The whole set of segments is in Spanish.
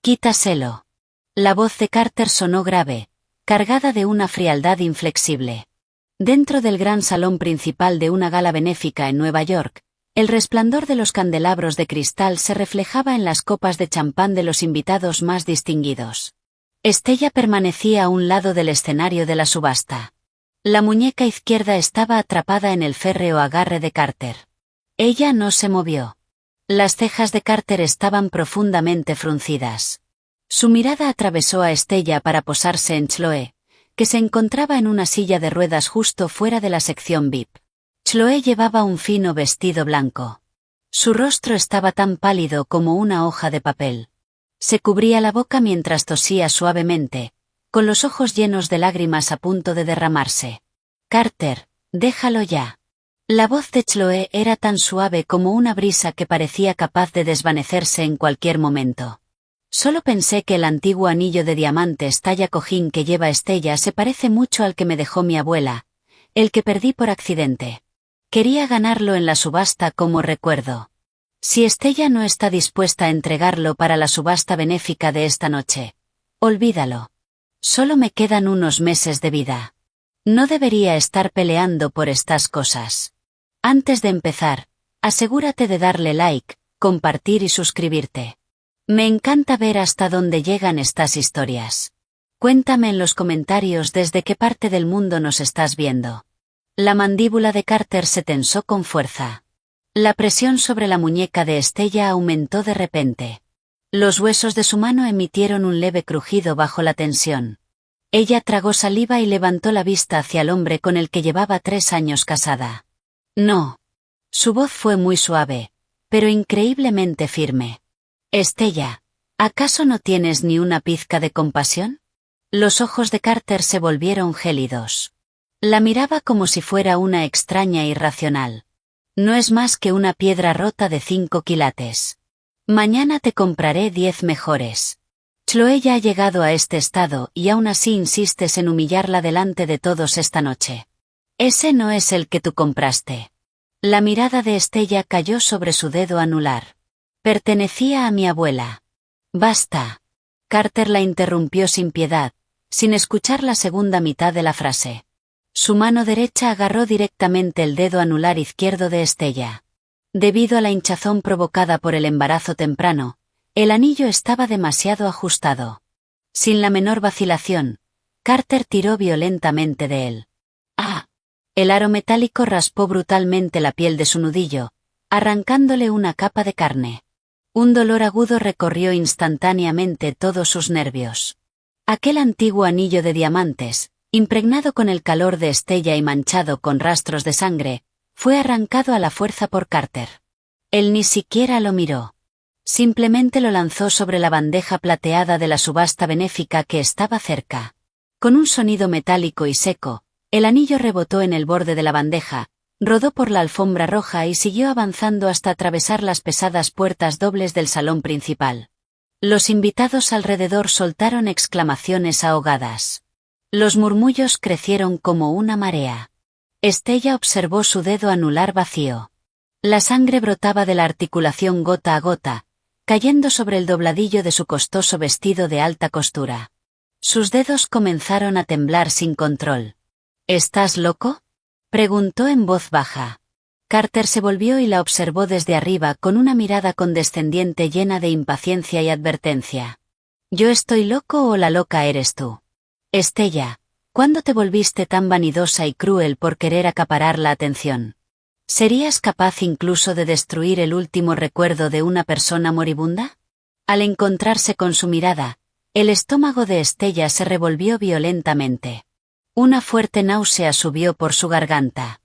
Quítaselo. La voz de Carter sonó grave, cargada de una frialdad inflexible. Dentro del gran salón principal de una gala benéfica en Nueva York, el resplandor de los candelabros de cristal se reflejaba en las copas de champán de los invitados más distinguidos. Estella permanecía a un lado del escenario de la subasta. La muñeca izquierda estaba atrapada en el férreo agarre de Carter. Ella no se movió. Las cejas de Carter estaban profundamente fruncidas. Su mirada atravesó a Estella para posarse en Chloe, que se encontraba en una silla de ruedas justo fuera de la sección VIP. Chloe llevaba un fino vestido blanco. Su rostro estaba tan pálido como una hoja de papel. Se cubría la boca mientras tosía suavemente, con los ojos llenos de lágrimas a punto de derramarse. «Carter, déjalo ya». La voz de Chloe era tan suave como una brisa que parecía capaz de desvanecerse en cualquier momento. Solo pensé que el antiguo anillo de diamantes talla cojín que lleva Estella se parece mucho al que me dejó mi abuela, el que perdí por accidente. Quería ganarlo en la subasta como recuerdo. Si Estella no está dispuesta a entregarlo para la subasta benéfica de esta noche, olvídalo. Solo me quedan unos meses de vida. No debería estar peleando por estas cosas. Antes de empezar, asegúrate de darle like, compartir y suscribirte. Me encanta ver hasta dónde llegan estas historias. Cuéntame en los comentarios desde qué parte del mundo nos estás viendo. La mandíbula de Carter se tensó con fuerza. La presión sobre la muñeca de Estella aumentó de repente. Los huesos de su mano emitieron un leve crujido bajo la tensión. Ella tragó saliva y levantó la vista hacia el hombre con el que llevaba 3 años casada. No. Su voz fue muy suave, pero increíblemente firme. Estella, ¿acaso no tienes ni una pizca de compasión? Los ojos de Carter se volvieron gélidos. La miraba como si fuera una extraña irracional. No es más que una piedra rota de 5 quilates. Mañana te compraré 10 mejores. Chloe ya ha llegado a este estado y aún así insistes en humillarla delante de todos esta noche. Ese no es el que tú compraste. La mirada de Estella cayó sobre su dedo anular. Pertenecía a mi abuela. Basta. Carter la interrumpió sin piedad, sin escuchar la segunda mitad de la frase. Su mano derecha agarró directamente el dedo anular izquierdo de Estella. Debido a la hinchazón provocada por el embarazo temprano, el anillo estaba demasiado ajustado. Sin la menor vacilación, Carter tiró violentamente de él. ¡Ah! El aro metálico raspó brutalmente la piel de su nudillo, arrancándole una capa de carne. Un dolor agudo recorrió instantáneamente todos sus nervios. Aquel antiguo anillo de diamantes, impregnado con el calor de Estella y manchado con rastros de sangre, fue arrancado a la fuerza por Carter. Él ni siquiera lo miró. Simplemente lo lanzó sobre la bandeja plateada de la subasta benéfica que estaba cerca. Con un sonido metálico y seco, el anillo rebotó en el borde de la bandeja, rodó por la alfombra roja y siguió avanzando hasta atravesar las pesadas puertas dobles del salón principal. Los invitados alrededor soltaron exclamaciones ahogadas. Los murmullos crecieron como una marea. Estella observó su dedo anular vacío. La sangre brotaba de la articulación gota a gota, cayendo sobre el dobladillo de su costoso vestido de alta costura. Sus dedos comenzaron a temblar sin control. ¿Estás loco?, preguntó en voz baja. Carter se volvió y la observó desde arriba con una mirada condescendiente llena de impaciencia y advertencia. ¿Yo estoy loco o la loca eres tú? Estella, ¿cuándo te volviste tan vanidosa y cruel por querer acaparar la atención? ¿Serías capaz incluso de destruir el último recuerdo de una persona moribunda? Al encontrarse con su mirada, el estómago de Estella se revolvió violentamente. Una fuerte náusea subió por su garganta.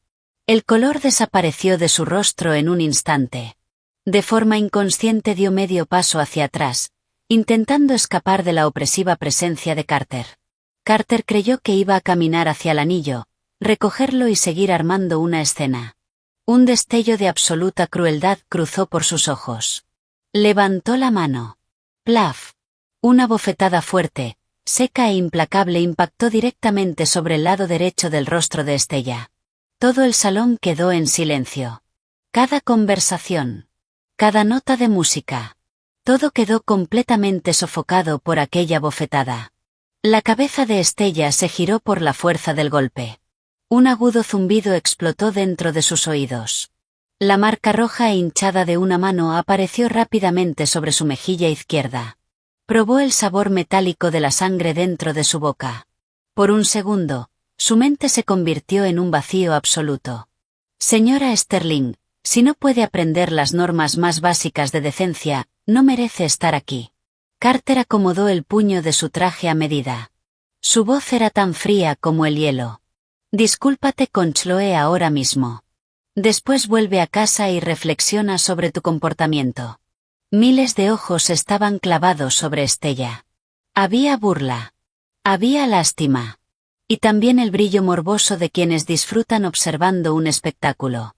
El color desapareció de su rostro en un instante. De forma inconsciente dio medio paso hacia atrás, intentando escapar de la opresiva presencia de Carter. Carter creyó que iba a caminar hacia el anillo, recogerlo y seguir armando una escena. Un destello de absoluta crueldad cruzó por sus ojos. Levantó la mano. Plaf. Una bofetada fuerte, seca e implacable impactó directamente sobre el lado derecho del rostro de Estella. Todo el salón quedó en silencio. Cada conversación, cada nota de música, Todo quedó completamente sofocado por aquella bofetada. La cabeza de Estella se giró por la fuerza del golpe. Un agudo zumbido explotó dentro de sus oídos. La marca roja e hinchada de una mano apareció rápidamente sobre su mejilla izquierda. Probó el sabor metálico de la sangre dentro de su boca. Por un segundo, su mente se convirtió en un vacío absoluto. Señora Sterling, si no puede aprender las normas más básicas de decencia, no merece estar aquí. Carter acomodó el puño de su traje a medida. Su voz era tan fría como el hielo. Discúlpate con Chloe ahora mismo. Después vuelve a casa y reflexiona sobre tu comportamiento. Miles de ojos estaban clavados sobre Estella. Había burla. Había lástima. Y también el brillo morboso de quienes disfrutan observando un espectáculo.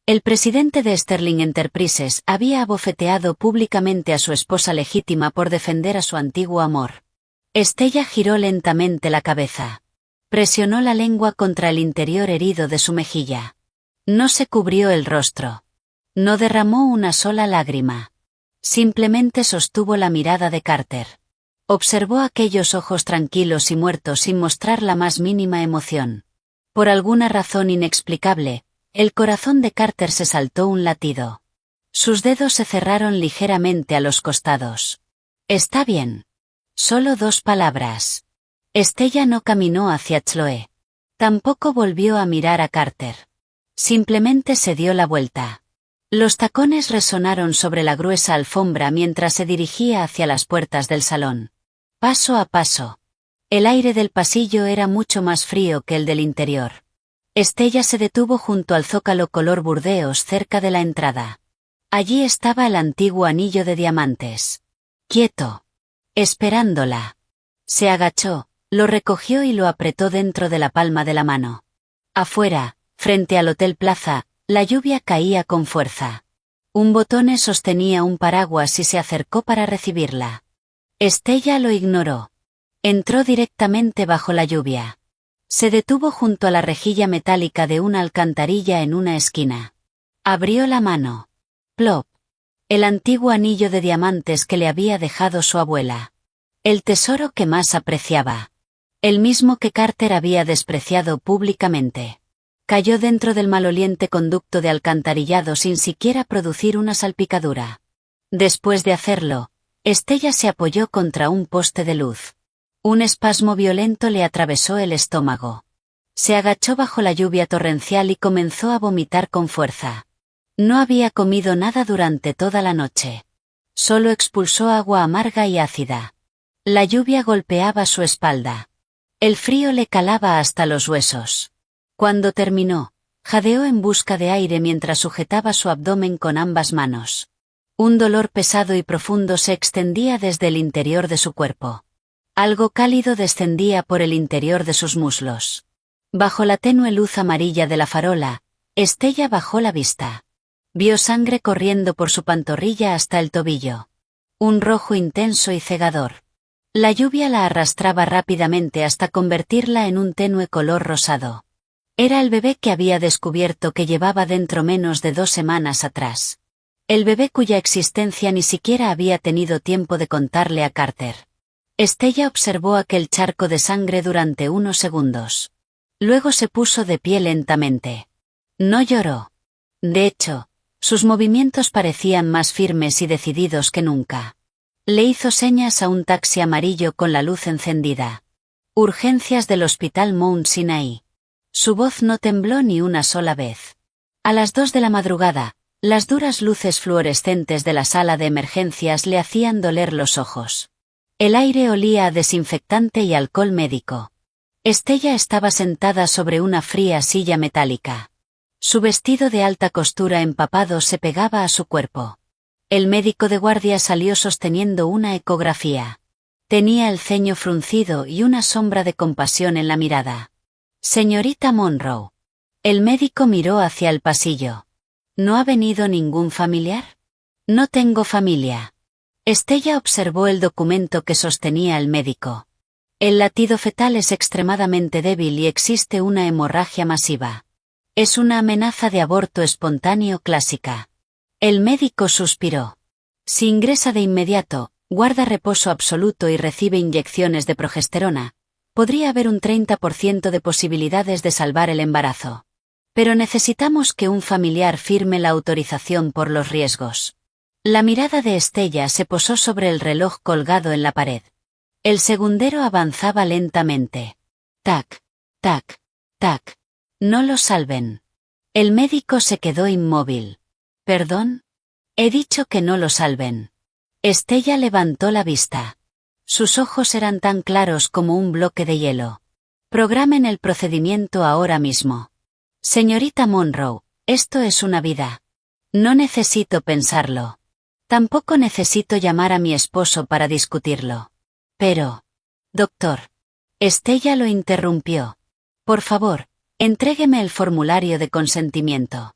El presidente de Sterling Enterprises había abofeteado públicamente a su esposa legítima por defender a su antiguo amor. Estella giró lentamente la cabeza. Presionó la lengua contra el interior herido de su mejilla. No se cubrió el rostro. No derramó una sola lágrima. Simplemente sostuvo la mirada de Carter. Observó aquellos ojos tranquilos y muertos sin mostrar la más mínima emoción. Por alguna razón inexplicable, el corazón de Carter se saltó un latido. Sus dedos se cerraron ligeramente a los costados. Está bien. Solo 2 palabras. Estella no caminó hacia Chloe. Tampoco volvió a mirar a Carter. Simplemente se dio la vuelta. Los tacones resonaron sobre la gruesa alfombra mientras se dirigía hacia las puertas del salón. Paso a paso. El aire del pasillo era mucho más frío que el del interior. Estella se detuvo junto al zócalo color burdeos cerca de la entrada. Allí estaba el antiguo anillo de diamantes. Quieto. Esperándola. Se agachó, lo recogió y lo apretó dentro de la palma de la mano. Afuera, frente al Hotel Plaza, la lluvia caía con fuerza. Un botone sostenía un paraguas y se acercó para recibirla. Estella lo ignoró. Entró directamente bajo la lluvia. Se detuvo junto a la rejilla metálica de una alcantarilla en una esquina. Abrió la mano. Plop. El antiguo anillo de diamantes que le había dejado su abuela. El tesoro que más apreciaba. El mismo que Carter había despreciado públicamente. Cayó dentro del maloliente conducto de alcantarillado sin siquiera producir una salpicadura. Después de hacerlo, Estella se apoyó contra un poste de luz. Un espasmo violento le atravesó el estómago. Se agachó bajo la lluvia torrencial y comenzó a vomitar con fuerza. No había comido nada durante toda la noche. Solo expulsó agua amarga y ácida. La lluvia golpeaba su espalda. El frío le calaba hasta los huesos. Cuando terminó, jadeó en busca de aire mientras sujetaba su abdomen con ambas manos. Un dolor pesado y profundo se extendía desde el interior de su cuerpo. Algo cálido descendía por el interior de sus muslos. Bajo la tenue luz amarilla de la farola, Estella bajó la vista. Vio sangre corriendo por su pantorrilla hasta el tobillo. Un rojo intenso y cegador. La lluvia la arrastraba rápidamente hasta convertirla en un tenue color rosado. Era el bebé que había descubierto que llevaba dentro menos de 2 semanas atrás. El bebé cuya existencia ni siquiera había tenido tiempo de contarle a Carter. Estella observó aquel charco de sangre durante unos segundos. Luego se puso de pie lentamente. No lloró. De hecho, sus movimientos parecían más firmes y decididos que nunca. Le hizo señas a un taxi amarillo con la luz encendida. Urgencias del Hospital Mount Sinai. Su voz no tembló ni una sola vez. A las 2 de la madrugada, las duras luces fluorescentes de la sala de emergencias le hacían doler los ojos. El aire olía a desinfectante y alcohol médico. Estella estaba sentada sobre una fría silla metálica. Su vestido de alta costura empapado se pegaba a su cuerpo. El médico de guardia salió sosteniendo una ecografía. Tenía el ceño fruncido y una sombra de compasión en la mirada. Señorita Monroe. El médico miró hacia el pasillo. ¿No ha venido ningún familiar? No tengo familia. Estella observó el documento que sostenía el médico. El latido fetal es extremadamente débil y existe una hemorragia masiva. Es una amenaza de aborto espontáneo clásica. El médico suspiró. Si ingresa de inmediato, guarda reposo absoluto y recibe inyecciones de progesterona, podría haber un 30% de posibilidades de salvar el embarazo. Pero necesitamos que un familiar firme la autorización por los riesgos. La mirada de Estella se posó sobre el reloj colgado en la pared. El segundero avanzaba lentamente. Tac, tac, tac. No lo salven. El médico se quedó inmóvil. ¿Perdón? He dicho que no lo salven. Estella levantó la vista. Sus ojos eran tan claros como un bloque de hielo. Programen el procedimiento ahora mismo. Señorita Monroe, esto es una vida. No necesito pensarlo. Tampoco necesito llamar a mi esposo para discutirlo. Pero... Doctor. Estella lo interrumpió. Por favor, entrégueme el formulario de consentimiento.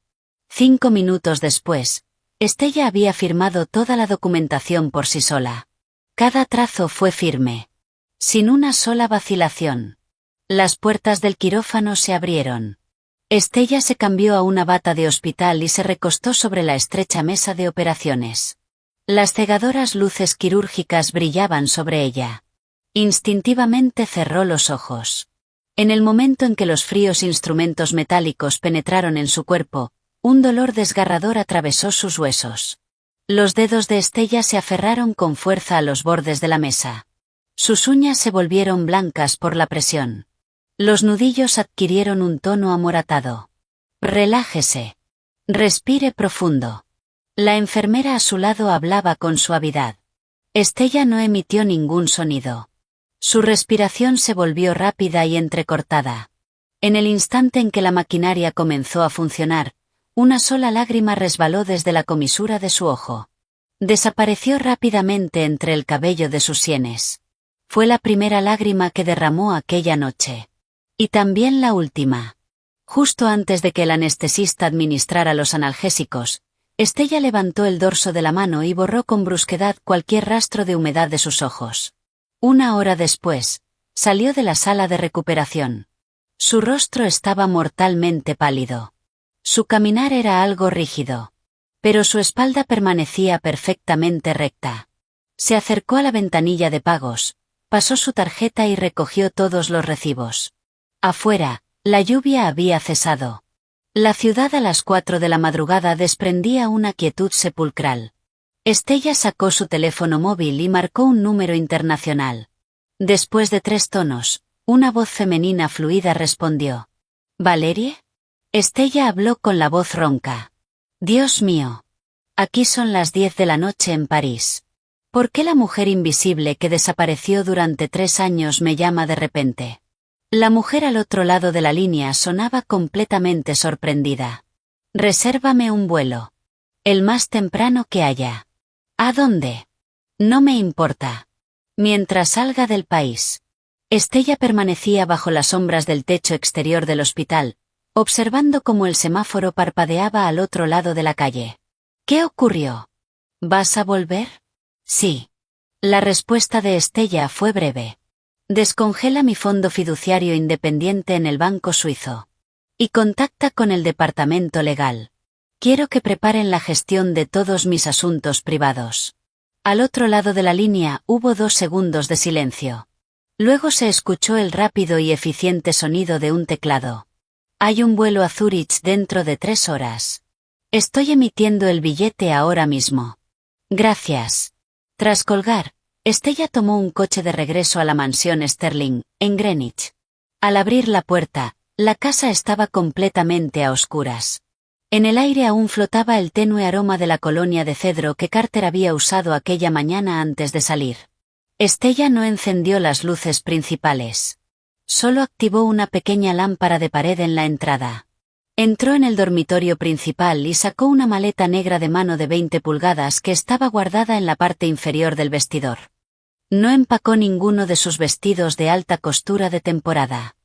5 minutos después, Estella había firmado toda la documentación por sí sola. Cada trazo fue firme. Sin una sola vacilación. Las puertas del quirófano se abrieron. Estella se cambió a una bata de hospital y se recostó sobre la estrecha mesa de operaciones. Las cegadoras luces quirúrgicas brillaban sobre ella. Instintivamente cerró los ojos. En el momento en que los fríos instrumentos metálicos penetraron en su cuerpo, un dolor desgarrador atravesó sus huesos. Los dedos de Estella se aferraron con fuerza a los bordes de la mesa. Sus uñas se volvieron blancas por la presión. Los nudillos adquirieron un tono amoratado. Relájese. Respire profundo. La enfermera a su lado hablaba con suavidad. Estella no emitió ningún sonido. Su respiración se volvió rápida y entrecortada. En el instante en que la maquinaria comenzó a funcionar, una sola lágrima resbaló desde la comisura de su ojo. Desapareció rápidamente entre el cabello de sus sienes. Fue la primera lágrima que derramó aquella noche. Y también la última. Justo antes de que el anestesista administrara los analgésicos, Estella levantó el dorso de la mano y borró con brusquedad cualquier rastro de humedad de sus ojos. 1 hora después, salió de la sala de recuperación. Su rostro estaba mortalmente pálido. Su caminar era algo rígido. Pero su espalda permanecía perfectamente recta. Se acercó a la ventanilla de pagos, pasó su tarjeta y recogió todos los recibos. Afuera, la lluvia había cesado. La ciudad a las 4 de la madrugada desprendía una quietud sepulcral. Estella sacó su teléfono móvil y marcó un número internacional. Después de 3 tonos, una voz femenina fluida respondió. ¿Valerie? Estella habló con la voz ronca. Dios mío. Aquí son las 10 de la noche en París. ¿Por qué la mujer invisible que desapareció durante 3 años me llama de repente? La mujer al otro lado de la línea sonaba completamente sorprendida. Resérvame un vuelo. El más temprano que haya. ¿A dónde? No me importa. Mientras salga del país. Estella permanecía bajo las sombras del techo exterior del hospital, observando cómo el semáforo parpadeaba al otro lado de la calle. ¿Qué ocurrió? ¿Vas a volver? Sí. La respuesta de Estella fue breve. Descongela mi fondo fiduciario independiente en el banco suizo. Y contacta con el departamento legal. Quiero que preparen la gestión de todos mis asuntos privados. Al otro lado de la línea hubo 2 segundos de silencio. Luego se escuchó el rápido y eficiente sonido de un teclado. Hay un vuelo a Zúrich dentro de 3 horas. Estoy emitiendo el billete ahora mismo. Gracias. Tras colgar, Estella tomó un coche de regreso a la mansión Sterling, en Greenwich. Al abrir la puerta, la casa estaba completamente a oscuras. En el aire aún flotaba el tenue aroma de la colonia de cedro que Carter había usado aquella mañana antes de salir. Estella no encendió las luces principales. Solo activó una pequeña lámpara de pared en la entrada. Entró en el dormitorio principal y sacó una maleta negra de mano de 20 pulgadas que estaba guardada en la parte inferior del vestidor. No empacó ninguno de sus vestidos de alta costura de temporada.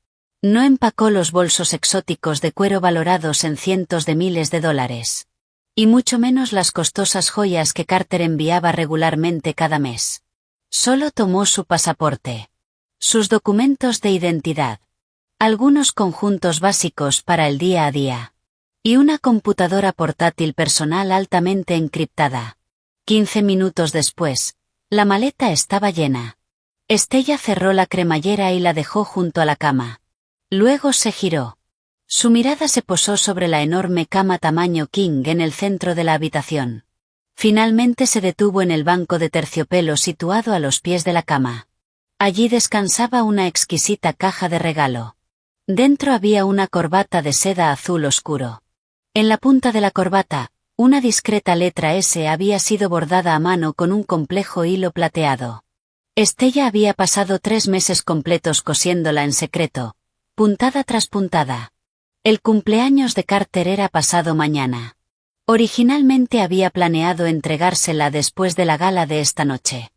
No empacó los bolsos exóticos de cuero valorados en cientos de miles de dólares. Y mucho menos las costosas joyas que Carter enviaba regularmente cada mes. Solo tomó su pasaporte. Sus documentos de identidad. Algunos conjuntos básicos para el día a día. Y una computadora portátil personal altamente encriptada. 15 minutos después, la maleta estaba llena. Estella cerró la cremallera y la dejó junto a la cama. Luego se giró. Su mirada se posó sobre la enorme cama tamaño king en el centro de la habitación. Finalmente se detuvo en el banco de terciopelo situado a los pies de la cama. Allí descansaba una exquisita caja de regalo. Dentro había una corbata de seda azul oscuro. En la punta de la corbata, una discreta letra S había sido bordada a mano con un complejo hilo plateado. Estella había pasado 3 meses completos cosiéndola en secreto, puntada tras puntada. El cumpleaños de Carter era pasado mañana. Originalmente había planeado entregársela después de la gala de esta noche.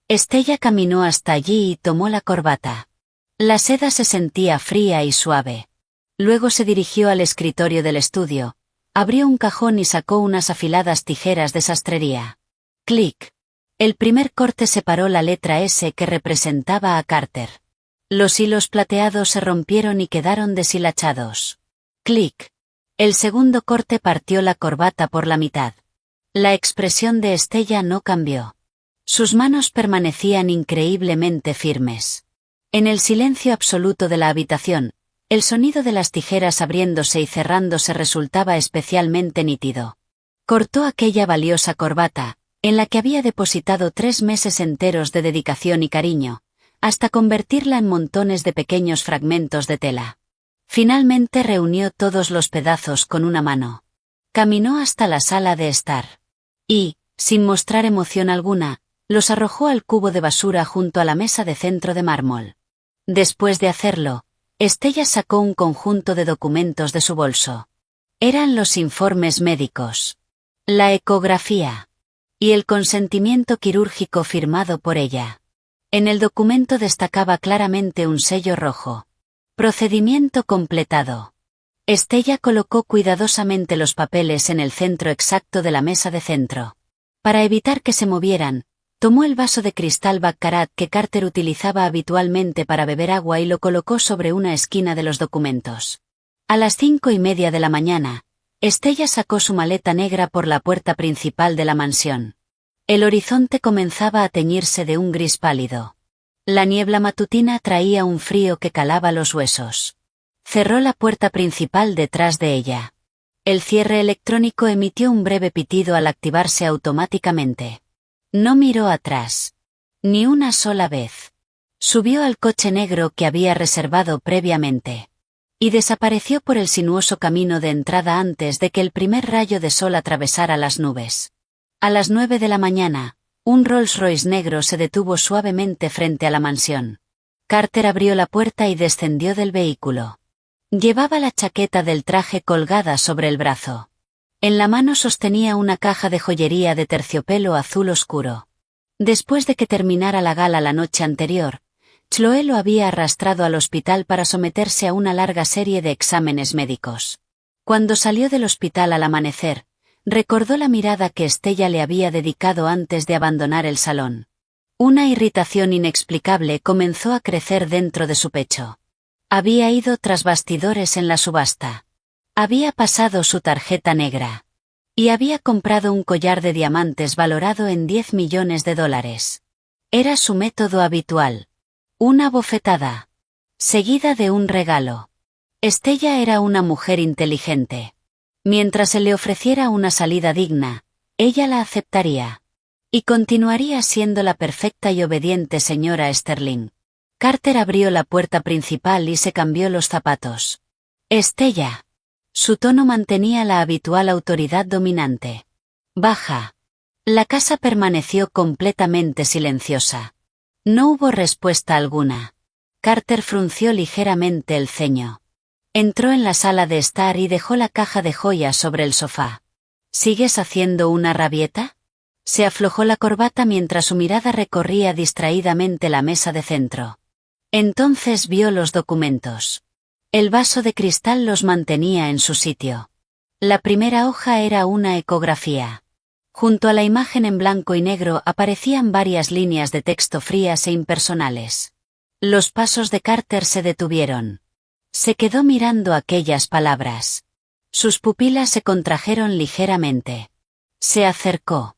Estella caminó hasta allí y tomó la corbata. La seda se sentía fría y suave. Luego se dirigió al escritorio del estudio, abrió un cajón y sacó unas afiladas tijeras de sastrería. Clic. El primer corte separó la letra S que representaba a Carter. Los hilos plateados se rompieron y quedaron deshilachados. Clic. El segundo corte partió la corbata por la mitad. La expresión de Estella no cambió. Sus manos permanecían increíblemente firmes. En el silencio absoluto de la habitación, el sonido de las tijeras abriéndose y cerrándose resultaba especialmente nítido. Cortó aquella valiosa corbata, en la que había depositado 3 meses enteros de dedicación y cariño, hasta convertirla en montones de pequeños fragmentos de tela. Finalmente reunió todos los pedazos con una mano. Caminó hasta la sala de estar. Y, sin mostrar emoción alguna, los arrojó al cubo de basura junto a la mesa de centro de mármol. Después de hacerlo, Estella sacó un conjunto de documentos de su bolso. Eran los informes médicos, la ecografía y el consentimiento quirúrgico firmado por ella. En el documento destacaba claramente un sello rojo. Procedimiento completado. Estella colocó cuidadosamente los papeles en el centro exacto de la mesa de centro. Para evitar que se movieran, tomó el vaso de cristal Baccarat que Carter utilizaba habitualmente para beber agua y lo colocó sobre una esquina de los documentos. A las 5:30 de la mañana, Estella sacó su maleta negra por la puerta principal de la mansión. El horizonte comenzaba a teñirse de un gris pálido. La niebla matutina traía un frío que calaba los huesos. Cerró la puerta principal detrás de ella. El cierre electrónico emitió un breve pitido al activarse automáticamente. No miró atrás. Ni una sola vez. Subió al coche negro que había reservado previamente. Y desapareció por el sinuoso camino de entrada antes de que el primer rayo de sol atravesara las nubes. A las 9 de la mañana, un Rolls-Royce negro se detuvo suavemente frente a la mansión. Carter abrió la puerta y descendió del vehículo. Llevaba la chaqueta del traje colgada sobre el brazo. En la mano sostenía una caja de joyería de terciopelo azul oscuro. Después de que terminara la gala la noche anterior, Chloe lo había arrastrado al hospital para someterse a una larga serie de exámenes médicos. Cuando salió del hospital al amanecer, recordó la mirada que Estella le había dedicado antes de abandonar el salón. Una irritación inexplicable comenzó a crecer dentro de su pecho. Había ido tras bastidores en la subasta. Había pasado su tarjeta negra. Y había comprado un collar de diamantes valorado en $10 millones. Era su método habitual. Una bofetada. Seguida de un regalo. Estella era una mujer inteligente. Mientras se le ofreciera una salida digna, ella la aceptaría. Y continuaría siendo la perfecta y obediente señora Sterling. Carter abrió la puerta principal y se cambió los zapatos. Estella. Su tono mantenía la habitual autoridad dominante. Baja. La casa permaneció completamente silenciosa. No hubo respuesta alguna. Carter frunció ligeramente el ceño. Entró en la sala de estar y dejó la caja de joyas sobre el sofá. ¿Sigues haciendo una rabieta? Se aflojó la corbata mientras su mirada recorría distraídamente la mesa de centro. Entonces vio los documentos. El vaso de cristal los mantenía en su sitio. La primera hoja era una ecografía. Junto a la imagen en blanco y negro aparecían varias líneas de texto frías e impersonales. Los pasos de Carter se detuvieron. Se quedó mirando aquellas palabras. Sus pupilas se contrajeron ligeramente. Se acercó.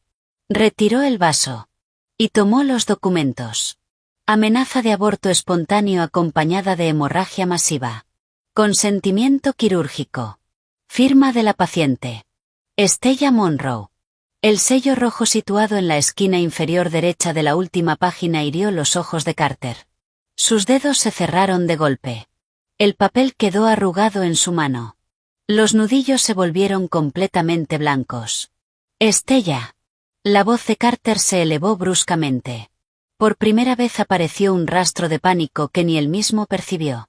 Retiró el vaso. Y tomó los documentos. Amenaza de aborto espontáneo acompañada de hemorragia masiva. Consentimiento quirúrgico. Firma de la paciente. Estella Monroe. El sello rojo situado en la esquina inferior derecha de la última página hirió los ojos de Carter. Sus dedos se cerraron de golpe. El papel quedó arrugado en su mano. Los nudillos se volvieron completamente blancos. Estella. La voz de Carter se elevó bruscamente. Por primera vez apareció un rastro de pánico que ni él mismo percibió.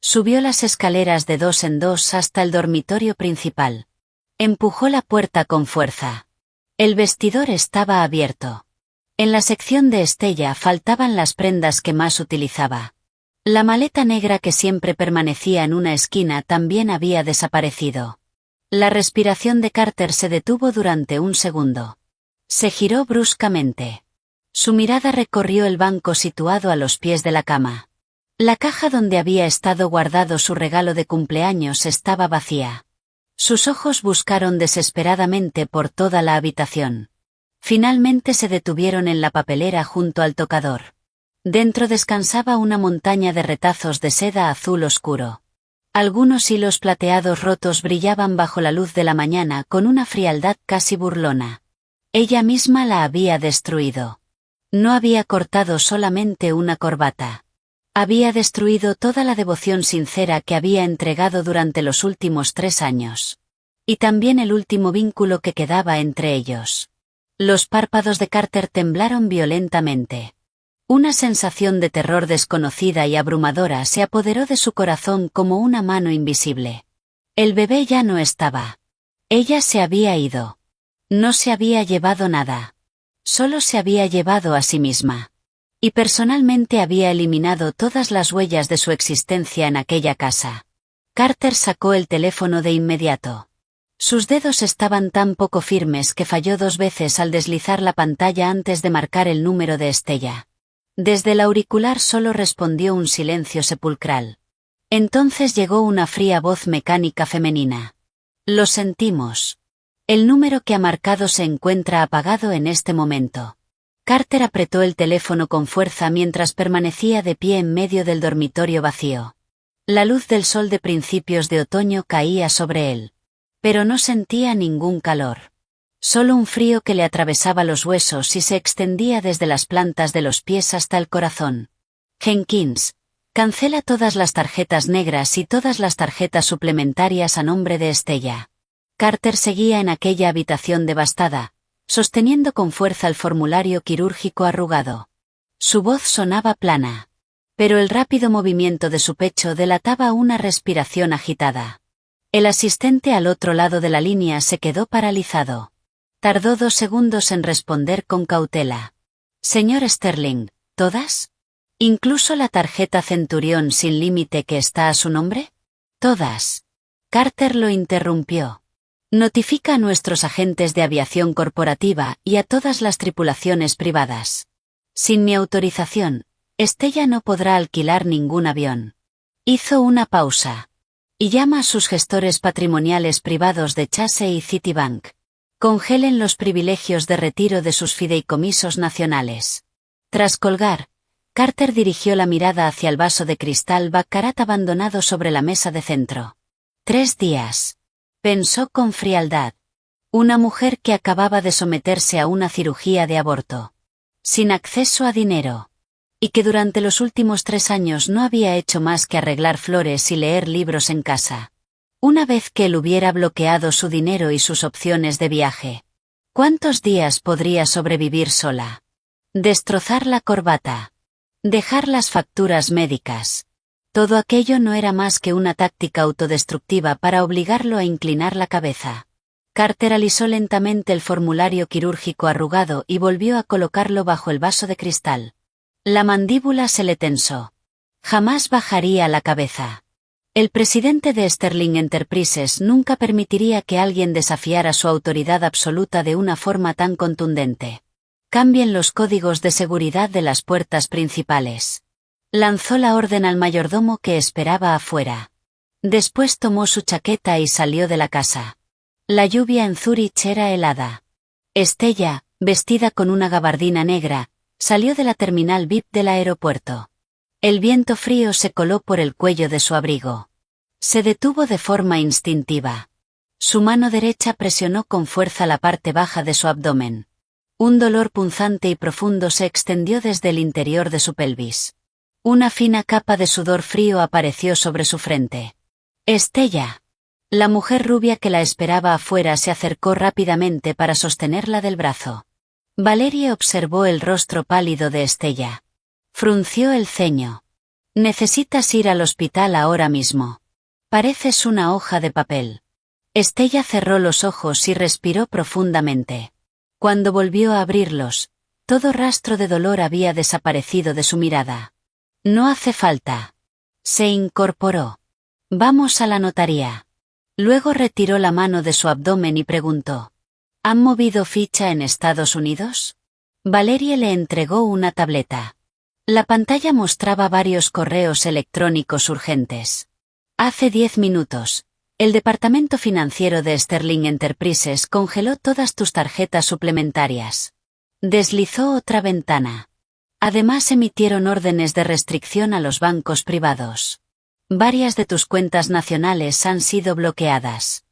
Subió las escaleras de 2 en 2 hasta el dormitorio principal. Empujó la puerta con fuerza. El vestidor estaba abierto. En la sección de Estella faltaban las prendas que más utilizaba. La maleta negra que siempre permanecía en una esquina también había desaparecido. La respiración de Carter se detuvo durante un segundo. Se giró bruscamente. Su mirada recorrió el banco situado a los pies de la cama. La caja donde había estado guardado su regalo de cumpleaños estaba vacía. Sus ojos buscaron desesperadamente por toda la habitación. Finalmente se detuvieron en la papelera junto al tocador. Dentro descansaba una montaña de retazos de seda azul oscuro. Algunos hilos plateados rotos brillaban bajo la luz de la mañana con una frialdad casi burlona. Ella misma la había destruido. No había cortado solamente una corbata. Había destruido toda la devoción sincera que había entregado durante los últimos 3 años. Y también el último vínculo que quedaba entre ellos. Los párpados de Carter temblaron violentamente. Una sensación de terror desconocida y abrumadora se apoderó de su corazón como una mano invisible. El bebé ya no estaba. Ella se había ido. No se había llevado nada. Solo se había llevado a sí misma. Y personalmente había eliminado todas las huellas de su existencia en aquella casa. Carter sacó el teléfono de inmediato. Sus dedos estaban tan poco firmes que falló 2 veces al deslizar la pantalla antes de marcar el número de Estella. Desde el auricular solo respondió un silencio sepulcral. Entonces llegó una fría voz mecánica femenina. Lo sentimos. El número que ha marcado se encuentra apagado en este momento. Carter apretó el teléfono con fuerza mientras permanecía de pie en medio del dormitorio vacío. La luz del sol de principios de otoño caía sobre él. Pero no sentía ningún calor. Solo un frío que le atravesaba los huesos y se extendía desde las plantas de los pies hasta el corazón. Jenkins, cancela todas las tarjetas negras y todas las tarjetas suplementarias a nombre de Estella. Carter seguía en aquella habitación devastada, sosteniendo con fuerza el formulario quirúrgico arrugado. Su voz sonaba plana. Pero el rápido movimiento de su pecho delataba una respiración agitada. El asistente al otro lado de la línea se quedó paralizado. Tardó 2 segundos en responder con cautela. Señor Sterling, ¿todas? ¿Incluso la tarjeta Centurión sin límite que está a su nombre? Todas. Carter lo interrumpió. Notifica a nuestros agentes de aviación corporativa y a todas las tripulaciones privadas. Sin mi autorización, Estella no podrá alquilar ningún avión. Hizo una pausa. Y llama a sus gestores patrimoniales privados de Chase y Citibank. Congelen los privilegios de retiro de sus fideicomisos nacionales. Tras colgar, Carter dirigió la mirada hacia el vaso de cristal Baccarat abandonado sobre la mesa de centro. 3 días. Pensó con frialdad. Una mujer que acababa de someterse a una cirugía de aborto. Sin acceso a dinero. Y que durante los últimos 3 años no había hecho más que arreglar flores y leer libros en casa. Una vez que él hubiera bloqueado su dinero y sus opciones de viaje. ¿Cuántos días podría sobrevivir sola? Destrozar la corbata. Dejar las facturas médicas. Todo aquello no era más que una táctica autodestructiva para obligarlo a inclinar la cabeza. Carter alisó lentamente el formulario quirúrgico arrugado y volvió a colocarlo bajo el vaso de cristal. La mandíbula se le tensó. Jamás bajaría la cabeza. El presidente de Sterling Enterprises nunca permitiría que alguien desafiara su autoridad absoluta de una forma tan contundente. Cambien los códigos de seguridad de las puertas principales. Lanzó la orden al mayordomo que esperaba afuera. Después tomó su chaqueta y salió de la casa. La lluvia en Zúrich era helada. Estella, vestida con una gabardina negra, salió de la terminal VIP del aeropuerto. El viento frío se coló por el cuello de su abrigo. Se detuvo de forma instintiva. Su mano derecha presionó con fuerza la parte baja de su abdomen. Un dolor punzante y profundo se extendió desde el interior de su pelvis. Una fina capa de sudor frío apareció sobre su frente. Estella. La mujer rubia que la esperaba afuera se acercó rápidamente para sostenerla del brazo. Valerie observó el rostro pálido de Estella. Frunció el ceño. Necesitas ir al hospital ahora mismo. Pareces una hoja de papel. Estella cerró los ojos y respiró profundamente. Cuando volvió a abrirlos, todo rastro de dolor había desaparecido de su mirada. No hace falta. Se incorporó. Vamos a la notaría. Luego retiró la mano de su abdomen y preguntó. ¿Han movido ficha en Estados Unidos? Valerie le entregó una tableta. La pantalla mostraba varios correos electrónicos urgentes. Hace 10 minutos, el departamento financiero de Sterling Enterprises congeló todas tus tarjetas suplementarias. Deslizó otra ventana. Además emitieron órdenes de restricción a los bancos privados. Varias de tus cuentas nacionales han sido bloqueadas.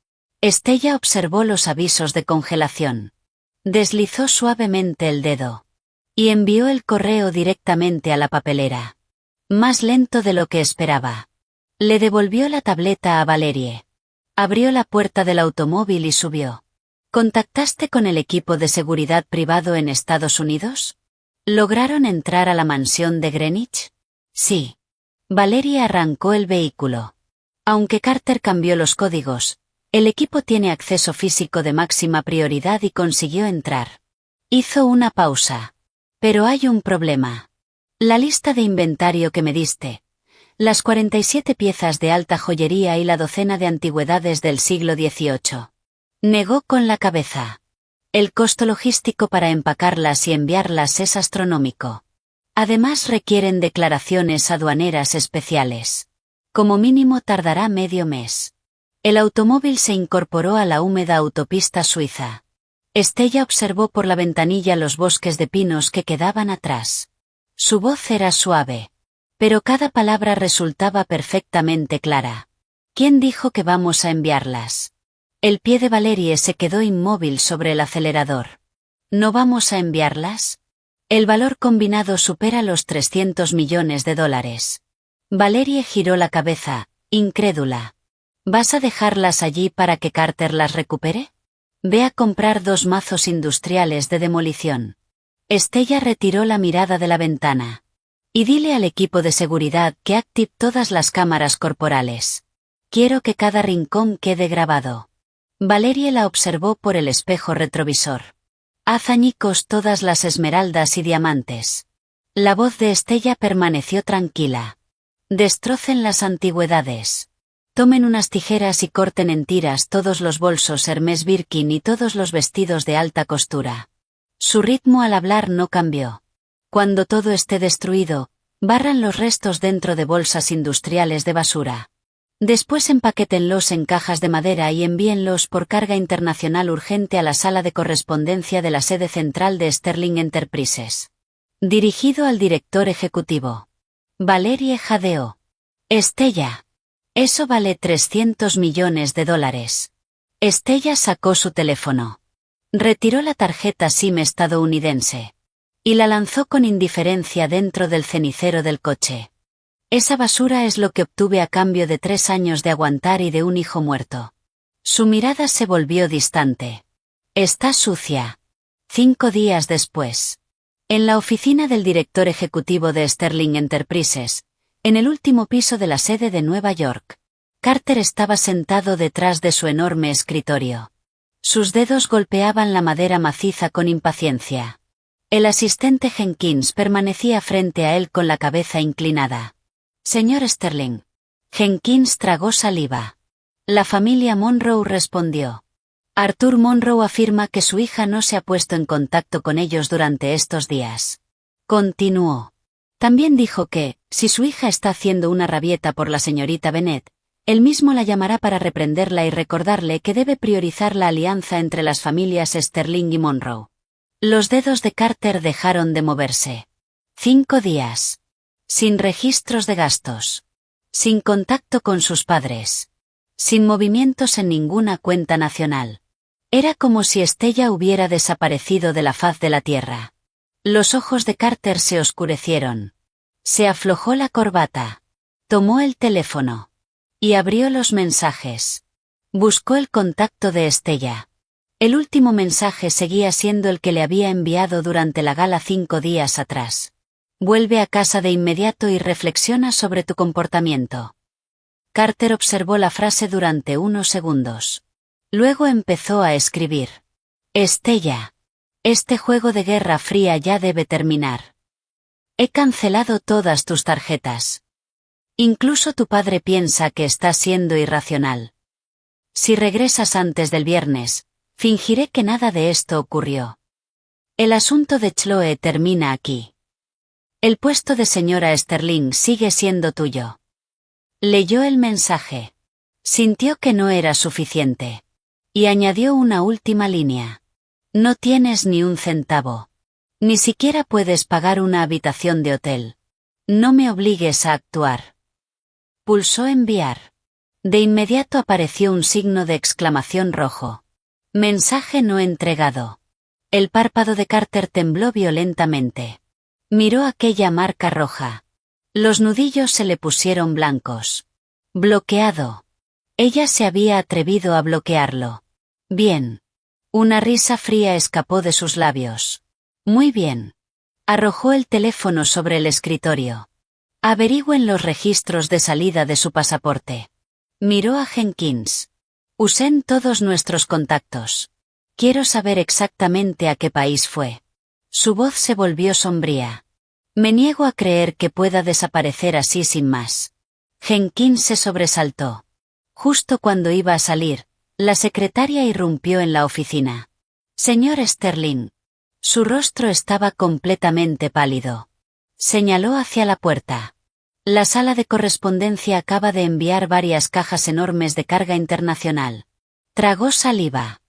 Estella observó los avisos de congelación. Deslizó suavemente el dedo. Y envió el correo directamente a la papelera. Más lento de lo que esperaba. Le devolvió la tableta a Valerie. Abrió la puerta del automóvil y subió. ¿Contactaste con el equipo de seguridad privado en Estados Unidos? ¿Lograron entrar a la mansión de Greenwich? Sí. Valerie arrancó el vehículo. Aunque Carter cambió los códigos, el equipo tiene acceso físico de máxima prioridad y consiguió entrar. Hizo una pausa. Pero hay un problema. La lista de inventario que me diste. Las 47 piezas de alta joyería y la docena de antigüedades del siglo XVIII. Negó con la cabeza. El costo logístico para empacarlas y enviarlas es astronómico. Además requieren declaraciones aduaneras especiales. Como mínimo tardará medio mes. El automóvil se incorporó a la húmeda autopista suiza. Estella observó por la ventanilla los bosques de pinos que quedaban atrás. Su voz era suave. Pero cada palabra resultaba perfectamente clara. ¿Quién dijo que vamos a enviarlas? El pie de Valerie se quedó inmóvil sobre el acelerador. ¿No vamos a enviarlas? El valor combinado supera los 300 millones de dólares. Valerie giró la cabeza, incrédula. ¿Vas a dejarlas allí para que Carter las recupere? Ve a comprar 2 mazos industriales de demolición. Estella retiró la mirada de la ventana. Y dile al equipo de seguridad que active todas las cámaras corporales. Quiero que cada rincón quede grabado. Valerie la observó por el espejo retrovisor. Haz añicos todas las esmeraldas y diamantes. La voz de Estella permaneció tranquila. Destrocen las antigüedades. Tomen unas tijeras y corten en tiras todos los bolsos Hermès Birkin y todos los vestidos de alta costura. Su ritmo al hablar no cambió. Cuando todo esté destruido, barran los restos dentro de bolsas industriales de basura. Después empaquétenlos en cajas de madera y envíenlos por carga internacional urgente a la sala de correspondencia de la sede central de Sterling Enterprises. Dirigido al director ejecutivo. Valerie jadeó. Estella. Eso vale 300 millones de dólares. Estella sacó su teléfono. Retiró la tarjeta SIM estadounidense. Y la lanzó con indiferencia dentro del cenicero del coche. Esa basura es lo que obtuve a cambio de 3 años de aguantar y de un hijo muerto. Su mirada se volvió distante. Está sucia. 5 días después. En la oficina del director ejecutivo de Sterling Enterprises, en el último piso de la sede de Nueva York, Carter estaba sentado detrás de su enorme escritorio. Sus dedos golpeaban la madera maciza con impaciencia. El asistente Jenkins permanecía frente a él con la cabeza inclinada. Señor Sterling. Jenkins tragó saliva. La familia Monroe respondió. Arthur Monroe afirma que su hija no se ha puesto en contacto con ellos durante estos días. Continuó. También dijo que, si su hija está haciendo una rabieta por la señorita Bennett, él mismo la llamará para reprenderla y recordarle que debe priorizar la alianza entre las familias Sterling y Monroe. Los dedos de Carter dejaron de moverse. 5 días. Sin registros de gastos. Sin contacto con sus padres. Sin movimientos en ninguna cuenta nacional. Era como si Estella hubiera desaparecido de la faz de la tierra. Los ojos de Carter se oscurecieron. Se aflojó la corbata. Tomó el teléfono. Y abrió los mensajes. Buscó el contacto de Estella. El último mensaje seguía siendo el que le había enviado durante la gala 5 días atrás. Vuelve a casa de inmediato y reflexiona sobre tu comportamiento. Carter observó la frase durante unos segundos. Luego empezó a escribir. Estella. Este juego de guerra fría ya debe terminar. He cancelado todas tus tarjetas. Incluso tu padre piensa que estás siendo irracional. Si regresas antes del viernes, fingiré que nada de esto ocurrió. El asunto de Chloe termina aquí. El puesto de señora Sterling sigue siendo tuyo. Leyó el mensaje. Sintió que no era suficiente. Y añadió una última línea. No tienes ni un centavo. Ni siquiera puedes pagar una habitación de hotel. No me obligues a actuar. Pulsó enviar. De inmediato apareció un signo de exclamación rojo. Mensaje no entregado. El párpado de Carter tembló violentamente. Miró aquella marca roja. Los nudillos se le pusieron blancos. Bloqueado. Ella se había atrevido a bloquearlo. Bien. Una risa fría escapó de sus labios. Muy bien. Arrojó el teléfono sobre el escritorio. Averigüen los registros de salida de su pasaporte. Miró a Jenkins. Usen todos nuestros contactos. Quiero saber exactamente a qué país fue. Su voz se volvió sombría. Me niego a creer que pueda desaparecer así sin más. Jenkins se sobresaltó. Justo cuando iba a salir, la secretaria irrumpió en la oficina. Señor Sterling. Su rostro estaba completamente pálido. Señaló hacia la puerta. La sala de correspondencia acaba de enviar varias cajas enormes de carga internacional. Tragó saliva.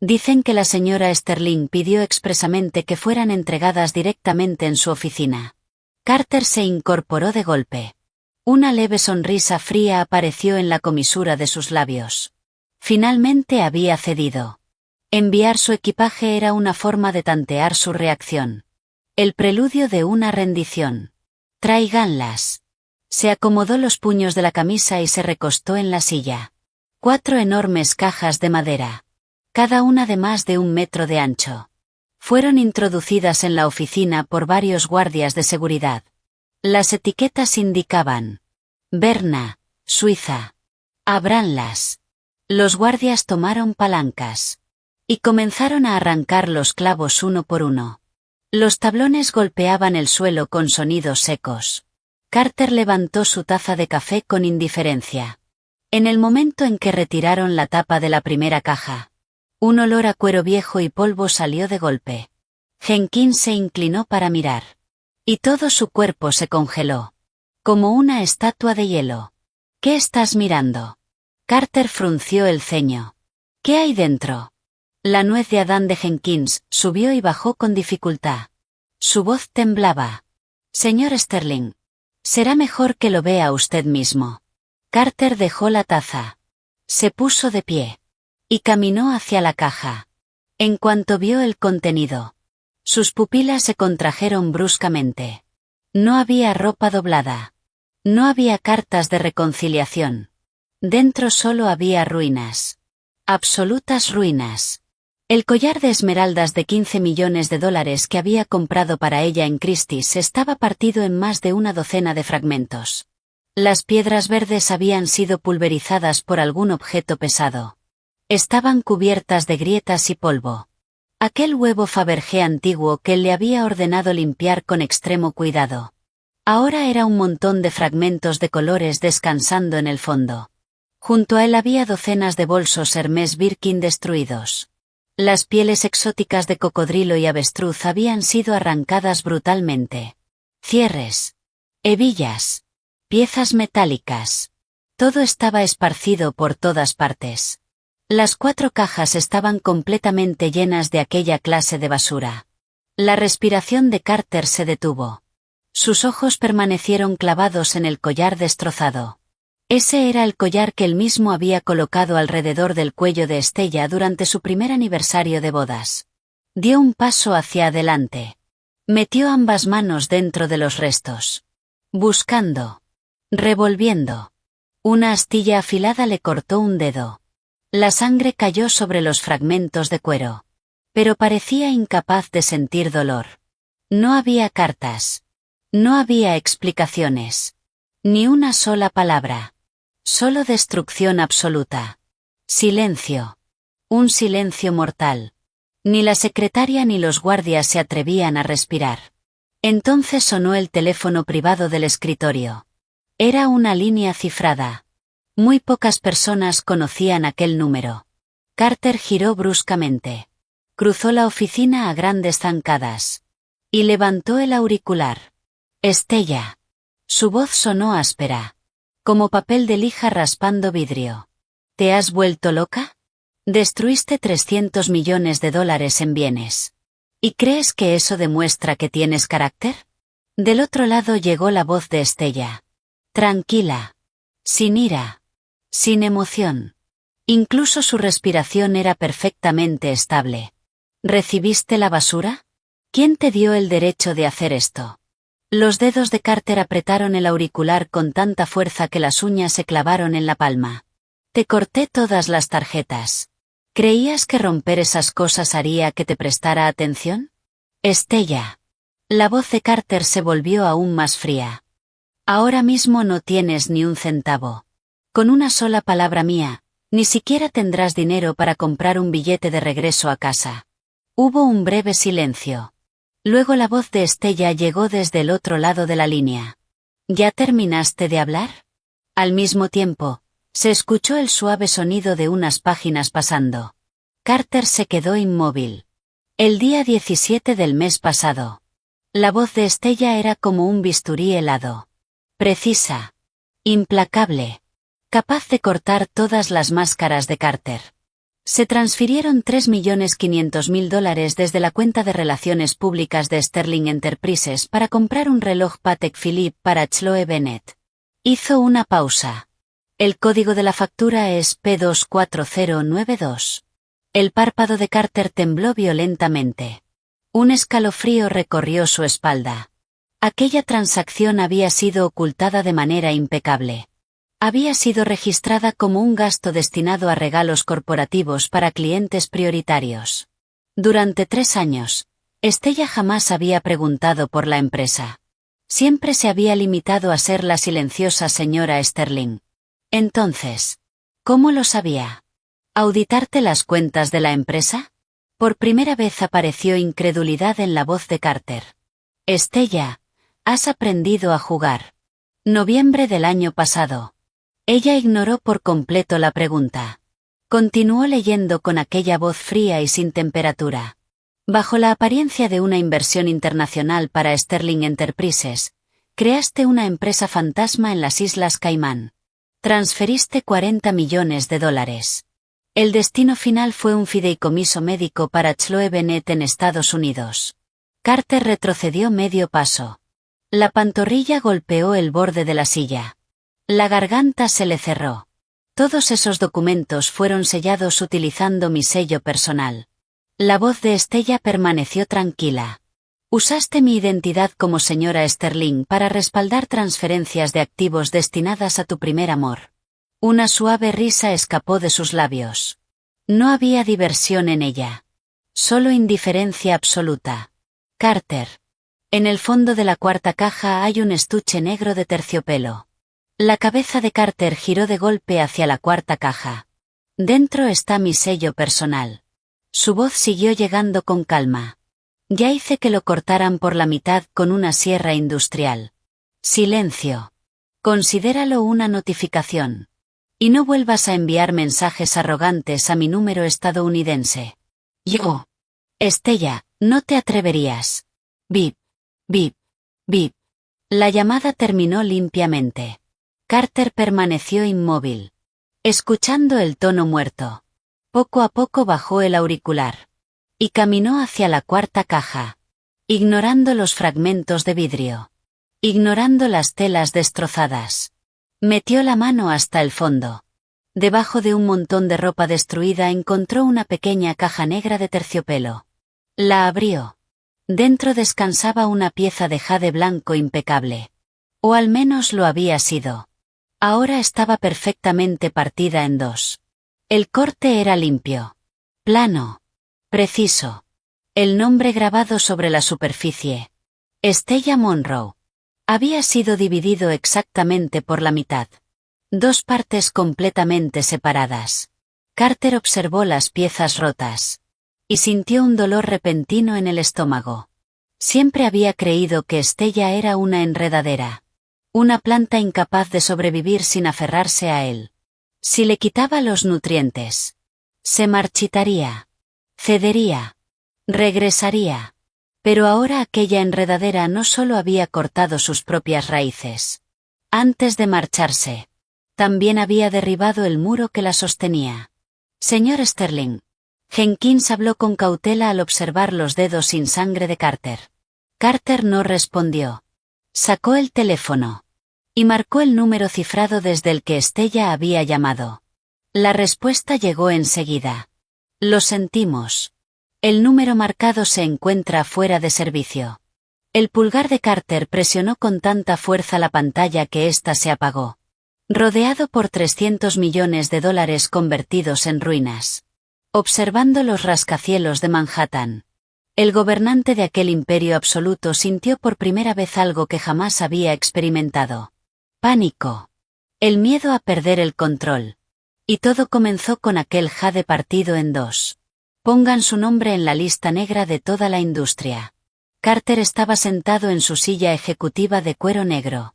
Dicen que la señora Sterling pidió expresamente que fueran entregadas directamente en su oficina. Carter se incorporó de golpe. Una leve sonrisa fría apareció en la comisura de sus labios. Finalmente había cedido. Enviar su equipaje era una forma de tantear su reacción. El preludio de una rendición. Tráiganlas. Se acomodó los puños de la camisa y se recostó en la silla. 4 enormes cajas de madera. Cada una de más de 1 metro de ancho. Fueron introducidas en la oficina por varios guardias de seguridad. Las etiquetas indicaban. Berna, Suiza. Ábranlas. Los guardias tomaron palancas. Y comenzaron a arrancar los clavos uno por uno. Los tablones golpeaban el suelo con sonidos secos. Carter levantó su taza de café con indiferencia. En el momento en que retiraron la tapa de la primera caja, un olor a cuero viejo y polvo salió de golpe. Jenkins se inclinó para mirar. Y todo su cuerpo se congeló. Como una estatua de hielo. ¿Qué estás mirando? Carter frunció el ceño. ¿Qué hay dentro? La nuez de Adán de Jenkins subió y bajó con dificultad. Su voz temblaba. Señor Sterling. Será mejor que lo vea usted mismo. Carter dejó la taza. Se puso de pie. Y caminó hacia la caja. En cuanto vio el contenido, sus pupilas se contrajeron bruscamente. No había ropa doblada. No había cartas de reconciliación. Dentro solo había ruinas. Absolutas ruinas. El collar de esmeraldas de $15 millones que había comprado para ella en Christie's estaba partido en más de una docena de fragmentos. Las piedras verdes habían sido pulverizadas por algún objeto pesado. Estaban cubiertas de grietas y polvo. Aquel huevo Fabergé antiguo que él le había ordenado limpiar con extremo cuidado. Ahora era un montón de fragmentos de colores descansando en el fondo. Junto a él había docenas de bolsos Hermès Birkin destruidos. Las pieles exóticas de cocodrilo y avestruz habían sido arrancadas brutalmente. Cierres. Hebillas. Piezas metálicas. Todo estaba esparcido por todas partes. Las 4 cajas estaban completamente llenas de aquella clase de basura. La respiración de Carter se detuvo. Sus ojos permanecieron clavados en el collar destrozado. Ese era el collar que él mismo había colocado alrededor del cuello de Estella durante su primer aniversario de bodas. Dio un paso hacia adelante. Metió ambas manos dentro de los restos. Buscando. Revolviendo. Una astilla afilada le cortó un dedo. La sangre cayó sobre los fragmentos de cuero. Pero parecía incapaz de sentir dolor. No había cartas. No había explicaciones. Ni una sola palabra. Solo destrucción absoluta. Silencio. Un silencio mortal. Ni la secretaria ni los guardias se atrevían a respirar. Entonces sonó el teléfono privado del escritorio. Era una línea cifrada. Muy pocas personas conocían aquel número. Carter giró bruscamente. Cruzó la oficina a grandes zancadas. Y levantó el auricular. Estella. Su voz sonó áspera. Como papel de lija raspando vidrio. ¿Te has vuelto loca? Destruiste $300 millones en bienes. ¿Y crees que eso demuestra que tienes carácter? Del otro lado llegó la voz de Estella. Tranquila. Sin ira. Sin emoción. Incluso su respiración era perfectamente estable. ¿Recibiste la basura? ¿Quién te dio el derecho de hacer esto? Los dedos de Carter apretaron el auricular con tanta fuerza que las uñas se clavaron en la palma. Te corté todas las tarjetas. ¿Creías que romper esas cosas haría que te prestara atención? Estella. La voz de Carter se volvió aún más fría. Ahora mismo no tienes ni un centavo. Con una sola palabra mía, ni siquiera tendrás dinero para comprar un billete de regreso a casa. Hubo un breve silencio. Luego la voz de Estella llegó desde el otro lado de la línea. ¿Ya terminaste de hablar? Al mismo tiempo, se escuchó el suave sonido de unas páginas pasando. Carter se quedó inmóvil. El día 17 del mes pasado. La voz de Estella era como un bisturí helado. Precisa. Implacable. Capaz de cortar todas las máscaras de Carter. Se transfirieron $3.500.000 desde la cuenta de relaciones públicas de Sterling Enterprises para comprar un reloj Patek Philippe para Chloe Bennett. Hizo una pausa. El código de la factura es P24092. El párpado de Carter tembló violentamente. Un escalofrío recorrió su espalda. Aquella transacción había sido ocultada de manera impecable. Había sido registrada como un gasto destinado a regalos corporativos para clientes prioritarios. Durante 3 años, Estella jamás había preguntado por la empresa. Siempre se había limitado a ser la silenciosa señora Sterling. Entonces, ¿cómo lo sabía? ¿Auditarte las cuentas de la empresa? Por primera vez apareció incredulidad en la voz de Carter. Estella, has aprendido a jugar. Noviembre del año pasado. Ella ignoró por completo la pregunta. Continuó leyendo con aquella voz fría y sin temperatura. Bajo la apariencia de una inversión internacional para Sterling Enterprises, creaste una empresa fantasma en las Islas Caimán. Transferiste $40 millones. El destino final fue un fideicomiso médico para Chloe Bennett en Estados Unidos. Carter retrocedió medio paso. La pantorrilla golpeó el borde de la silla. La garganta se le cerró. Todos esos documentos fueron sellados utilizando mi sello personal. La voz de Estella permaneció tranquila. Usaste mi identidad como señora Sterling para respaldar transferencias de activos destinadas a tu primer amor. Una suave risa escapó de sus labios. No había diversión en ella. Solo indiferencia absoluta. Carter. En el fondo de la cuarta caja hay un estuche negro de terciopelo. La cabeza de Carter giró de golpe hacia la cuarta caja. Dentro está mi sello personal. Su voz siguió llegando con calma. Ya hice que lo cortaran por la mitad con una sierra industrial. Silencio. Considéralo una notificación. Y no vuelvas a enviar mensajes arrogantes a mi número estadounidense. Yo. Estella, no te atreverías. Bip, bip, bip. La llamada terminó limpiamente. Carter permaneció inmóvil. Escuchando el tono muerto. Poco a poco bajó el auricular. Y caminó hacia la cuarta caja. ignorando los fragmentos de vidrio, ignorando las telas destrozadas. Metió la mano hasta el fondo. Debajo de un montón de ropa destruida encontró una pequeña caja negra de terciopelo. La abrió. Dentro descansaba una pieza de jade blanco impecable. O al menos lo había sido. Ahora estaba perfectamente partida en dos. El corte era limpio. Plano. Preciso. El nombre grabado sobre la superficie. Estella Monroe. Había sido dividido exactamente por la mitad. Dos partes completamente separadas. Carter observó las piezas rotas. Y sintió un dolor repentino en el estómago. Siempre había creído que Estella era una enredadera. Una planta incapaz de sobrevivir sin aferrarse a él. Si le quitaba los nutrientes, se marchitaría. Cedería. Regresaría. Pero ahora aquella enredadera no solo había cortado sus propias raíces. Antes de marcharse, también había derribado el muro que la sostenía. Señor Sterling. Jenkins habló con cautela al observar los dedos sin sangre de Carter. Carter no respondió. Sacó el teléfono. Y marcó el número cifrado desde el que Estella había llamado. La respuesta llegó enseguida. Lo sentimos. El número marcado se encuentra fuera de servicio. El pulgar de Carter presionó con tanta fuerza la pantalla que ésta se apagó. Rodeado por $300 millones convertidos en ruinas. Observando los rascacielos de Manhattan. El gobernante de aquel imperio absoluto sintió por primera vez algo que jamás había experimentado. Pánico. El miedo a perder el control. Y todo comenzó con aquel jade partido en dos. Pongan su nombre en la lista negra de toda la industria. Carter estaba sentado en su silla ejecutiva de cuero negro.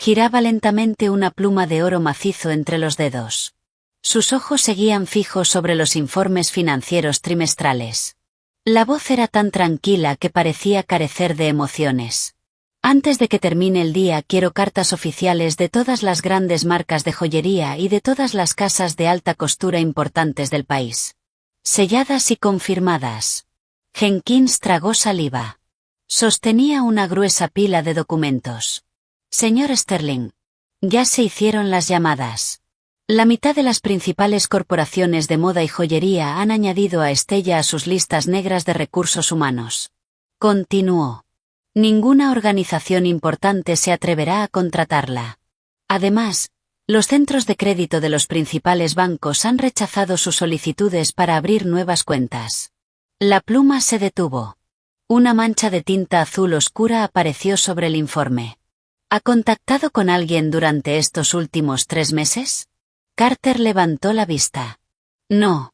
Giraba lentamente una pluma de oro macizo entre los dedos. Sus ojos seguían fijos sobre los informes financieros trimestrales. La voz era tan tranquila que parecía carecer de emociones. Antes de que termine el día quiero cartas oficiales de todas las grandes marcas de joyería y de todas las casas de alta costura importantes del país. Selladas y confirmadas. Jenkins tragó saliva. Sostenía una gruesa pila de documentos. Señor Sterling. Ya se hicieron las llamadas. La mitad de las principales corporaciones de moda y joyería han añadido a Estella a sus listas negras de recursos humanos. Continuó. Ninguna organización importante se atreverá a contratarla. Además, los centros de crédito de los principales bancos han rechazado sus solicitudes para abrir nuevas cuentas. La pluma se detuvo. Una mancha de tinta azul oscura apareció sobre el informe. ¿Ha contactado con alguien durante estos últimos 3 meses? Carter levantó la vista. No.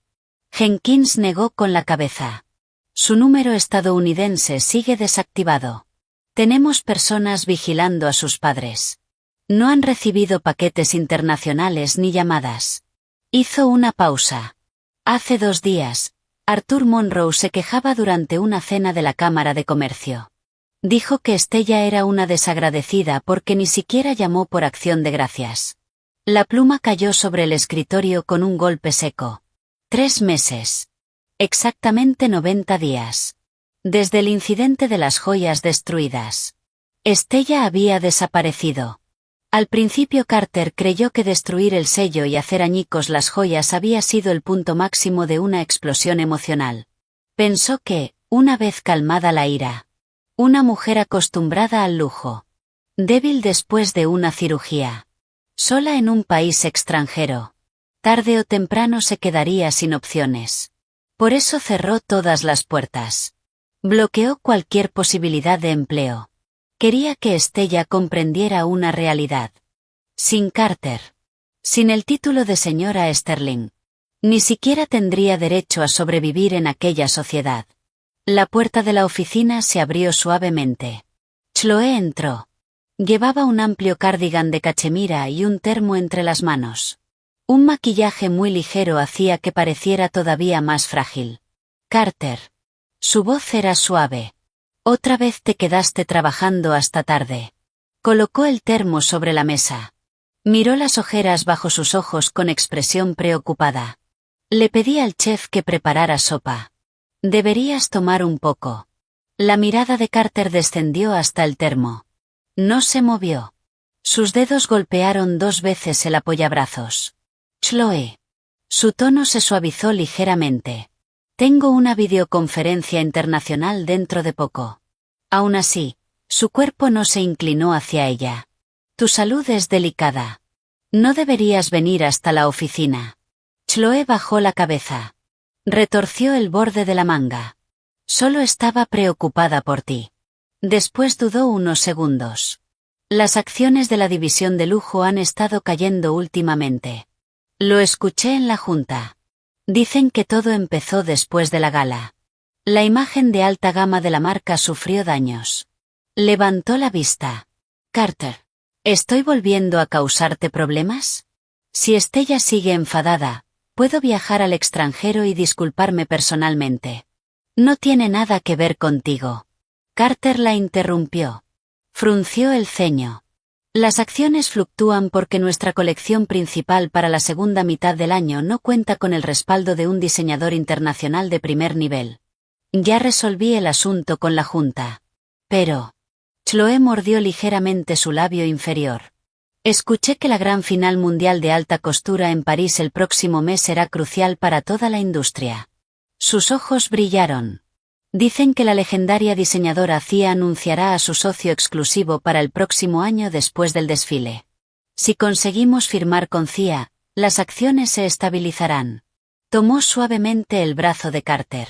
Jenkins negó con la cabeza. Su número estadounidense sigue desactivado. Tenemos personas vigilando a sus padres. No han recibido paquetes internacionales ni llamadas. Hizo una pausa. Hace 2 días, Arthur Monroe se quejaba durante una cena de la Cámara de Comercio. Dijo que Estella era una desagradecida porque ni siquiera llamó por acción de gracias. La pluma cayó sobre el escritorio con un golpe seco. 3 meses. Exactamente 90 días. Desde el incidente de las joyas destruidas. Estella había desaparecido. Al principio Carter creyó que destruir el sello y hacer añicos las joyas había sido el punto máximo de una explosión emocional. Pensó que, una vez calmada la ira, una mujer acostumbrada al lujo, débil después de una cirugía, sola en un país extranjero, tarde o temprano se quedaría sin opciones. Por eso cerró todas las puertas. Bloqueó cualquier posibilidad de empleo. Quería que Estella comprendiera una realidad. Sin Carter. Sin el título de señora Sterling. Ni siquiera tendría derecho a sobrevivir en aquella sociedad. La puerta de la oficina se abrió suavemente. Chloe entró. Llevaba un amplio cardigan de cachemira y un termo entre las manos. Un maquillaje muy ligero hacía que pareciera todavía más frágil. Carter. Su voz era suave. Otra vez te quedaste trabajando hasta tarde. Colocó el termo sobre la mesa. Miró las ojeras bajo sus ojos con expresión preocupada. Le pedí al chef que preparara sopa. Deberías tomar un poco. La mirada de Carter descendió hasta el termo. No se movió. Sus dedos golpearon 2 veces el apoyabrazos. Chloe. Su tono se suavizó ligeramente. Tengo una videoconferencia internacional dentro de poco. Aún así, su cuerpo no se inclinó hacia ella. Tu salud es delicada. No deberías venir hasta la oficina. Chloe bajó la cabeza. Retorció el borde de la manga. Solo estaba preocupada por ti. Después dudó unos segundos. Las acciones de la división de lujo han estado cayendo últimamente. Lo escuché en la junta. Dicen que todo empezó después de la gala. La imagen de alta gama de la marca sufrió daños. Levantó la vista. Carter. ¿Estoy volviendo a causarte problemas? Si Estella sigue enfadada, puedo viajar al extranjero y disculparme personalmente. No tiene nada que ver contigo. Carter la interrumpió. Frunció el ceño. Las acciones fluctúan porque nuestra colección principal para la segunda mitad del año no cuenta con el respaldo de un diseñador internacional de primer nivel. Ya resolví el asunto con la junta. Pero... Chloe mordió ligeramente su labio inferior. Escuché que la gran final mundial de alta costura en París el próximo mes será crucial para toda la industria. Sus ojos brillaron. Dicen que la legendaria diseñadora CIA anunciará a su socio exclusivo para el próximo año después del desfile. Si conseguimos firmar con CIA, las acciones se estabilizarán. Tomó suavemente el brazo de Carter.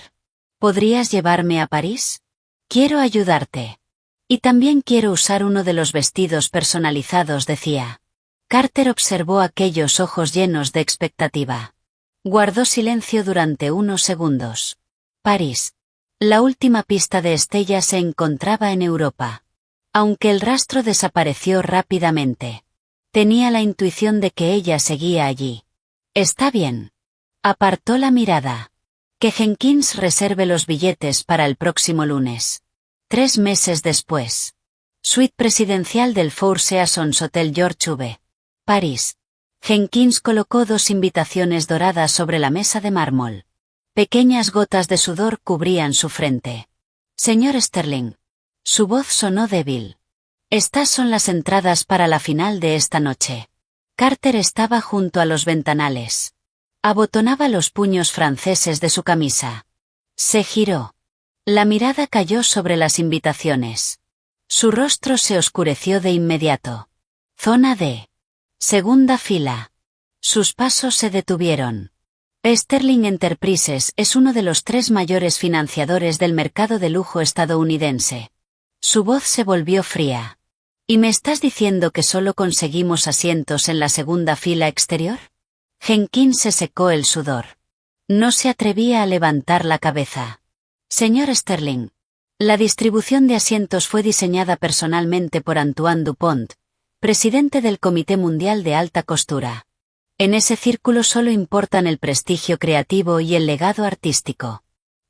¿Podrías llevarme a París? Quiero ayudarte. Y también quiero usar uno de los vestidos personalizados de CIA. Carter observó aquellos ojos llenos de expectativa. Guardó silencio durante unos segundos. París. La última pista de Estella se encontraba en Europa. Aunque el rastro desapareció rápidamente. Tenía la intuición de que ella seguía allí. Está bien. Apartó la mirada. Que Jenkins reserve los billetes para el próximo lunes. 3 meses después. Suite presidencial del Four Seasons Hotel George V. París. Jenkins colocó 2 invitaciones doradas sobre la mesa de mármol. Pequeñas gotas de sudor cubrían su frente. Señor Sterling. Su voz sonó débil. Estas son las entradas para la final de esta noche. Carter estaba junto a los ventanales. Abotonaba los puños franceses de su camisa. Se giró. La mirada cayó sobre las invitaciones. Su rostro se oscureció de inmediato. Zona D. Segunda fila. Sus pasos se detuvieron. Sterling Enterprises es uno de los 3 mayores financiadores del mercado de lujo estadounidense. Su voz se volvió fría. ¿Y me estás diciendo que solo conseguimos asientos en la segunda fila exterior? Jenkins se secó el sudor. No se atrevía a levantar la cabeza. Señor Sterling. La distribución de asientos fue diseñada personalmente por Antoine Dupont, presidente del Comité Mundial de Alta Costura. En ese círculo solo importan el prestigio creativo y el legado artístico.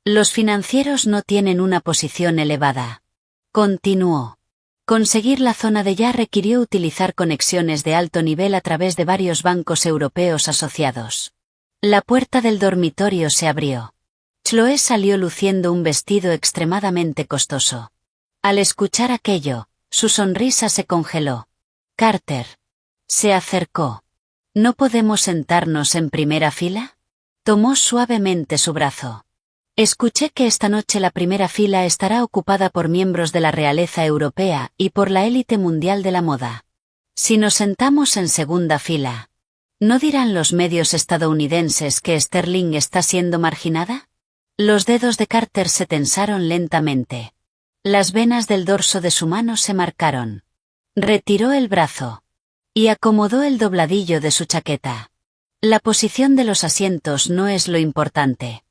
Los financieros no tienen una posición elevada. Continuó. Conseguir la zona de ya requirió utilizar conexiones de alto nivel a través de varios bancos europeos asociados. La puerta del dormitorio se abrió. Chloe salió luciendo un vestido extremadamente costoso. Al escuchar aquello, su sonrisa se congeló. Carter. Se acercó. ¿No podemos sentarnos en primera fila? Tomó suavemente su brazo. Escuché que esta noche la primera fila estará ocupada por miembros de la realeza europea y por la élite mundial de la moda. Si nos sentamos en segunda fila, ¿no dirán los medios estadounidenses que Sterling está siendo marginada? Los dedos de Carter se tensaron lentamente. Las venas del dorso de su mano se marcaron. Retiró el brazo. Y acomodó el dobladillo de su chaqueta. La posición de los asientos no es lo importante.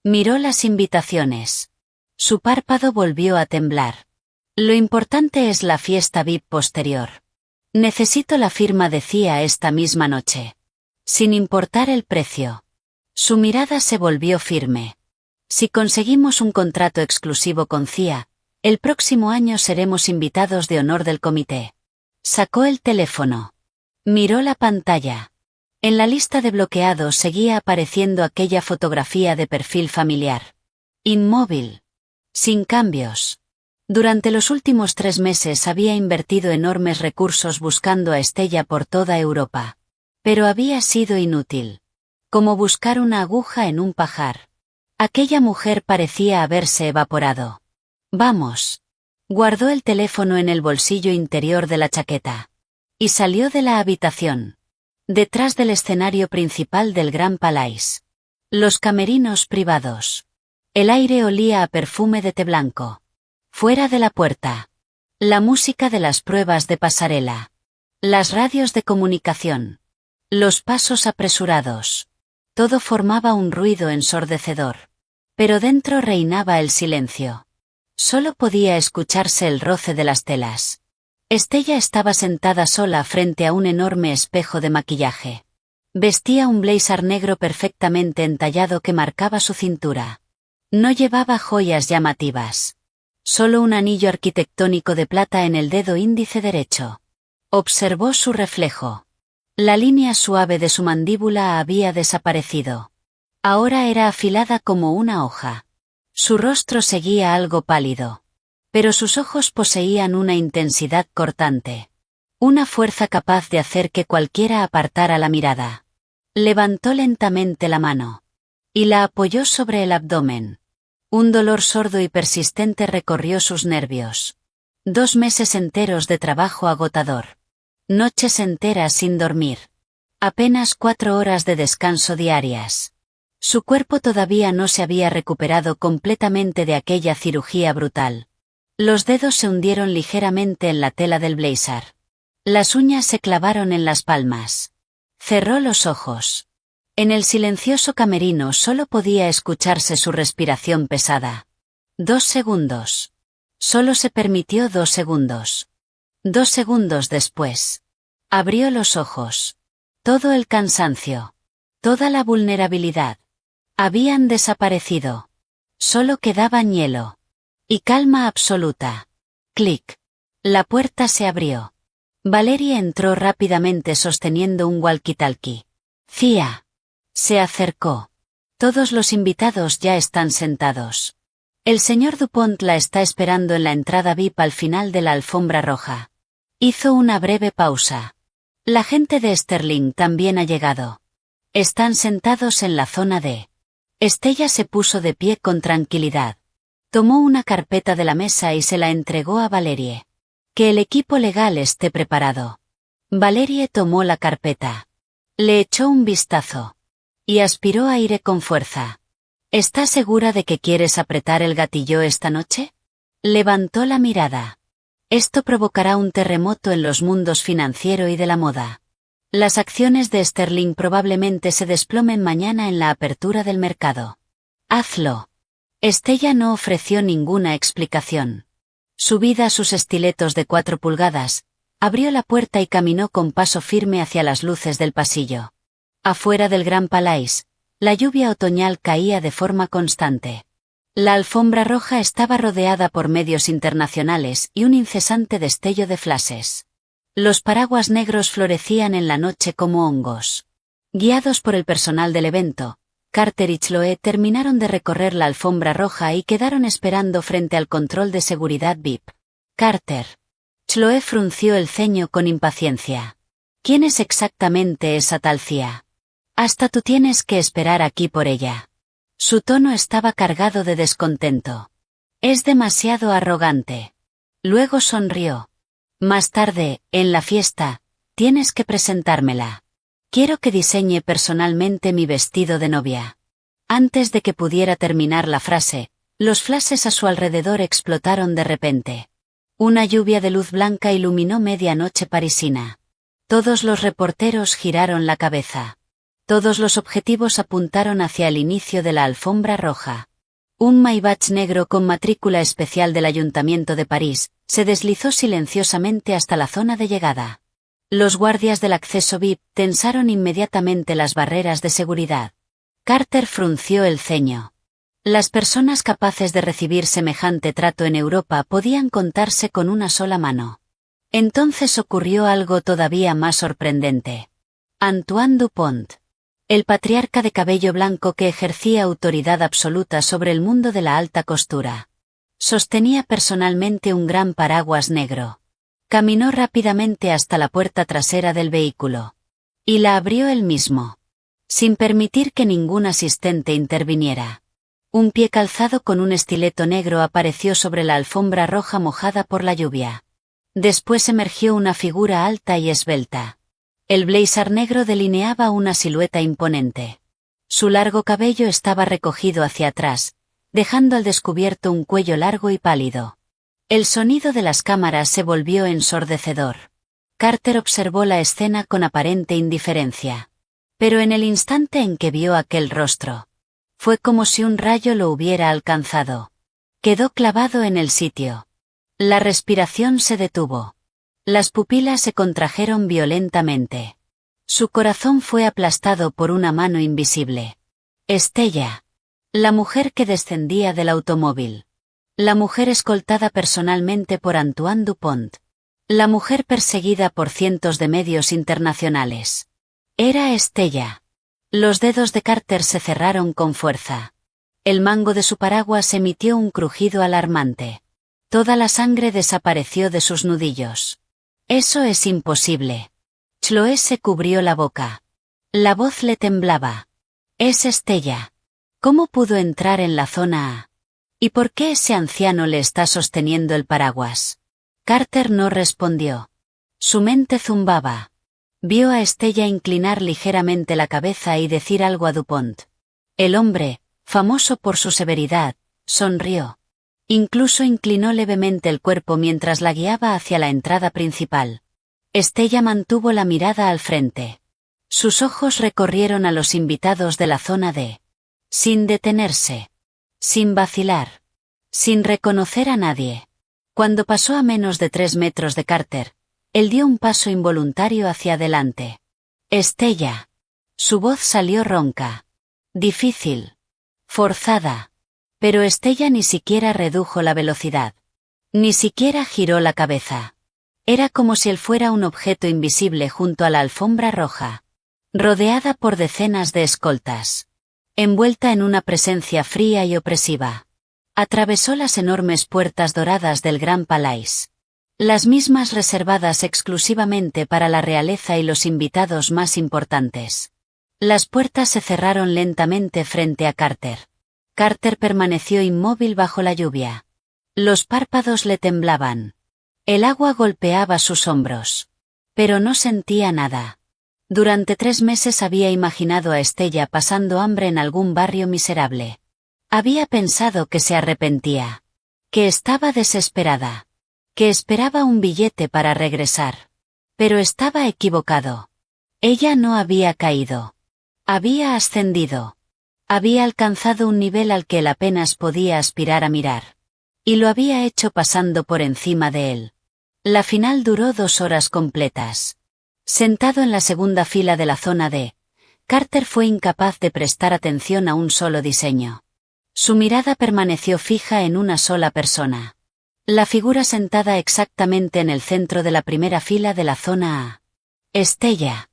Miró las invitaciones. Su párpado volvió a temblar. Lo importante es la fiesta VIP posterior. Necesito la firma de CIA esta misma noche. Sin importar el precio. Su mirada se volvió firme. Si conseguimos un contrato exclusivo con CIA, el próximo año seremos invitados de honor del comité. Sacó el teléfono. Miró la pantalla. En la lista de bloqueados seguía apareciendo aquella fotografía de perfil familiar. Inmóvil. Sin cambios. Durante los últimos 3 meses había invertido enormes recursos buscando a Estella por toda Europa. Pero había sido inútil. Como buscar una aguja en un pajar. Aquella mujer parecía haberse evaporado. Vamos. Guardó el teléfono en el bolsillo interior de la chaqueta. Y salió de la habitación. Detrás del escenario principal del Gran Palais. Los camerinos privados. El aire olía a perfume de té blanco. Fuera de la puerta. La música de las pruebas de pasarela. Las radios de comunicación. Los pasos apresurados. Todo formaba un ruido ensordecedor. Pero dentro reinaba el silencio. Solo podía escucharse el roce de las telas. Estella estaba sentada sola frente a un enorme espejo de maquillaje. Vestía un blazer negro perfectamente entallado que marcaba su cintura. No llevaba joyas llamativas. Solo un anillo arquitectónico de plata en el dedo índice derecho. Observó su reflejo. La línea suave de su mandíbula había desaparecido. Ahora era afilada como una hoja. Su rostro seguía algo pálido. Pero sus ojos poseían una intensidad cortante. Una fuerza capaz de hacer que cualquiera apartara la mirada. Levantó lentamente la mano. Y la apoyó sobre el abdomen. Un dolor sordo y persistente recorrió sus nervios. 2 meses enteros de trabajo agotador. Noches enteras sin dormir. Apenas 4 horas de descanso diarias. Su cuerpo todavía no se había recuperado completamente de aquella cirugía brutal. Los dedos se hundieron ligeramente en la tela del blazer. Las uñas se clavaron en las palmas. Cerró los ojos. En el silencioso camerino solo podía escucharse su respiración pesada. 2 segundos. Solo se permitió 2 segundos. 2 segundos después. Abrió los ojos. Todo el cansancio. Toda la vulnerabilidad. Habían desaparecido. Solo quedaban hielo. Y calma absoluta. Clic. La puerta se abrió. Valerie entró rápidamente sosteniendo un walkie-talkie. Cia. Se acercó. Todos los invitados ya están sentados. El señor Dupont la está esperando en la entrada VIP al final de la alfombra roja. Hizo una breve pausa. La gente de Sterling también ha llegado. Están sentados en la zona D. Estella se puso de pie con tranquilidad. Tomó una carpeta de la mesa y se la entregó a Valerie. Que el equipo legal esté preparado. Valerie tomó la carpeta. Le echó un vistazo. Y aspiró aire con fuerza. ¿Estás segura de que quieres apretar el gatillo esta noche? Levantó la mirada. Esto provocará un terremoto en los mundos financiero y de la moda. Las acciones de Sterling probablemente se desplomen mañana en la apertura del mercado. Hazlo. Estella no ofreció ninguna explicación. Subida a sus estiletos de 4 pulgadas, abrió la puerta y caminó con paso firme hacia las luces del pasillo. Afuera del Gran Palais, la lluvia otoñal caía de forma constante. La alfombra roja estaba rodeada por medios internacionales y un incesante destello de flashes. Los paraguas negros florecían en la noche como hongos. Guiados por el personal del evento, Carter y Chloe terminaron de recorrer la alfombra roja y quedaron esperando frente al control de seguridad VIP. Carter. Chloe frunció el ceño con impaciencia. ¿Quién es exactamente esa tal Cia? Hasta tú tienes que esperar aquí por ella. Su tono estaba cargado de descontento. Es demasiado arrogante. Luego sonrió. Más tarde, en la fiesta, tienes que presentármela. Quiero que diseñe personalmente mi vestido de novia. Antes de que pudiera terminar la frase, los flashes a su alrededor explotaron de repente. Una lluvia de luz blanca iluminó medianoche parisina. Todos los reporteros giraron la cabeza. Todos los objetivos apuntaron hacia el inicio de la alfombra roja. Un Maybach negro con matrícula especial del Ayuntamiento de París se deslizó silenciosamente hasta la zona de llegada. Los guardias del acceso VIP tensaron inmediatamente las barreras de seguridad. Carter frunció el ceño. Las personas capaces de recibir semejante trato en Europa podían contarse con una sola mano. Entonces ocurrió algo todavía más sorprendente. Antoine Dupont. El patriarca de cabello blanco que ejercía autoridad absoluta sobre el mundo de la alta costura. Sostenía personalmente un gran paraguas negro. Caminó rápidamente hasta la puerta trasera del vehículo. Y la abrió él mismo. Sin permitir que ningún asistente interviniera. Un pie calzado con un estileto negro apareció sobre la alfombra roja mojada por la lluvia. Después emergió una figura alta y esbelta. El blazer negro delineaba una silueta imponente. Su largo cabello estaba recogido hacia atrás, dejando al descubierto un cuello largo y pálido. El sonido de las cámaras se volvió ensordecedor. Carter observó la escena con aparente indiferencia. Pero en el instante en que vio aquel rostro, fue como si un rayo lo hubiera alcanzado. Quedó clavado en el sitio. La respiración se detuvo. Las pupilas se contrajeron violentamente. Su corazón fue aplastado por una mano invisible. Estella. La mujer que descendía del automóvil. La mujer escoltada personalmente por Antoine Dupont. La mujer perseguida por cientos de medios internacionales. Era Estella. Los dedos de Carter se cerraron con fuerza. El mango de su paraguas emitió un crujido alarmante. Toda la sangre desapareció de sus nudillos. Eso es imposible. Chloé se cubrió la boca. La voz le temblaba. Es Estella. ¿Cómo pudo entrar en la zona A? ¿Y por qué ese anciano le está sosteniendo el paraguas? Carter no respondió. Su mente zumbaba. Vio a Estella inclinar ligeramente la cabeza y decir algo a Dupont. El hombre, famoso por su severidad, sonrió. Incluso inclinó levemente el cuerpo mientras la guiaba hacia la entrada principal. Estella mantuvo la mirada al frente. Sus ojos recorrieron a los invitados de la zona D. Sin detenerse. Sin vacilar. Sin reconocer a nadie. Cuando pasó a menos de 3 metros de Carter, él dio un paso involuntario hacia adelante. Estella. Su voz salió ronca. Difícil. Forzada. Pero Estella ni siquiera redujo la velocidad. Ni siquiera giró la cabeza. Era como si él fuera un objeto invisible junto a la alfombra roja. Rodeada por decenas de escoltas. Envuelta en una presencia fría y opresiva. Atravesó las enormes puertas doradas del Gran Palais. Las mismas reservadas exclusivamente para la realeza y los invitados más importantes. Las puertas se cerraron lentamente frente a Carter. Carter permaneció inmóvil bajo la lluvia. Los párpados le temblaban. El agua golpeaba sus hombros. Pero no sentía nada. Durante 3 meses había imaginado a Estella pasando hambre en algún barrio miserable. Había pensado que se arrepentía. Que estaba desesperada. Que esperaba un billete para regresar. Pero estaba equivocado. Ella no había caído. Había ascendido. Había alcanzado un nivel al que él apenas podía aspirar a mirar. Y lo había hecho pasando por encima de él. La final duró 2 horas completas. Sentado en la segunda fila de la zona D, Carter fue incapaz de prestar atención a un solo diseño. Su mirada permaneció fija en una sola persona. La figura sentada exactamente en el centro de la primera fila de la zona A. Estella.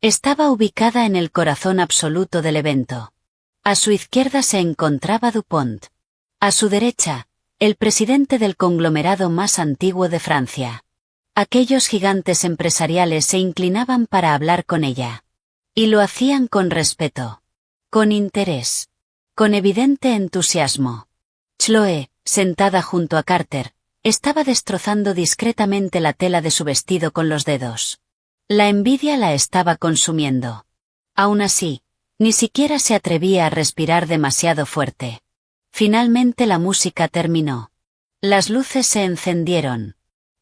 Estaba ubicada en el corazón absoluto del evento. A su izquierda se encontraba Dupont. A su derecha, el presidente del conglomerado más antiguo de Francia. Aquellos gigantes empresariales se inclinaban para hablar con ella. Y lo hacían con respeto. Con interés. Con evidente entusiasmo. Chloé, sentada junto a Carter, estaba destrozando discretamente la tela de su vestido con los dedos. La envidia la estaba consumiendo. Aún así, ni siquiera se atrevía a respirar demasiado fuerte. Finalmente la música terminó. Las luces se encendieron.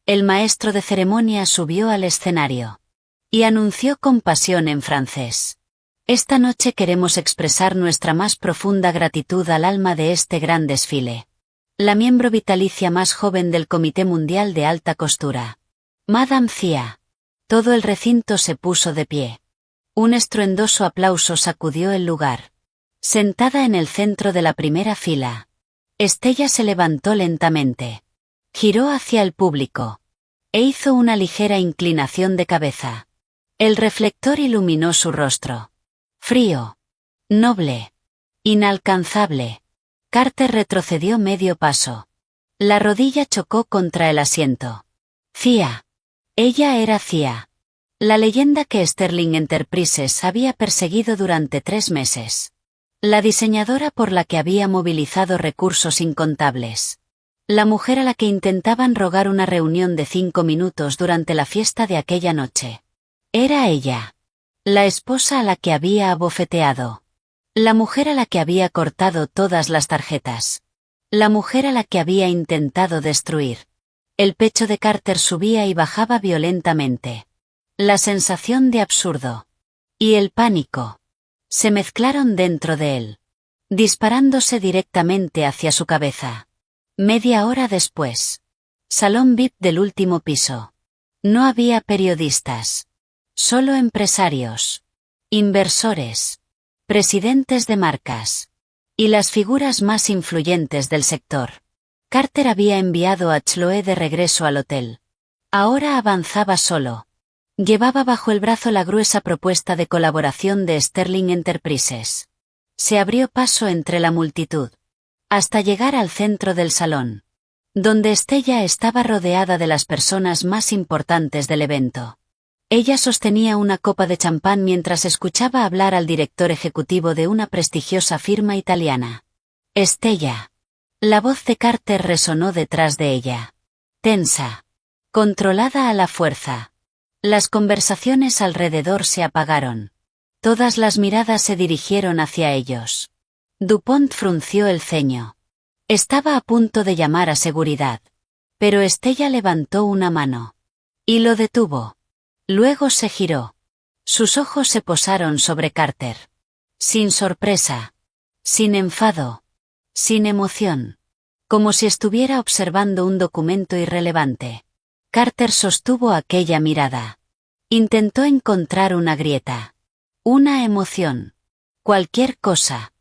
El maestro de ceremonia subió al escenario. Y anunció con pasión en francés. Esta noche queremos expresar nuestra más profunda gratitud al alma de este gran desfile. La miembro vitalicia más joven del Comité Mundial de Alta Costura. Madame Xia. Todo el recinto se puso de pie. Un estruendoso aplauso sacudió el lugar. Sentada en el centro de la primera fila. Estella se levantó lentamente. Giró hacia el público. E hizo una ligera inclinación de cabeza. El reflector iluminó su rostro. Frío. Noble. Inalcanzable. Carter retrocedió medio paso. La rodilla chocó contra el asiento. Thea. Ella era Thea. La leyenda que Sterling Enterprises había perseguido durante 3 meses. La diseñadora por la que había movilizado recursos incontables. La mujer a la que intentaban rogar una reunión de 5 minutos durante la fiesta de aquella noche. Era ella. La esposa a la que había abofeteado. La mujer a la que había cortado todas las tarjetas. La mujer a la que había intentado destruir. El pecho de Carter subía y bajaba violentamente. La sensación de absurdo. Y el pánico. Se mezclaron dentro de él. Disparándose directamente hacia su cabeza. Media hora después. Salón VIP del último piso. No había periodistas. Solo empresarios. Inversores. Presidentes de marcas. Y las figuras más influyentes del sector. Carter había enviado a Chloe de regreso al hotel. Ahora avanzaba solo. Llevaba bajo el brazo la gruesa propuesta de colaboración de Sterling Enterprises. Se abrió paso entre la multitud. Hasta llegar al centro del salón. Donde Stella estaba rodeada de las personas más importantes del evento. Ella sostenía una copa de champán mientras escuchaba hablar al director ejecutivo de una prestigiosa firma italiana. Stella. La voz de Carter resonó detrás de ella. Tensa. Controlada a la fuerza. Las conversaciones alrededor se apagaron. Todas las miradas se dirigieron hacia ellos. Dupont frunció el ceño. Estaba a punto de llamar a seguridad. Pero Stella levantó una mano. Y lo detuvo. Luego se giró. Sus ojos se posaron sobre Carter. Sin sorpresa. Sin enfado. Sin emoción. Como si estuviera observando un documento irrelevante. Carter sostuvo aquella mirada. Intentó encontrar una grieta. Una emoción. Cualquier cosa.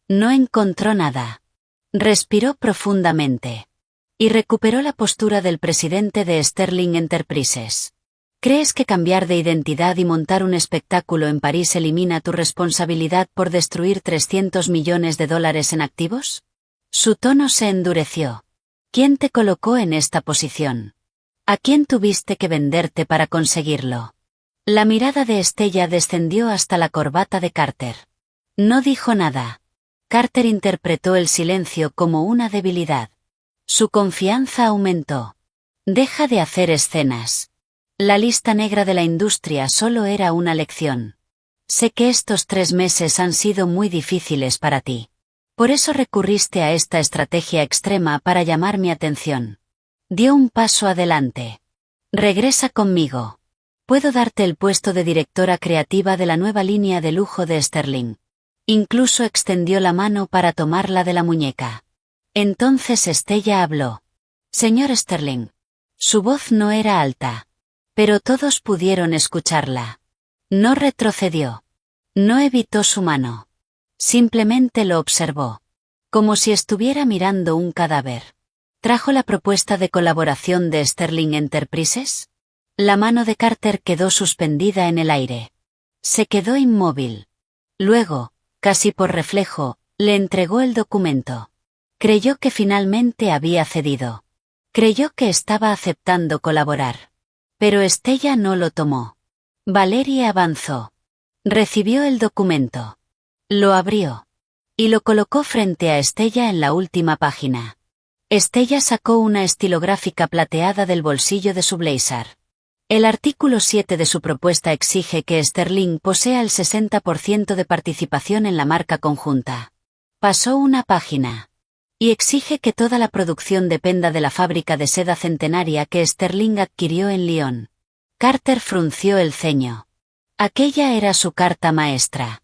No encontró nada. Respiró profundamente. Y recuperó la postura del presidente de Sterling Enterprises. ¿Crees que cambiar de identidad y montar un espectáculo en París elimina tu responsabilidad por destruir $300 millones en activos? Su tono se endureció. ¿Quién te colocó en esta posición? ¿A quién tuviste que venderte para conseguirlo? La mirada de Stella descendió hasta la corbata de Carter. No dijo nada. Carter interpretó el silencio como una debilidad. Su confianza aumentó. Deja de hacer escenas. La lista negra de la industria solo era una lección. Sé que estos 3 meses han sido muy difíciles para ti. Por eso recurriste a esta estrategia extrema para llamar mi atención. Dio un paso adelante. Regresa conmigo. Puedo darte el puesto de directora creativa de la nueva línea de lujo de Sterling. Incluso extendió la mano para tomarla de la muñeca. Entonces Stella habló. Señor Sterling. Su voz no era alta. Pero todos pudieron escucharla. No retrocedió. No evitó su mano. Simplemente lo observó. Como si estuviera mirando un cadáver. ¿Trajo la propuesta de colaboración de Sterling Enterprises? La mano de Carter quedó suspendida en el aire. Se quedó inmóvil. Luego, casi por reflejo, le entregó el documento. Creyó que finalmente había cedido. Creyó que estaba aceptando colaborar. Pero Stella no lo tomó. Valerie avanzó. Recibió el documento. Lo abrió. Y lo colocó frente a Stella en la última página. Stella sacó una estilográfica plateada del bolsillo de su blazer. El artículo 7 de su propuesta exige que Sterling posea el 60% de participación en la marca conjunta. Pasó una página. Y exige que toda la producción dependa de la fábrica de seda centenaria que Sterling adquirió en Lyon. Carter frunció el ceño. Aquella era su carta maestra.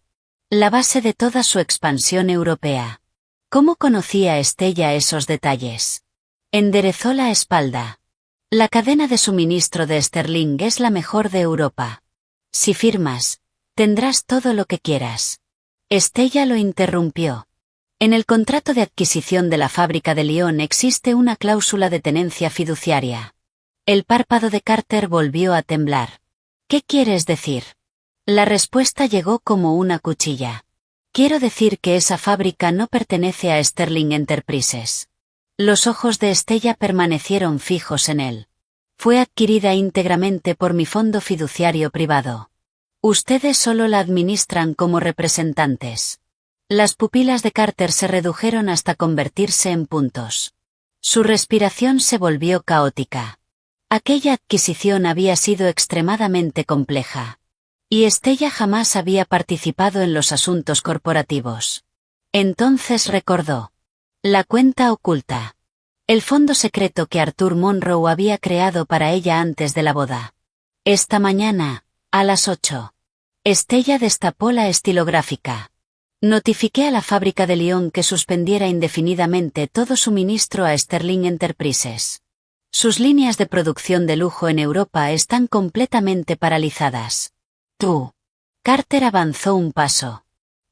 La base de toda su expansión europea. ¿Cómo conocía Stella esos detalles? Enderezó la espalda. La cadena de suministro de Sterling es la mejor de Europa. Si firmas, tendrás todo lo que quieras. Stella lo interrumpió. En el contrato de adquisición de la fábrica de Lyon existe una cláusula de tenencia fiduciaria. El párpado de Carter volvió a temblar. ¿Qué quieres decir? La respuesta llegó como una cuchilla. Quiero decir que esa fábrica no pertenece a Sterling Enterprises. Los ojos de Estella permanecieron fijos en él. Fue adquirida íntegramente por mi fondo fiduciario privado. Ustedes solo la administran como representantes. Las pupilas de Carter se redujeron hasta convertirse en puntos. Su respiración se volvió caótica. Aquella adquisición había sido extremadamente compleja. Y Estella jamás había participado en los asuntos corporativos. Entonces recordó. La cuenta oculta. El fondo secreto que Arthur Monroe había creado para ella antes de la boda. Esta mañana, a las 8. Estella destapó la estilográfica. Notifiqué a la fábrica de Lyon que suspendiera indefinidamente todo suministro a Sterling Enterprises. Sus líneas de producción de lujo en Europa están completamente paralizadas. Tú. Carter avanzó un paso.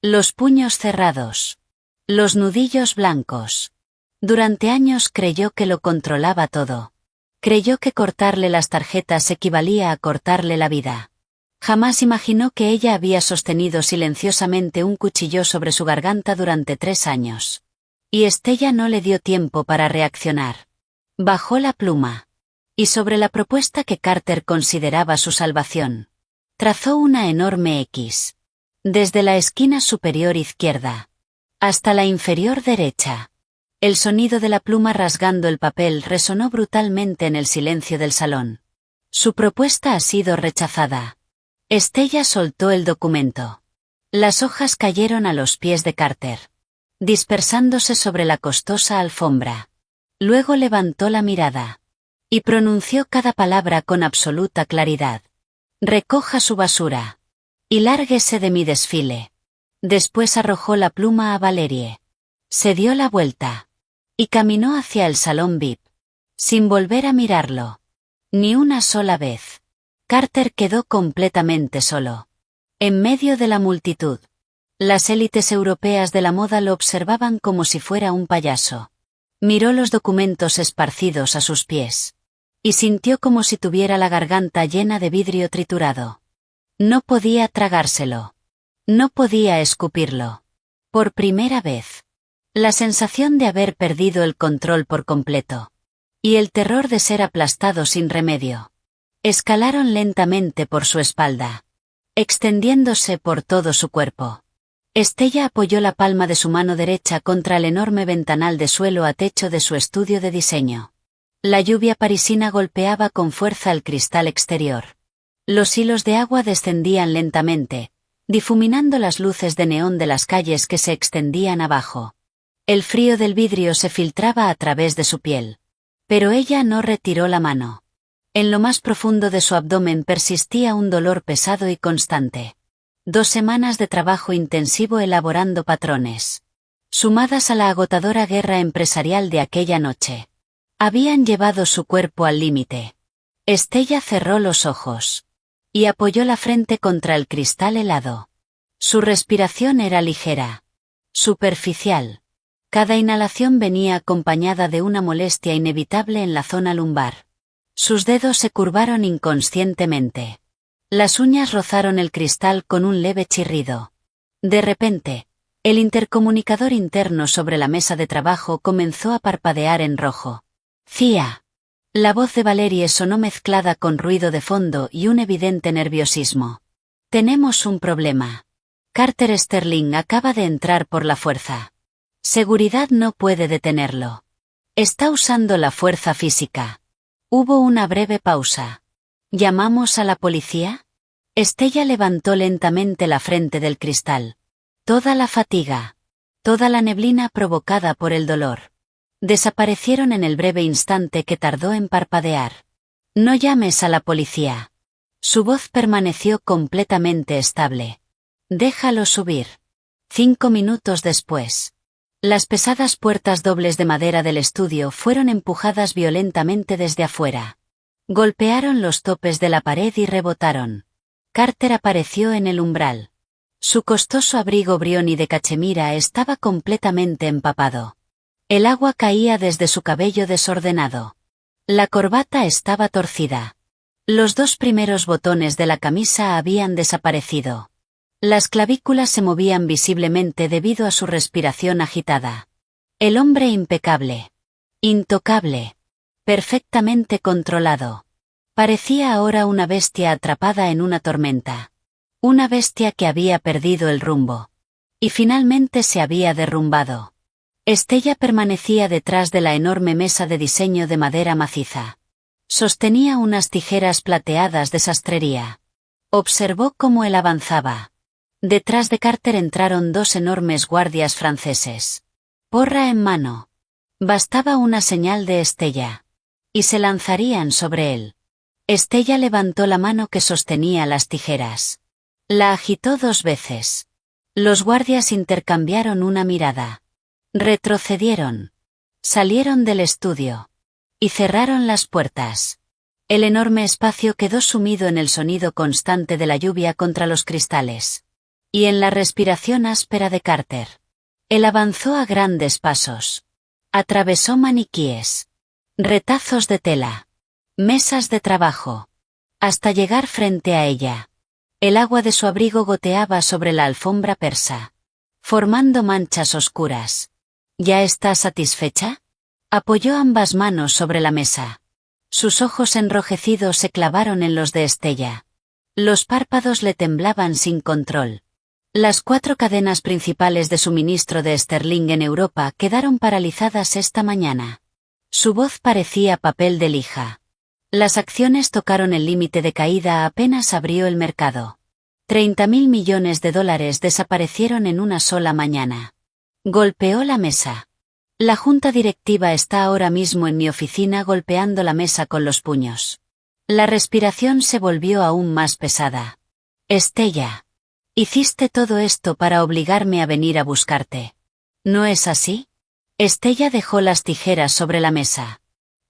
Los puños cerrados. Los nudillos blancos. Durante años creyó que lo controlaba todo. Creyó que cortarle las tarjetas equivalía a cortarle la vida. Jamás imaginó que ella había sostenido silenciosamente un cuchillo sobre su garganta durante 3 años. Y Estella no le dio tiempo para reaccionar. Bajó la pluma. Y sobre la propuesta que Carter consideraba su salvación. Trazó una enorme X. Desde la esquina superior izquierda. Hasta la inferior derecha. El sonido de la pluma rasgando el papel resonó brutalmente en el silencio del salón. Su propuesta ha sido rechazada. Estella soltó el documento. Las hojas cayeron a los pies de Carter, dispersándose sobre la costosa alfombra. Luego levantó la mirada. Y pronunció cada palabra con absoluta claridad. Recoja su basura. Y lárguese de mi desfile. Después arrojó la pluma a Valerie. Se dio la vuelta. Y caminó hacia el salón VIP. Sin volver a mirarlo. Ni una sola vez. Carter quedó completamente solo. En medio de la multitud. Las élites europeas de la moda lo observaban como si fuera un payaso. Miró los documentos esparcidos a sus pies. Y sintió como si tuviera la garganta llena de vidrio triturado. No podía tragárselo. No podía escupirlo. Por primera vez. La sensación de haber perdido el control por completo. Y el terror de ser aplastado sin remedio. Escalaron lentamente por su espalda. Extendiéndose por todo su cuerpo. Estella apoyó la palma de su mano derecha contra el enorme ventanal de suelo a techo de su estudio de diseño. La lluvia parisina golpeaba con fuerza el cristal exterior. Los hilos de agua descendían lentamente, difuminando las luces de neón de las calles que se extendían abajo. El frío del vidrio se filtraba a través de su piel. Pero ella no retiró la mano. En lo más profundo de su abdomen persistía un dolor pesado y constante. 2 semanas de trabajo intensivo elaborando patrones. Sumadas a la agotadora guerra empresarial de aquella noche. Habían llevado su cuerpo al límite. Estella cerró los ojos. Y apoyó la frente contra el cristal helado. Su respiración era ligera. Superficial. Cada inhalación venía acompañada de una molestia inevitable en la zona lumbar. Sus dedos se curvaron inconscientemente. Las uñas rozaron el cristal con un leve chirrido. De repente, el intercomunicador interno sobre la mesa de trabajo comenzó a parpadear en rojo. ¡Cia! La voz de Valerie sonó mezclada con ruido de fondo y un evidente nerviosismo. Tenemos un problema. Carter Sterling acaba de entrar por la fuerza. Seguridad no puede detenerlo. Está usando la fuerza física. Hubo una breve pausa. ¿Llamamos a la policía? Estella levantó lentamente la frente del cristal. Toda la fatiga, toda la neblina provocada por el dolor, desaparecieron en el breve instante que tardó en parpadear. No llames a la policía. Su voz permaneció completamente estable. Déjalo subir. 5 minutos después. Las pesadas puertas dobles de madera del estudio fueron empujadas violentamente desde afuera. Golpearon los topes de la pared y rebotaron. Carter apareció en el umbral. Su costoso abrigo brioni de cachemira estaba completamente empapado. El agua caía desde su cabello desordenado. La corbata estaba torcida. Los 2 primeros botones de la camisa habían desaparecido. Las clavículas se movían visiblemente debido a su respiración agitada. El hombre impecable. Intocable. Perfectamente controlado. Parecía ahora una bestia atrapada en una tormenta. Una bestia que había perdido el rumbo. Y finalmente se había derrumbado. Estella permanecía detrás de la enorme mesa de diseño de madera maciza. Sostenía unas tijeras plateadas de sastrería. Observó cómo él avanzaba. Detrás de Carter entraron dos enormes guardias franceses. Porra en mano. Bastaba una señal de Estella. Y se lanzarían sobre él. Estella levantó la mano que sostenía las tijeras. La agitó 2 veces. Los guardias intercambiaron una mirada. Retrocedieron. Salieron del estudio. Y cerraron las puertas. El enorme espacio quedó sumido en el sonido constante de la lluvia contra los cristales. Y en la respiración áspera de Carter. Él avanzó a grandes pasos. Atravesó maniquíes. Retazos de tela. Mesas de trabajo. Hasta llegar frente a ella. El agua de su abrigo goteaba sobre la alfombra persa. Formando manchas oscuras. ¿Ya está satisfecha? Apoyó ambas manos sobre la mesa. Sus ojos enrojecidos se clavaron en los de Estella. Los párpados le temblaban sin control. Las 4 cadenas principales de suministro de Sterling en Europa quedaron paralizadas esta mañana. Su voz parecía papel de lija. Las acciones tocaron el límite de caída apenas abrió el mercado. 30.000 millones de dólares desaparecieron en una sola mañana. Golpeó la mesa. La junta directiva está ahora mismo en mi oficina golpeando la mesa con los puños. La respiración se volvió aún más pesada. Estella. Hiciste todo esto para obligarme a venir a buscarte. ¿No es así? Estella dejó las tijeras sobre la mesa.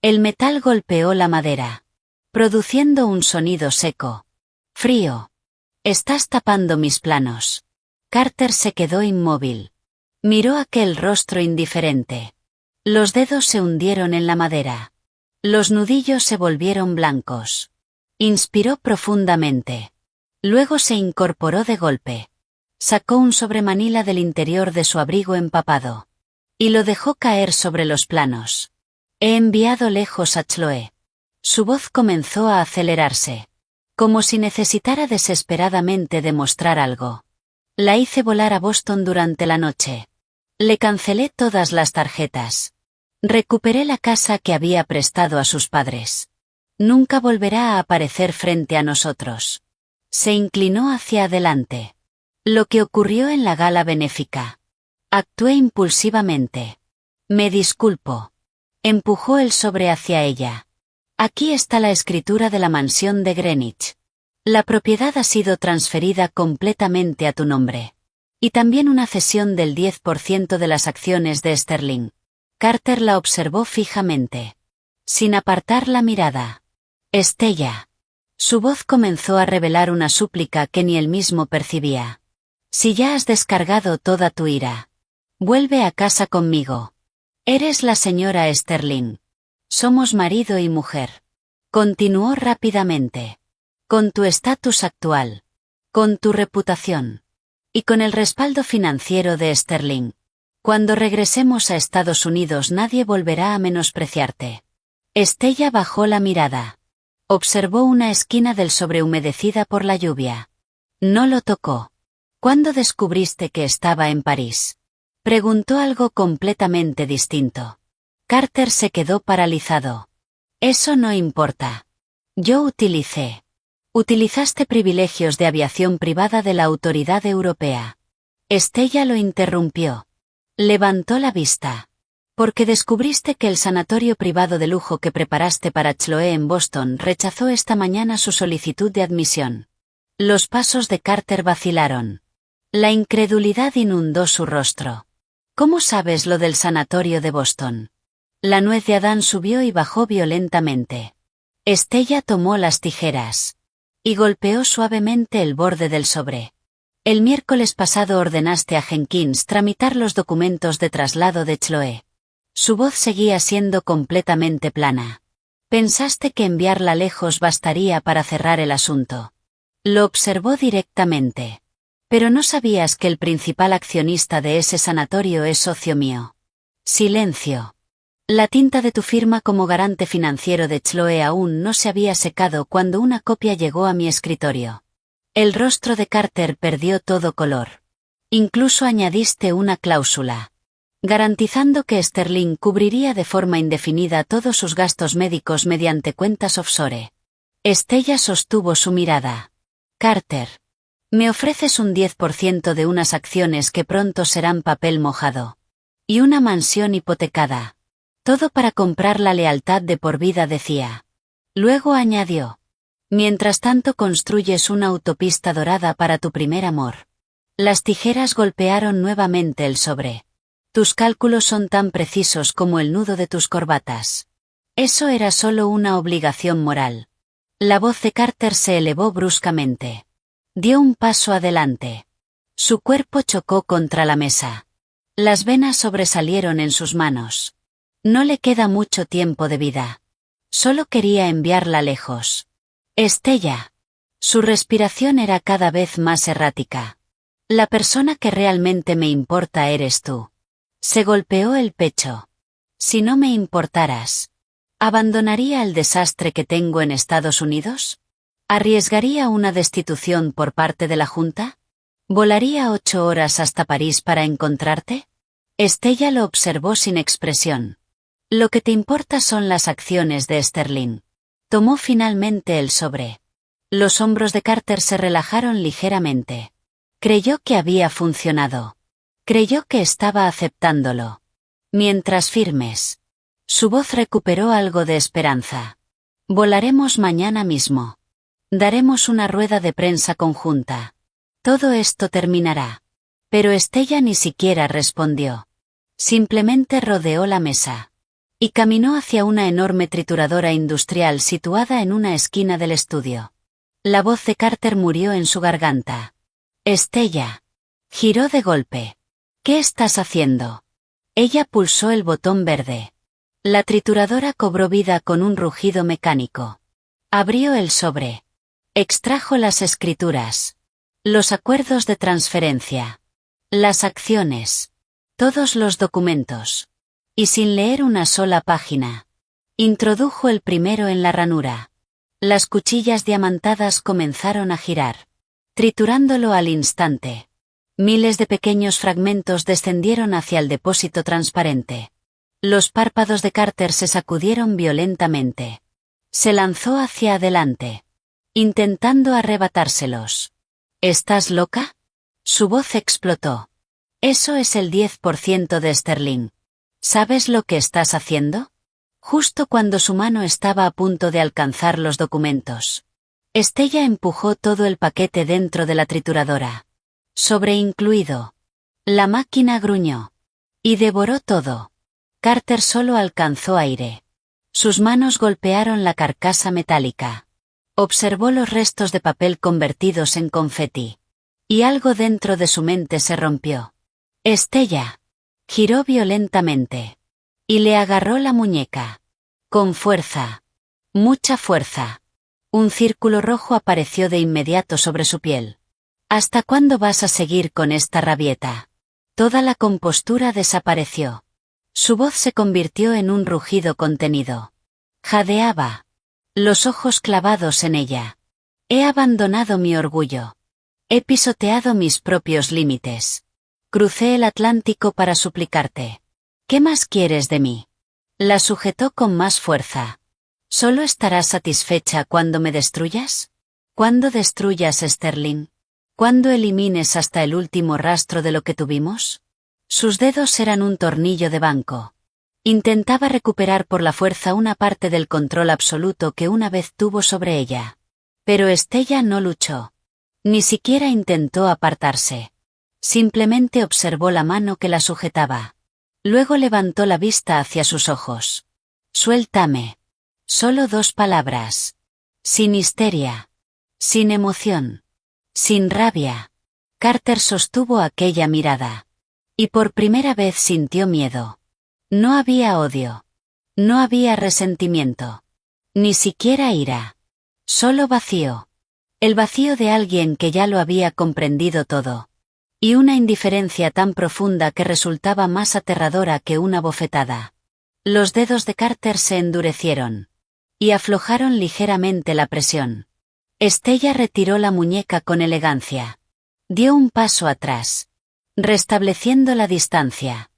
El metal golpeó la madera, produciendo un sonido seco. Frío. Estás tapando mis planos. Carter se quedó inmóvil. Miró aquel rostro indiferente. Los dedos se hundieron en la madera. Los nudillos se volvieron blancos. Inspiró profundamente. Luego se incorporó de golpe. Sacó un sobremanila del interior de su abrigo empapado. Y lo dejó caer sobre los planos. He enviado lejos a Chloe. Su voz comenzó a acelerarse. Como si necesitara desesperadamente demostrar algo. La hice volar a Boston durante la noche. Le cancelé todas las tarjetas. Recuperé la casa que había prestado a sus padres. Nunca volverá a aparecer frente a nosotros. Se inclinó hacia adelante. Lo que ocurrió en la gala benéfica. Actué impulsivamente. Me disculpo. Empujó el sobre hacia ella. Aquí está la escritura de la mansión de Greenwich. La propiedad ha sido transferida completamente a tu nombre. Y también una cesión del 10% de las acciones de Sterling. Carter la observó fijamente. Sin apartar la mirada. Estella. Su voz comenzó a revelar una súplica que ni él mismo percibía. Si ya has descargado toda tu ira. Vuelve a casa conmigo. Eres la señora Sterling. Somos marido y mujer. Continuó rápidamente. Con tu estatus actual. Con tu reputación. Y con el respaldo financiero de Sterling. Cuando regresemos a Estados Unidos nadie volverá a menospreciarte. Estella bajó la mirada. Observó una esquina del sobre humedecida por la lluvia. No lo tocó. ¿Cuándo descubriste que estaba en París? Preguntó algo completamente distinto. Carter se quedó paralizado. Eso no importa. Yo Utilizaste privilegios de aviación privada de la autoridad europea. Estella lo interrumpió. Levantó la vista. Porque descubriste que el sanatorio privado de lujo que preparaste para Chloe en Boston rechazó esta mañana su solicitud de admisión. Los pasos de Carter vacilaron. La incredulidad inundó su rostro. ¿Cómo sabes lo del sanatorio de Boston? La nuez de Adán subió y bajó violentamente. Estella tomó las tijeras. Y golpeó suavemente el borde del sobre. El miércoles pasado ordenaste a Jenkins tramitar los documentos de traslado de Chloe. Su voz seguía siendo completamente plana. Pensaste que enviarla lejos bastaría para cerrar el asunto. Lo observó directamente. Pero no sabías que el principal accionista de ese sanatorio es socio mío. Silencio. La tinta de tu firma como garante financiero de Chloe aún no se había secado cuando una copia llegó a mi escritorio. El rostro de Carter perdió todo color. Incluso añadiste una cláusula, garantizando que Sterling cubriría de forma indefinida todos sus gastos médicos mediante cuentas offshore. Estella sostuvo su mirada. Carter, me ofreces un 10% de unas acciones que pronto serán papel mojado. Y una mansión hipotecada. Todo para comprar la lealtad de por vida, decía. Luego añadió. Mientras tanto construyes una autopista dorada para tu primer amor. Las tijeras golpearon nuevamente el sobre. Tus cálculos son tan precisos como el nudo de tus corbatas. Eso era solo una obligación moral. La voz de Carter se elevó bruscamente. Dio un paso adelante. Su cuerpo chocó contra la mesa. Las venas sobresalieron en sus manos. No le queda mucho tiempo de vida. Solo quería enviarla lejos. Estella. Su respiración era cada vez más errática. La persona que realmente me importa eres tú. Se golpeó el pecho. Si no me importaras, ¿abandonaría el desastre que tengo en Estados Unidos? ¿Arriesgaría una destitución por parte de la Junta? ¿Volaría 8 horas hasta París para encontrarte? Estella lo observó sin expresión. Lo que te importa son las acciones de Sterling. Tomó finalmente el sobre. Los hombros de Carter se relajaron ligeramente. Creyó que había funcionado. Creyó que estaba aceptándolo. Mientras firmes. Su voz recuperó algo de esperanza. Volaremos mañana mismo. Daremos una rueda de prensa conjunta. Todo esto terminará. Pero Estella ni siquiera respondió. Simplemente rodeó la mesa. Y caminó hacia una enorme trituradora industrial situada en una esquina del estudio. La voz de Carter murió en su garganta. Estella. Giró de golpe. ¿Qué estás haciendo? Ella pulsó el botón verde. La trituradora cobró vida con un rugido mecánico. Abrió el sobre. Extrajo las escrituras. Los acuerdos de transferencia. Las acciones. Todos los documentos. Y sin leer una sola página. Introdujo el primero en la ranura. Las cuchillas diamantadas comenzaron a girar. Triturándolo al instante. Miles de pequeños fragmentos descendieron hacia el depósito transparente. Los párpados de Carter se sacudieron violentamente. Se lanzó hacia adelante. Intentando arrebatárselos. ¿Estás loca? Su voz explotó. Eso es el 10% de Sterling. ¿Sabes lo que estás haciendo? Justo cuando su mano estaba a punto de alcanzar los documentos. Estella empujó todo el paquete dentro de la trituradora. Sobre incluido. La máquina gruñó. Y devoró todo. Carter solo alcanzó aire. Sus manos golpearon la carcasa metálica. Observó los restos de papel convertidos en confeti. Y algo dentro de su mente se rompió. Estella. Giró violentamente. Y le agarró la muñeca. Con fuerza. Mucha fuerza. Un círculo rojo apareció de inmediato sobre su piel. ¿Hasta cuándo vas a seguir con esta rabieta? Toda la compostura desapareció. Su voz se convirtió en un rugido contenido. Jadeaba. Los ojos clavados en ella. He abandonado mi orgullo. He pisoteado mis propios límites. Crucé el Atlántico para suplicarte. ¿Qué más quieres de mí? La sujetó con más fuerza. ¿Solo estarás satisfecha cuando me destruyas? ¿Cuándo destruyas Sterling? ¿Cuándo elimines hasta el último rastro de lo que tuvimos? Sus dedos eran un tornillo de banco. Intentaba recuperar por la fuerza una parte del control absoluto que una vez tuvo sobre ella. Pero Estella no luchó. Ni siquiera intentó apartarse. Simplemente observó la mano que la sujetaba. Luego levantó la vista hacia sus ojos. Suéltame. Solo 2 palabras. Sin histeria. Sin emoción. Sin rabia. Carter sostuvo aquella mirada. Y por primera vez sintió miedo. No había odio. No había resentimiento. Ni siquiera ira. Solo vacío. El vacío de alguien que ya lo había comprendido todo. Y una indiferencia tan profunda que resultaba más aterradora que una bofetada. Los dedos de Carter se endurecieron. Y aflojaron ligeramente la presión. Estella retiró la muñeca con elegancia. Dio un paso atrás, restableciendo la distancia.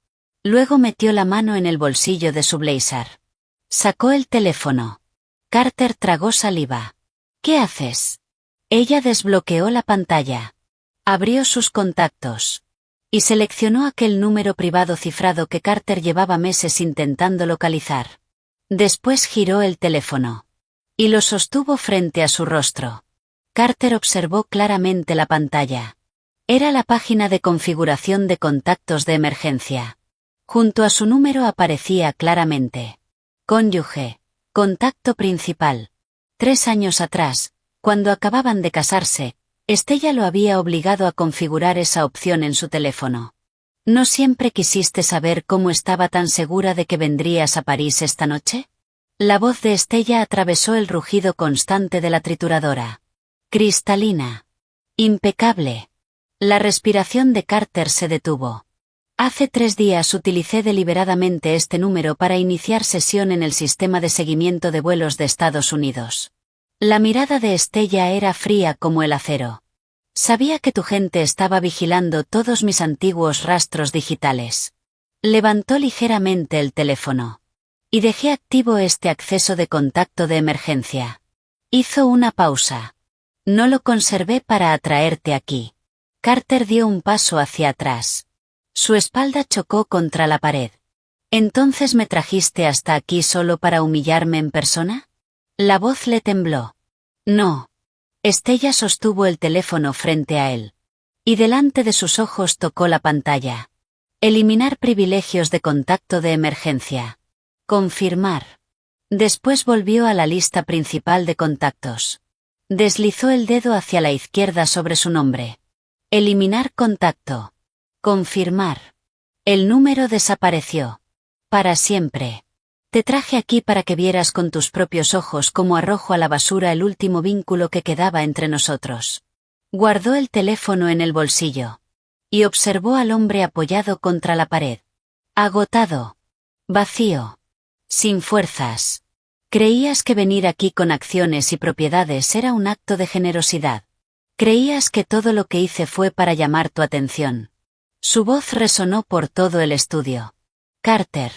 Luego metió la mano en el bolsillo de su blazer. Sacó el teléfono. Carter tragó saliva. ¿Qué haces? Ella desbloqueó la pantalla. Abrió sus contactos. Y seleccionó aquel número privado cifrado que Carter llevaba meses intentando localizar. Después giró el teléfono. Y lo sostuvo frente a su rostro. Carter observó claramente la pantalla. Era la página de configuración de contactos de emergencia. Junto a su número aparecía claramente: cónyuge, contacto principal. 3 años atrás, cuando acababan de casarse, Estella lo había obligado a configurar esa opción en su teléfono. ¿No siempre quisiste saber cómo estaba tan segura de que vendrías a París esta noche? La voz de Estella atravesó el rugido constante de la trituradora. Cristalina. Impecable. La respiración de Carter se detuvo. Hace 3 días utilicé deliberadamente este número para iniciar sesión en el sistema de seguimiento de vuelos de Estados Unidos. La mirada de Estella era fría como el acero. Sabía que tu gente estaba vigilando todos mis antiguos rastros digitales. Levantó ligeramente el teléfono. Y dejé activo este acceso de contacto de emergencia. Hizo una pausa. No lo conservé para atraerte aquí. Carter dio un paso hacia atrás. Su espalda chocó contra la pared. ¿Entonces me trajiste hasta aquí solo para humillarme en persona? La voz le tembló. No. Estella sostuvo el teléfono frente a él. Y delante de sus ojos tocó la pantalla. Eliminar privilegios de contacto de emergencia. Confirmar. Después volvió a la lista principal de contactos. Deslizó el dedo hacia la izquierda sobre su nombre. Eliminar contacto. Confirmar. El número desapareció. Para siempre. Te traje aquí para que vieras con tus propios ojos cómo arrojo a la basura el último vínculo que quedaba entre nosotros. Guardó el teléfono en el bolsillo. Y observó al hombre apoyado contra la pared. Agotado. Vacío. Sin fuerzas. Creías que venir aquí con acciones y propiedades era un acto de generosidad. Creías que todo lo que hice fue para llamar tu atención. Su voz resonó por todo el estudio. Carter.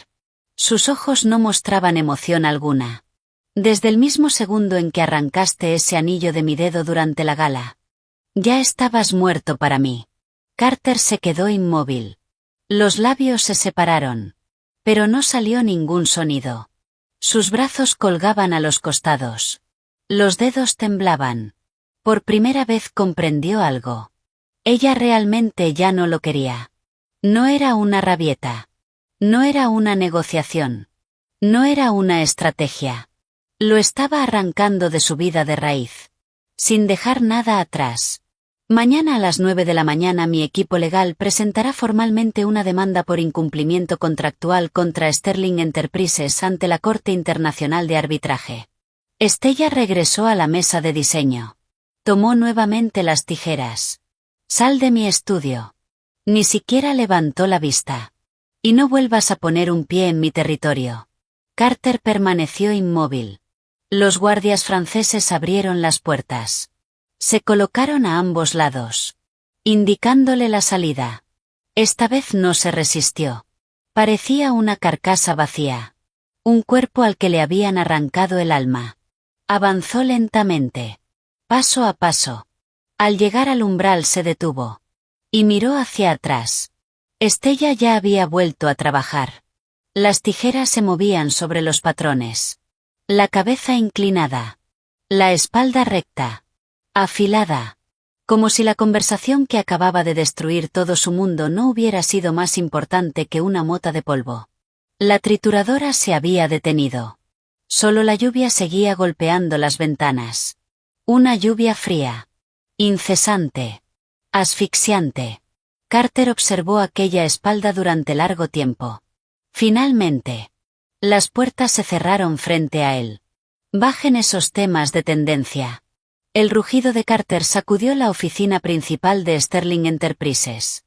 Sus ojos no mostraban emoción alguna. Desde el mismo segundo en que arrancaste ese anillo de mi dedo durante la gala. Ya estabas muerto para mí. Carter se quedó inmóvil. Los labios se separaron. Pero no salió ningún sonido. Sus brazos colgaban a los costados. Los dedos temblaban. Por primera vez comprendió algo. Ella realmente ya no lo quería. No era una rabieta. No era una negociación. No era una estrategia. Lo estaba arrancando de su vida de raíz. Sin dejar nada atrás. Mañana a las 9 de la mañana mi equipo legal presentará formalmente una demanda por incumplimiento contractual contra Sterling Enterprises ante la Corte Internacional de Arbitraje. Estella regresó a la mesa de diseño. Tomó nuevamente las tijeras. Sal de mi estudio. Ni siquiera levantó la vista. Y no vuelvas a poner un pie en mi territorio. Carter permaneció inmóvil. Los guardias franceses abrieron las puertas. Se colocaron a ambos lados, indicándole la salida. Esta vez no se resistió. Parecía una carcasa vacía. Un cuerpo al que le habían arrancado el alma. Avanzó lentamente. Paso a paso. Al llegar al umbral se detuvo. Y miró hacia atrás. Estella ya había vuelto a trabajar. Las tijeras se movían sobre los patrones. La cabeza inclinada. La espalda recta. Afilada. Como si la conversación que acababa de destruir todo su mundo no hubiera sido más importante que una mota de polvo. La trituradora se había detenido. Solo la lluvia seguía golpeando las ventanas. Una lluvia fría. Incesante. Asfixiante. Carter observó aquella espalda durante largo tiempo. Finalmente. Las puertas se cerraron frente a él. Bajen esos temas de tendencia. El rugido de Carter sacudió la oficina principal de Sterling Enterprises.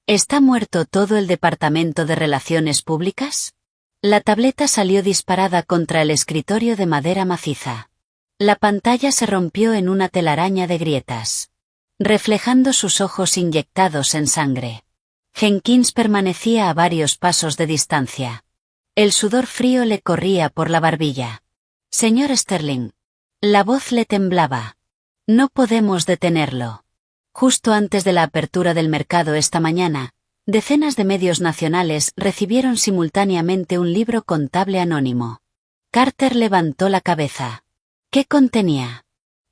¿Está muerto todo el departamento de relaciones públicas? La tableta salió disparada contra el escritorio de madera maciza. La pantalla se rompió en una telaraña de grietas, reflejando sus ojos inyectados en sangre. Jenkins permanecía a varios pasos de distancia. El sudor frío le corría por la barbilla. Señor Sterling. La voz le temblaba. No podemos detenerlo. Justo antes de la apertura del mercado esta mañana, decenas de medios nacionales recibieron simultáneamente un libro contable anónimo. Carter levantó la cabeza. ¿Qué contenía?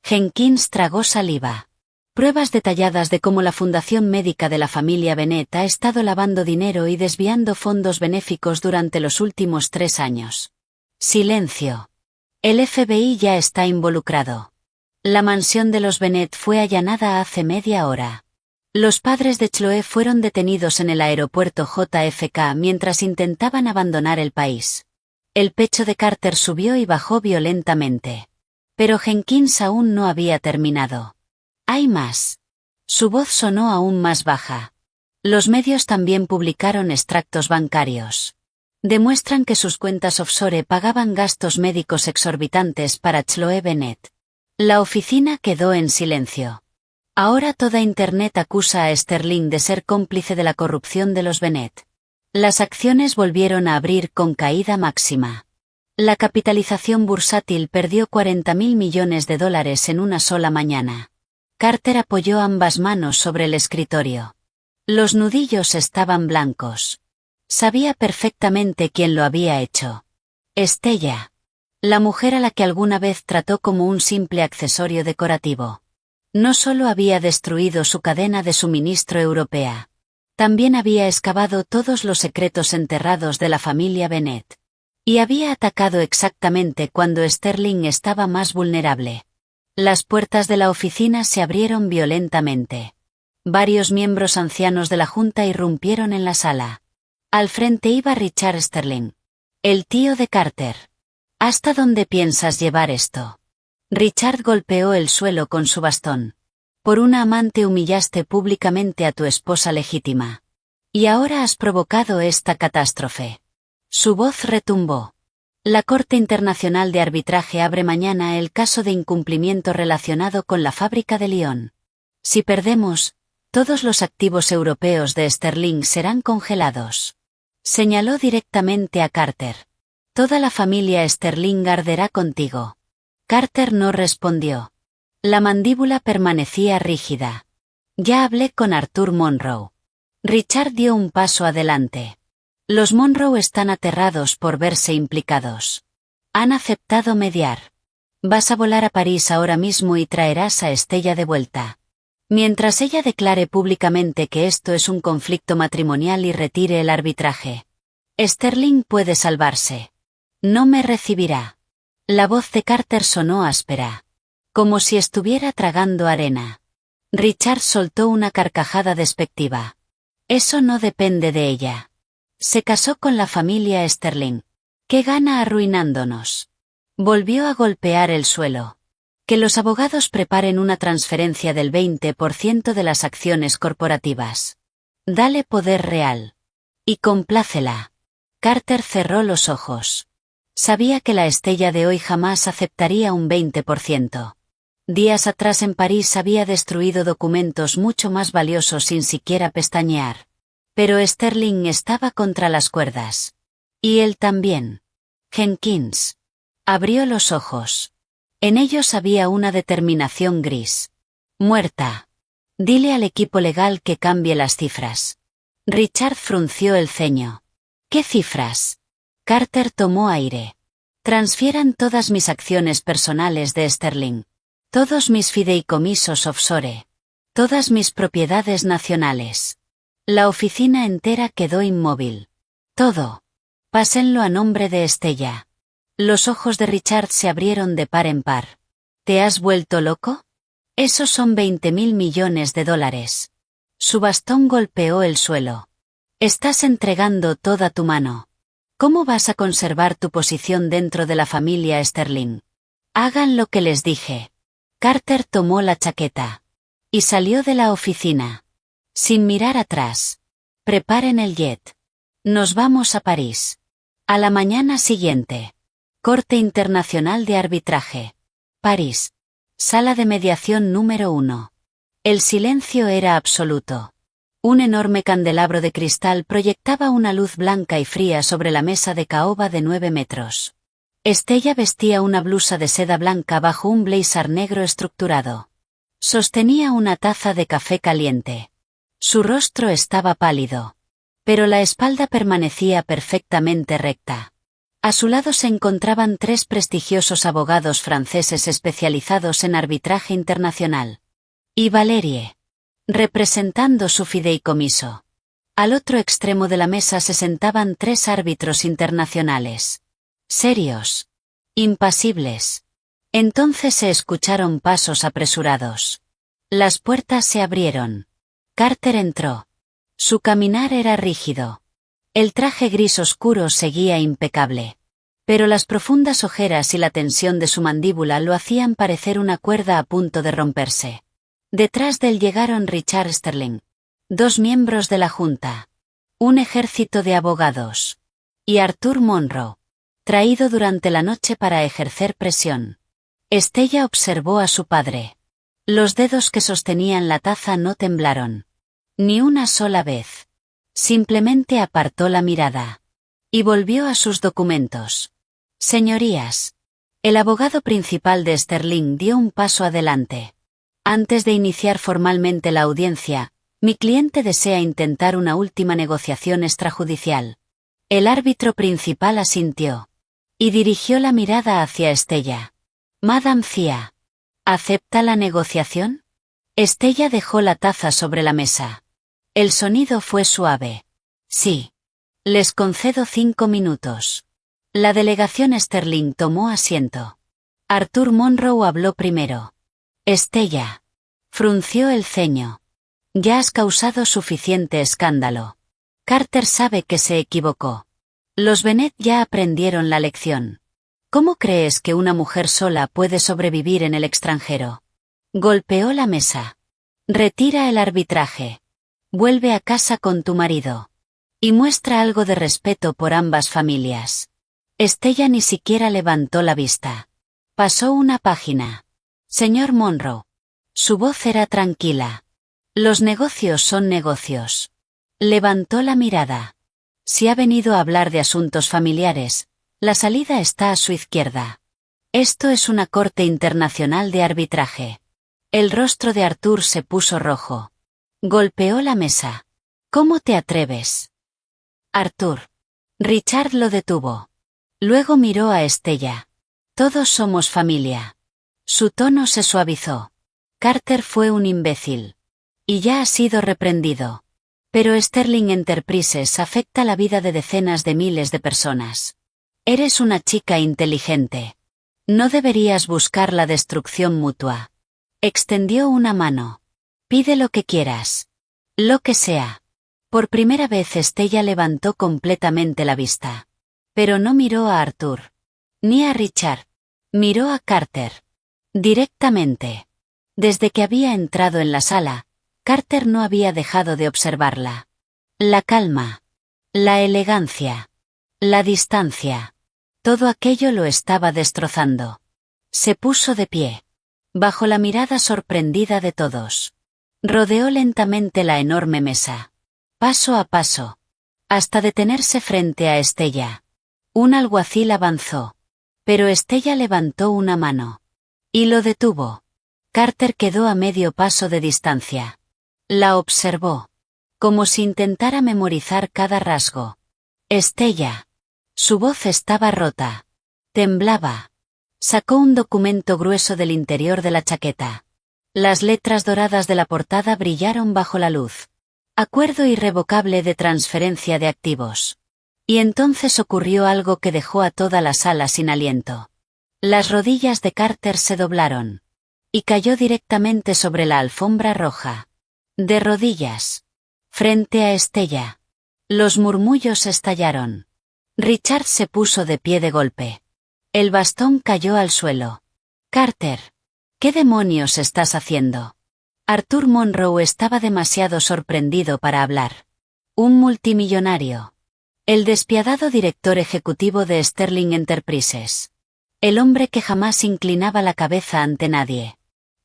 Jenkins tragó saliva. Pruebas detalladas de cómo la Fundación Médica de la familia Bennett ha estado lavando dinero y desviando fondos benéficos durante los últimos 3 años. Silencio. El FBI ya está involucrado. La mansión de los Bennett fue allanada hace media hora. Los padres de Chloe fueron detenidos en el aeropuerto JFK mientras intentaban abandonar el país. El pecho de Carter subió y bajó violentamente. Pero Jenkins aún no había terminado. Hay más. Su voz sonó aún más baja. Los medios también publicaron extractos bancarios. Demuestran que sus cuentas offshore pagaban gastos médicos exorbitantes para Chloe Bennett. La oficina quedó en silencio. Ahora toda Internet acusa a Sterling de ser cómplice de la corrupción de los Bennett. Las acciones volvieron a abrir con caída máxima. La capitalización bursátil perdió $40.000 millones en una sola mañana. Carter apoyó ambas manos sobre el escritorio. Los nudillos estaban blancos. Sabía perfectamente quién lo había hecho. Estella. La mujer a la que alguna vez trató como un simple accesorio decorativo. No solo había destruido su cadena de suministro europea. También había excavado todos los secretos enterrados de la familia Bennett. Y había atacado exactamente cuando Sterling estaba más vulnerable. Las puertas de la oficina se abrieron violentamente. Varios miembros ancianos de la junta irrumpieron en la sala. Al frente iba Richard Sterling, el tío de Carter. ¿Hasta dónde piensas llevar esto? Richard golpeó el suelo con su bastón. Por una amante humillaste públicamente a tu esposa legítima. Y ahora has provocado esta catástrofe. Su voz retumbó. La Corte Internacional de Arbitraje abre mañana el caso de incumplimiento relacionado con la fábrica de Lyon. Si perdemos, todos los activos europeos de Sterling serán congelados. Señaló directamente a Carter. Toda la familia Sterling arderá contigo. Carter no respondió. La mandíbula permanecía rígida. Ya hablé con Arthur Monroe. Richard dio un paso adelante. Los Monroe están aterrados por verse implicados. Han aceptado mediar. Vas a volar a París ahora mismo y traerás a Estella de vuelta. Mientras ella declare públicamente que esto es un conflicto matrimonial y retire el arbitraje. Sterling puede salvarse. No me recibirá. La voz de Carter sonó áspera. Como si estuviera tragando arena. Richard soltó una carcajada despectiva. Eso no depende de ella. Se casó con la familia Sterling. ¿Qué gana arruinándonos? Volvió a golpear el suelo. Que los abogados preparen una transferencia del 20% de las acciones corporativas. Dale poder real. Y complácela. Carter cerró los ojos. Sabía que la Estella de hoy jamás aceptaría un 20%. Días atrás en París había destruido documentos mucho más valiosos sin siquiera pestañear. Pero Sterling estaba contra las cuerdas. Y él también. Jenkins. Abrió los ojos. En ellos había una determinación gris. Muerta. Dile al equipo legal que cambie las cifras. Richard frunció el ceño. ¿Qué cifras? Carter tomó aire. Transfieran todas mis acciones personales de Sterling. Todos mis fideicomisos offshore. Todas mis propiedades nacionales. La oficina entera quedó inmóvil. Todo. Pásenlo a nombre de Estella. Los ojos de Richard se abrieron de par en par. ¿Te has vuelto loco? Esos son $20.000 millones. Su bastón golpeó el suelo. Estás entregando toda tu mano. ¿Cómo vas a conservar tu posición dentro de la familia Sterling? Hagan lo que les dije. Carter tomó la chaqueta. Y salió de la oficina. Sin mirar atrás. Preparen el jet. Nos vamos a París. A la mañana siguiente. Corte Internacional de Arbitraje. París. Sala de mediación número 1. El silencio era absoluto. Un enorme candelabro de cristal proyectaba una luz blanca y fría sobre la mesa de caoba de 9 metros. Estella vestía una blusa de seda blanca bajo un blazer negro estructurado. Sostenía una taza de café caliente. Su rostro estaba pálido. Pero la espalda permanecía perfectamente recta. A su lado se encontraban 3 prestigiosos abogados franceses especializados en arbitraje internacional. Y Valerie, representando su fideicomiso. Al otro extremo de la mesa se sentaban 3 árbitros internacionales. Serios. Impasibles. Entonces se escucharon pasos apresurados. Las puertas se abrieron. Carter entró. Su caminar era rígido. El traje gris oscuro seguía impecable. Pero las profundas ojeras y la tensión de su mandíbula lo hacían parecer una cuerda a punto de romperse. Detrás de él llegaron Richard Sterling, 2 miembros de la Junta, un ejército de abogados, y Arthur Monroe, traído durante la noche para ejercer presión. Estella observó a su padre. Los dedos que sostenían la taza no temblaron. Ni una sola vez. Simplemente apartó la mirada. Y volvió a sus documentos. Señorías. El abogado principal de Sterling dio un paso adelante. Antes de iniciar formalmente la audiencia, mi cliente desea intentar una última negociación extrajudicial. El árbitro principal asintió. Y dirigió la mirada hacia Estella. Madame Cia. ¿Acepta la negociación? Estella dejó la taza sobre la mesa. El sonido fue suave. Sí. Les concedo 5 minutos. La delegación Sterling tomó asiento. Arthur Monroe habló primero. Estella. Frunció el ceño. Ya has causado suficiente escándalo. Carter sabe que se equivocó. Los Bennett ya aprendieron la lección. ¿Cómo crees que una mujer sola puede sobrevivir en el extranjero? Golpeó la mesa. Retira el arbitraje. Vuelve a casa con tu marido. Y muestra algo de respeto por ambas familias. Estella ni siquiera levantó la vista. Pasó una página. Señor Monroe. Su voz era tranquila. Los negocios son negocios. Levantó la mirada. Si ha venido a hablar de asuntos familiares, la salida está a su izquierda. Esto es una corte internacional de arbitraje. El rostro de Arthur se puso rojo. Golpeó la mesa. ¿Cómo te atreves? Arthur. Richard lo detuvo. Luego miró a Estella. Todos somos familia. Su tono se suavizó. Carter fue un imbécil. Y ya ha sido reprendido. Pero Sterling Enterprises afecta la vida de decenas de miles de personas. Eres una chica inteligente. No deberías buscar la destrucción mutua. Extendió una mano. Pide lo que quieras. Lo que sea. Por primera vez Estella levantó completamente la vista. Pero no miró a Arthur. Ni a Richard. Miró a Carter. Directamente. Desde que había entrado en la sala, Carter no había dejado de observarla. La calma. La elegancia. La distancia. Todo aquello lo estaba destrozando. Se puso de pie. Bajo la mirada sorprendida de todos. Rodeó lentamente la enorme mesa. Paso a paso. Hasta detenerse frente a Estella. Un alguacil avanzó. Pero Estella levantó una mano. Y lo detuvo. Carter quedó a medio paso de distancia. La observó. Como si intentara memorizar cada rasgo. Estella. Su voz estaba rota. Temblaba. Sacó un documento grueso del interior de la chaqueta. Las letras doradas de la portada brillaron bajo la luz. Acuerdo irrevocable de transferencia de activos. Y entonces ocurrió algo que dejó a toda la sala sin aliento. Las rodillas de Carter se doblaron. Y cayó directamente sobre la alfombra roja. De rodillas. Frente a Estella. Los murmullos estallaron. Richard se puso de pie de golpe. El bastón cayó al suelo. Carter. ¿Qué demonios estás haciendo? Arthur Monroe estaba demasiado sorprendido para hablar. Un multimillonario. El despiadado director ejecutivo de Sterling Enterprises. El hombre que jamás inclinaba la cabeza ante nadie.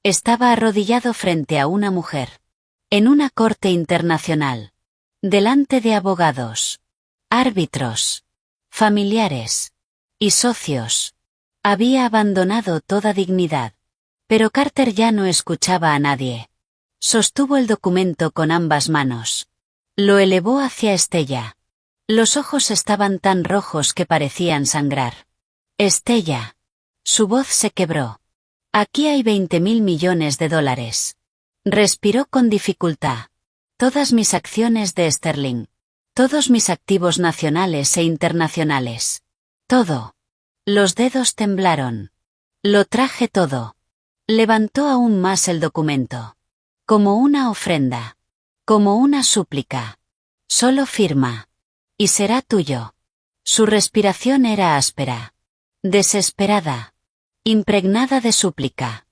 Estaba arrodillado frente a una mujer. En una corte internacional. Delante de abogados. Árbitros. Familiares. Y socios. Había abandonado toda dignidad. Pero Carter ya no escuchaba a nadie. Sostuvo el documento con ambas manos. Lo elevó hacia Estella. Los ojos estaban tan rojos que parecían sangrar. Estella. Su voz se quebró. Aquí hay 20.000 millones de dólares. Respiró con dificultad. Todas mis acciones de Sterling. Todos mis activos nacionales e internacionales. Todo. Los dedos temblaron. Lo traje todo. Levantó aún más el documento. Como una ofrenda. Como una súplica. Solo firma. Y será tuyo. Su respiración era áspera. Desesperada. Impregnada de súplica.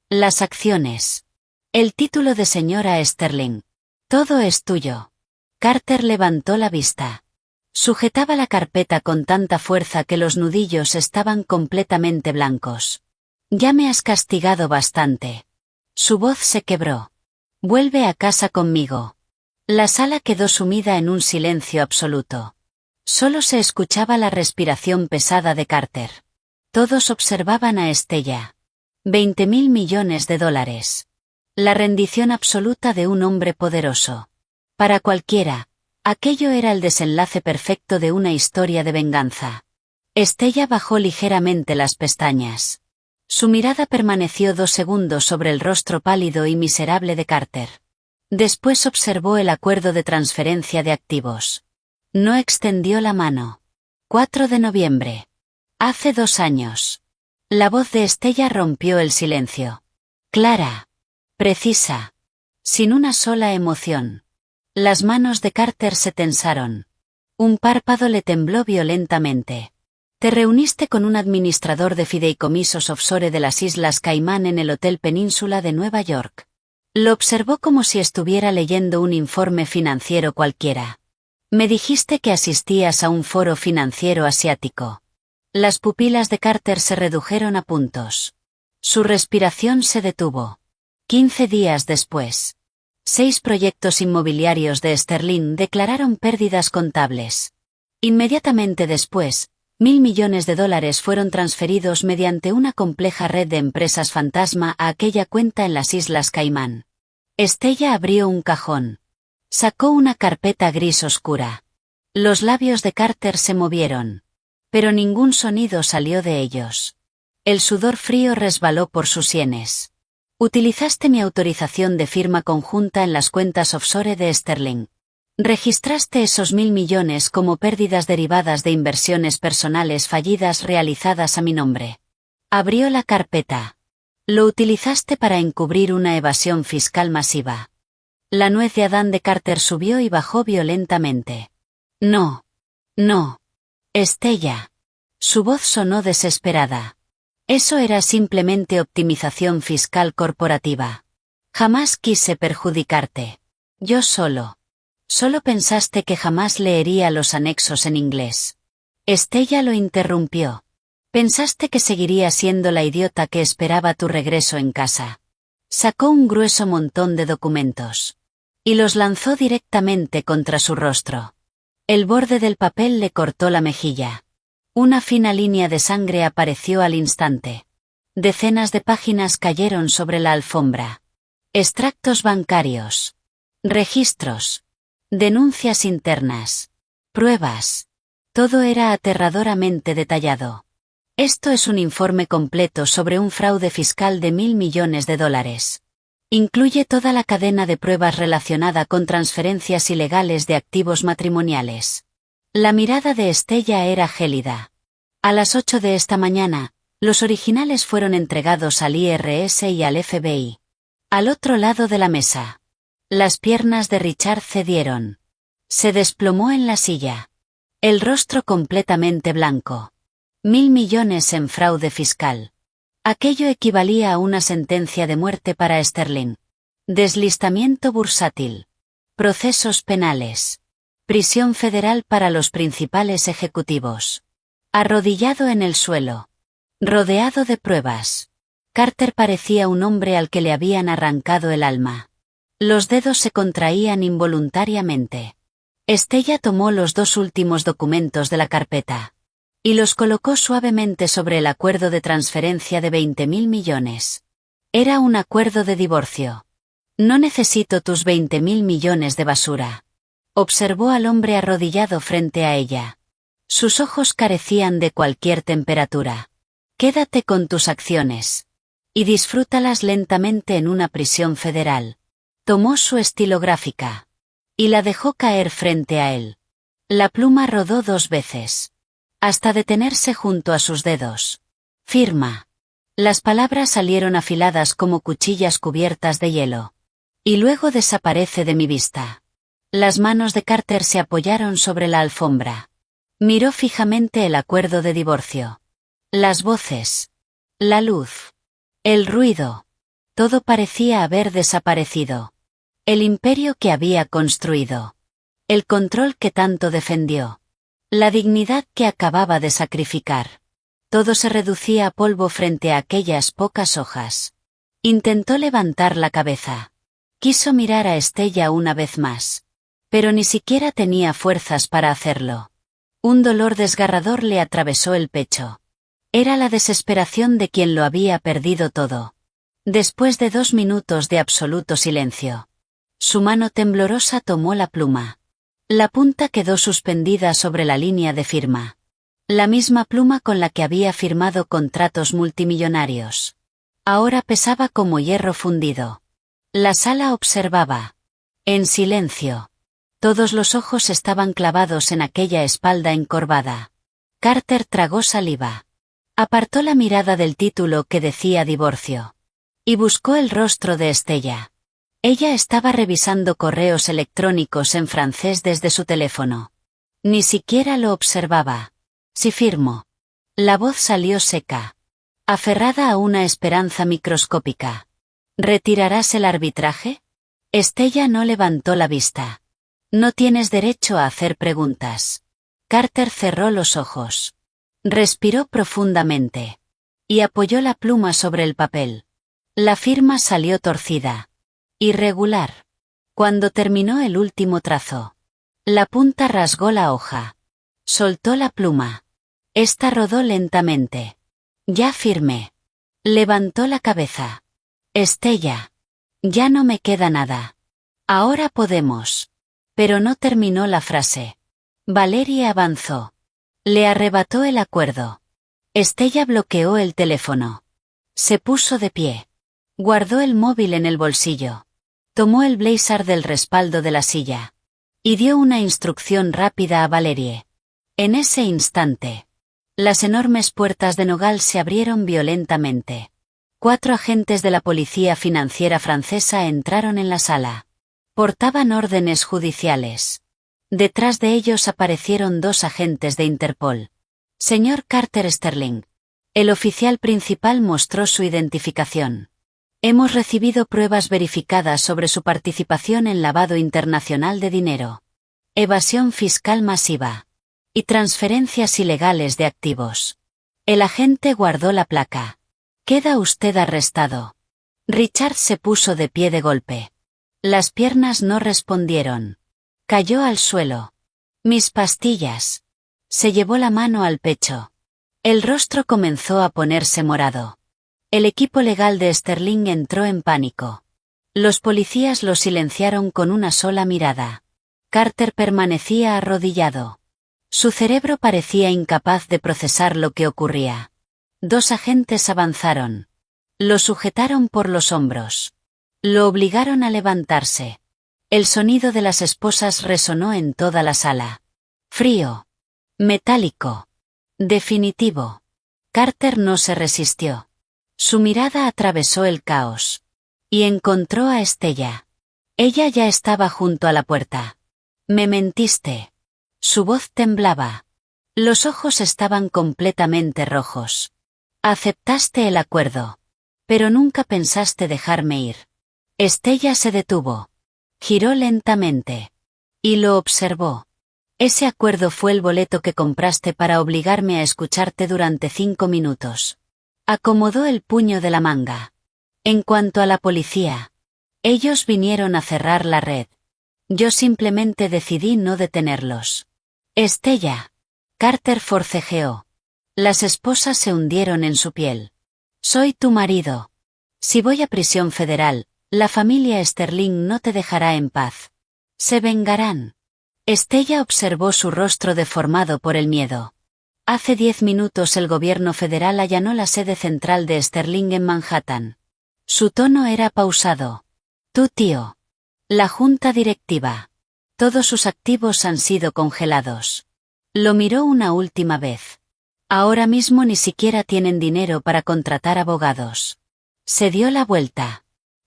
Las acciones. El título de señora Sterling. Todo es tuyo. Carter levantó la vista. Sujetaba la carpeta con tanta fuerza que los nudillos estaban completamente blancos. Ya me has castigado bastante. Su voz se quebró. Vuelve a casa conmigo. La sala quedó sumida en un silencio absoluto. Solo se escuchaba la respiración pesada de Carter. Todos observaban a Estella. 20.000 millones de dólares. La rendición absoluta de un hombre poderoso. Para cualquiera, aquello era el desenlace perfecto de una historia de venganza. Estella bajó ligeramente las pestañas. Su mirada permaneció 2 segundos sobre el rostro pálido y miserable de Carter. Después observó el acuerdo de transferencia de activos. No extendió la mano. 4 de noviembre. Hace 2 años. La voz de Estella rompió el silencio. Clara. Precisa. Sin una sola emoción. Las manos de Carter se tensaron. Un párpado le tembló violentamente. Te reuniste con un administrador de fideicomisos offshore de las Islas Caimán en el Hotel Península de Nueva York. Lo observó como si estuviera leyendo un informe financiero cualquiera. Me dijiste que asistías a un foro financiero asiático. Las pupilas de Carter se redujeron a puntos. Su respiración se detuvo. 15 días después. 6 proyectos inmobiliarios de Sterling declararon pérdidas contables. Inmediatamente después, 1.000 millones de dólares fueron transferidos mediante una compleja red de empresas fantasma a aquella cuenta en las Islas Caimán. Estella abrió un cajón. Sacó una carpeta gris oscura. Los labios de Carter se movieron. Pero ningún sonido salió de ellos. El sudor frío resbaló por sus sienes. Utilizaste mi autorización de firma conjunta en las cuentas offshore de Sterling. Registraste esos 1.000 millones como pérdidas derivadas de inversiones personales fallidas realizadas a mi nombre. Abrió la carpeta. Lo utilizaste para encubrir una evasión fiscal masiva. La nuez de Adán de Carter subió y bajó violentamente. No. No. Estella. Su voz sonó desesperada. Eso era simplemente optimización fiscal corporativa. Jamás quise perjudicarte. Yo solo. Solo pensaste que jamás leería los anexos en inglés. Estella lo interrumpió. Pensaste que seguiría siendo la idiota que esperaba tu regreso en casa. Sacó un grueso montón de documentos. Y los lanzó directamente contra su rostro. El borde del papel le cortó la mejilla. Una fina línea de sangre apareció al instante. Decenas de páginas cayeron sobre la alfombra. Extractos bancarios. Registros. Denuncias internas. Pruebas. Todo era aterradoramente detallado. Esto es un informe completo sobre un fraude fiscal de 1.000 millones de dólares. Incluye toda la cadena de pruebas relacionada con transferencias ilegales de activos matrimoniales. La mirada de Estella era gélida. A las 8 de esta mañana, los originales fueron entregados al IRS y al FBI. Al otro lado de la mesa. Las piernas de Richard cedieron. Se desplomó en la silla. El rostro completamente blanco. 1.000 millones en fraude fiscal. Aquello equivalía a una sentencia de muerte para Sterling. Deslistamiento bursátil. Procesos penales. Prisión federal para los principales ejecutivos. Arrodillado en el suelo. Rodeado de pruebas. Carter parecía un hombre al que le habían arrancado el alma. Los dedos se contraían involuntariamente. Estella tomó los dos últimos documentos de la carpeta. Y los colocó suavemente sobre el acuerdo de transferencia de 20.000 millones. Era un acuerdo de divorcio. No necesito tus 20.000 millones de basura. Observó al hombre arrodillado frente a ella. Sus ojos carecían de cualquier temperatura. Quédate con tus acciones. Y disfrútalas lentamente en una prisión federal. Tomó su estilográfica. Y la dejó caer frente a él. La pluma rodó 2 veces. Hasta detenerse junto a sus dedos. Firma. Las palabras salieron afiladas como cuchillas cubiertas de hielo. Y luego desaparece de mi vista. Las manos de Carter se apoyaron sobre la alfombra. Miró fijamente el acuerdo de divorcio. Las voces. La luz. El ruido. Todo parecía haber desaparecido. El imperio que había construido. El control que tanto defendió. La dignidad que acababa de sacrificar. Todo se reducía a polvo frente a aquellas pocas hojas. Intentó levantar la cabeza. Quiso mirar a Estella una vez más. Pero ni siquiera tenía fuerzas para hacerlo. Un dolor desgarrador le atravesó el pecho. Era la desesperación de quien lo había perdido todo. Después de 2 minutos de absoluto silencio. Su mano temblorosa tomó la pluma. La punta quedó suspendida sobre la línea de firma. La misma pluma con la que había firmado contratos multimillonarios. Ahora pesaba como hierro fundido. La sala observaba. En silencio. Todos los ojos estaban clavados en aquella espalda encorvada. Carter tragó saliva. Apartó la mirada del título que decía divorcio. Y buscó el rostro de Estella. Ella estaba revisando correos electrónicos en francés desde su teléfono. Ni siquiera lo observaba. Sí firmo. La voz salió seca. Aferrada a una esperanza microscópica. ¿Retirarás el arbitraje? Estella no levantó la vista. No tienes derecho a hacer preguntas. Carter cerró los ojos. Respiró profundamente. Y apoyó la pluma sobre el papel. La firma salió torcida. Irregular. Cuando terminó el último trazo. La punta rasgó la hoja. Soltó la pluma. Esta rodó lentamente. Ya firmé. Levantó la cabeza. Estella. Ya no me queda nada. Ahora podemos. Pero no terminó la frase. Valerie avanzó. Le arrebató el acuerdo. Estella bloqueó el teléfono. Se puso de pie. Guardó el móvil en el bolsillo. Tomó el blazer del respaldo de la silla. Y dio una instrucción rápida a Valerie. En ese instante. Las enormes puertas de nogal se abrieron violentamente. 4 agentes de la policía financiera francesa entraron en la sala. Portaban órdenes judiciales. Detrás de ellos aparecieron 2 agentes de Interpol. Señor Carter Sterling. El oficial principal mostró su identificación. Hemos recibido pruebas verificadas sobre su participación en lavado internacional de dinero, evasión fiscal masiva y transferencias ilegales de activos. El agente guardó la placa. Queda usted arrestado. Richard se puso de pie de golpe. Las piernas no respondieron. Cayó al suelo. Mis pastillas. Se llevó la mano al pecho. El rostro comenzó a ponerse morado. El equipo legal de Sterling entró en pánico. Los policías lo silenciaron con una sola mirada. Carter permanecía arrodillado. Su cerebro parecía incapaz de procesar lo que ocurría. 2 agentes avanzaron. Lo sujetaron por los hombros. Lo obligaron a levantarse. El sonido de las esposas resonó en toda la sala. Frío. Metálico. Definitivo. Carter no se resistió. Su mirada atravesó el caos. Y encontró a Estella. Ella ya estaba junto a la puerta. Me mentiste. Su voz temblaba. Los ojos estaban completamente rojos. Aceptaste el acuerdo. Pero nunca pensaste dejarme ir. Estella se detuvo. Giró lentamente. Y lo observó. Ese acuerdo fue el boleto que compraste para obligarme a escucharte durante 5 minutos. Acomodó el puño de la manga. En cuanto a la policía, ellos vinieron a cerrar la red. Yo simplemente decidí no detenerlos. Estella. Carter forcejeó. Las esposas se hundieron en su piel. Soy tu marido. Si voy a prisión federal, la familia Sterling no te dejará en paz. Se vengarán. Estella observó su rostro deformado por el miedo. Hace 10 minutos el gobierno federal allanó la sede central de Sterling en Manhattan. Su tono era pausado. Tu tío. La junta directiva. Todos sus activos han sido congelados. Lo miró una última vez. Ahora mismo ni siquiera tienen dinero para contratar abogados. Se dio la vuelta.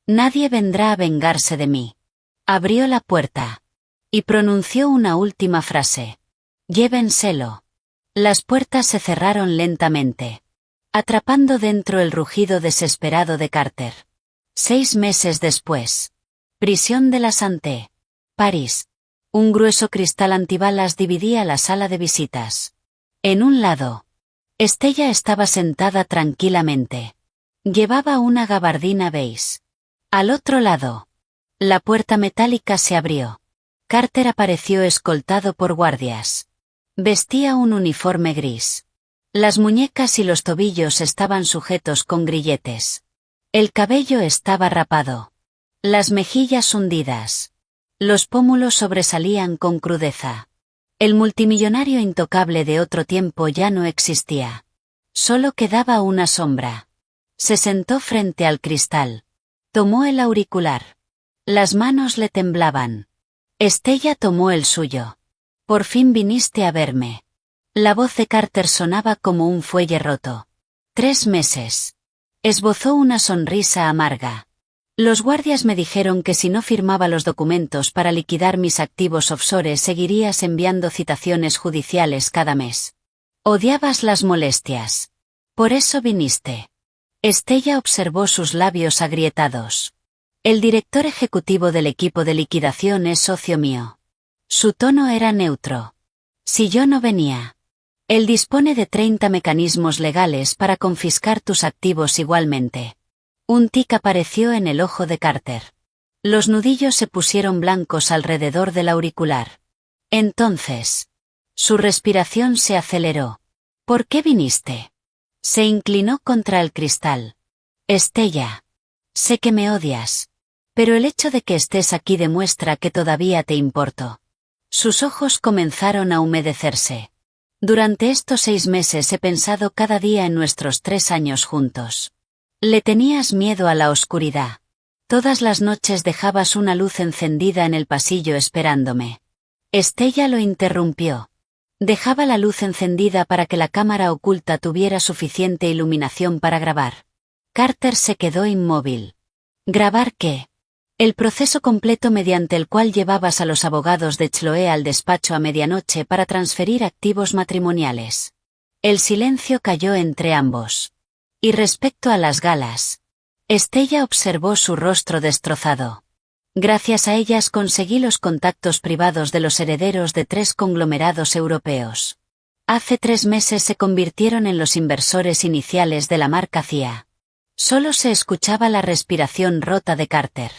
Nadie vendrá a vengarse de mí. Abrió la puerta. Y pronunció una última frase. Llévenselo. Las puertas se cerraron lentamente, atrapando dentro el rugido desesperado de Carter. 6 meses después. Prisión de la Santé. París. Un grueso cristal antibalas dividía la sala de visitas. En un lado, Estella estaba sentada tranquilamente. Llevaba una gabardina beige. Al otro lado, la puerta metálica se abrió. Carter apareció escoltado por guardias. Vestía un uniforme gris. Las muñecas y los tobillos estaban sujetos con grilletes. El cabello estaba rapado. Las mejillas hundidas. Los pómulos sobresalían con crudeza. El multimillonario intocable de otro tiempo ya no existía. Solo quedaba una sombra. Se sentó frente al cristal. Tomó el auricular. Las manos le temblaban. Estella tomó el suyo. Por fin viniste a verme. La voz de Carter sonaba como un fuelle roto. 3 meses. Esbozó una sonrisa amarga. Los guardias me dijeron que si no firmaba los documentos para liquidar mis activos offshore seguirías enviando citaciones judiciales cada mes. Odiabas las molestias. Por eso viniste. Estella observó sus labios agrietados. El director ejecutivo del equipo de liquidación es socio mío. Su tono era neutro. Si yo no venía. Él dispone de 30 mecanismos legales para confiscar tus activos igualmente. Un tic apareció en el ojo de Carter. Los nudillos se pusieron blancos alrededor del auricular. Entonces, su respiración se aceleró. ¿Por qué viniste? Se inclinó contra el cristal. Estella. Sé que me odias. Pero el hecho de que estés aquí demuestra que todavía te importo. Sus ojos comenzaron a humedecerse. Durante estos 6 meses he pensado cada día en nuestros 3 años juntos. Le tenías miedo a la oscuridad. Todas las noches dejabas una luz encendida en el pasillo esperándome. Estella lo interrumpió. Dejaba la luz encendida para que la cámara oculta tuviera suficiente iluminación para grabar. Carter se quedó inmóvil. ¿Grabar qué? El proceso completo mediante el cual llevabas a los abogados de Chloe al despacho a medianoche para transferir activos matrimoniales. El silencio cayó entre ambos. Y respecto a las galas, Estella observó su rostro destrozado. Gracias a ellas conseguí los contactos privados de los herederos de 3 conglomerados europeos. Hace 3 meses se convirtieron en los inversores iniciales de la marca CIA. Solo se escuchaba la respiración rota de Carter.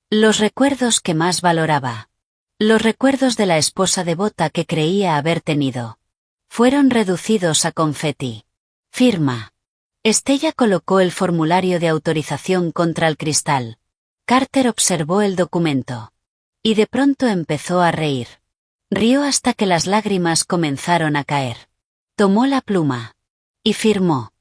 Los recuerdos que más valoraba. Los recuerdos de la esposa devota que creía haber tenido. Fueron reducidos a confeti. Firma. Estella colocó el formulario de autorización contra el cristal. Carter observó el documento. Y de pronto empezó a reír. Rió hasta que las lágrimas comenzaron a caer. Tomó la pluma. Y firmó.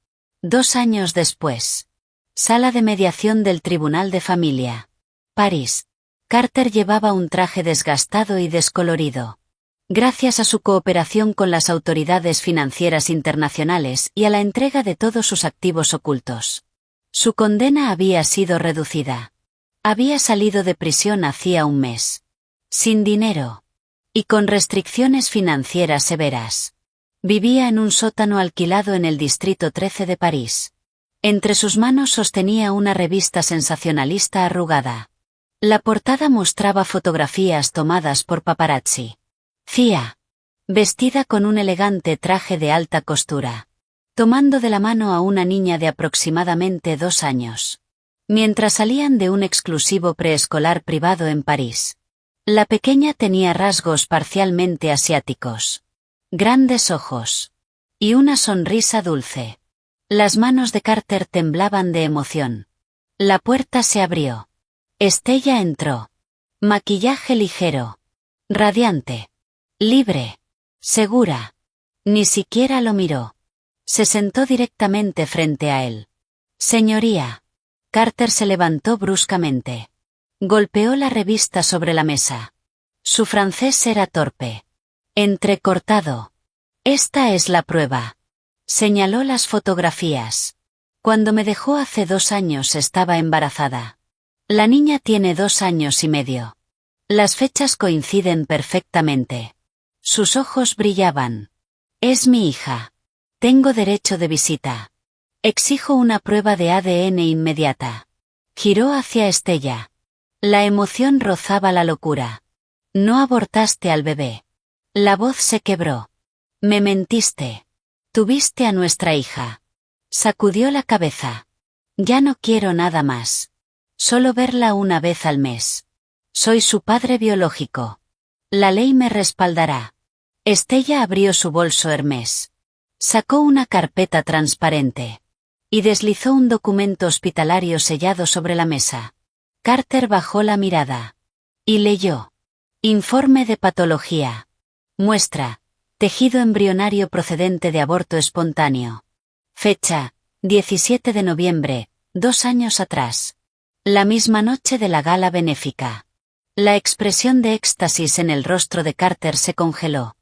2 años después. Sala de mediación del Tribunal de Familia. París. Carter llevaba un traje desgastado y descolorido. Gracias a su cooperación con las autoridades financieras internacionales y a la entrega de todos sus activos ocultos. Su condena había sido reducida. Había salido de prisión hacía un mes. Sin dinero. Y con restricciones financieras severas. Vivía en un sótano alquilado en el distrito 13 de París. Entre sus manos sostenía una revista sensacionalista arrugada. La portada mostraba fotografías tomadas por paparazzi. CIA. vestida con un elegante traje de alta costura, tomando de la mano a una niña de aproximadamente 2 años. Mientras salían de un exclusivo preescolar privado en París. La pequeña tenía rasgos parcialmente asiáticos. Grandes ojos. Y una sonrisa dulce. Las manos de Carter temblaban de emoción. La puerta se abrió. Estella entró. Maquillaje ligero. Radiante. Libre. Segura. Ni siquiera lo miró. Se sentó directamente frente a él. Señoría. Carter se levantó bruscamente. Golpeó la revista sobre la mesa. Su francés era torpe. Entrecortado. Esta es la prueba. Señaló las fotografías. Cuando me dejó hace 2 años estaba embarazada. La niña tiene 2 años y medio. Las fechas coinciden perfectamente. Sus ojos brillaban. Es mi hija. Tengo derecho de visita. Exijo una prueba de ADN inmediata. Giró hacia Estella. La emoción rozaba la locura. No abortaste al bebé. La voz se quebró. Me mentiste. Tuviste a nuestra hija. Sacudió la cabeza. Ya no quiero nada más. Solo verla una vez al mes. Soy su padre biológico. La ley me respaldará. Estella abrió su bolso Hermès. Sacó una carpeta transparente. Y deslizó un documento hospitalario sellado sobre la mesa. Carter bajó la mirada. Y leyó. Informe de patología. Muestra. Tejido embrionario procedente de aborto espontáneo. Fecha. 17 de noviembre, 2 años atrás. La misma noche de la gala benéfica. La expresión de éxtasis en el rostro de Carter se congeló.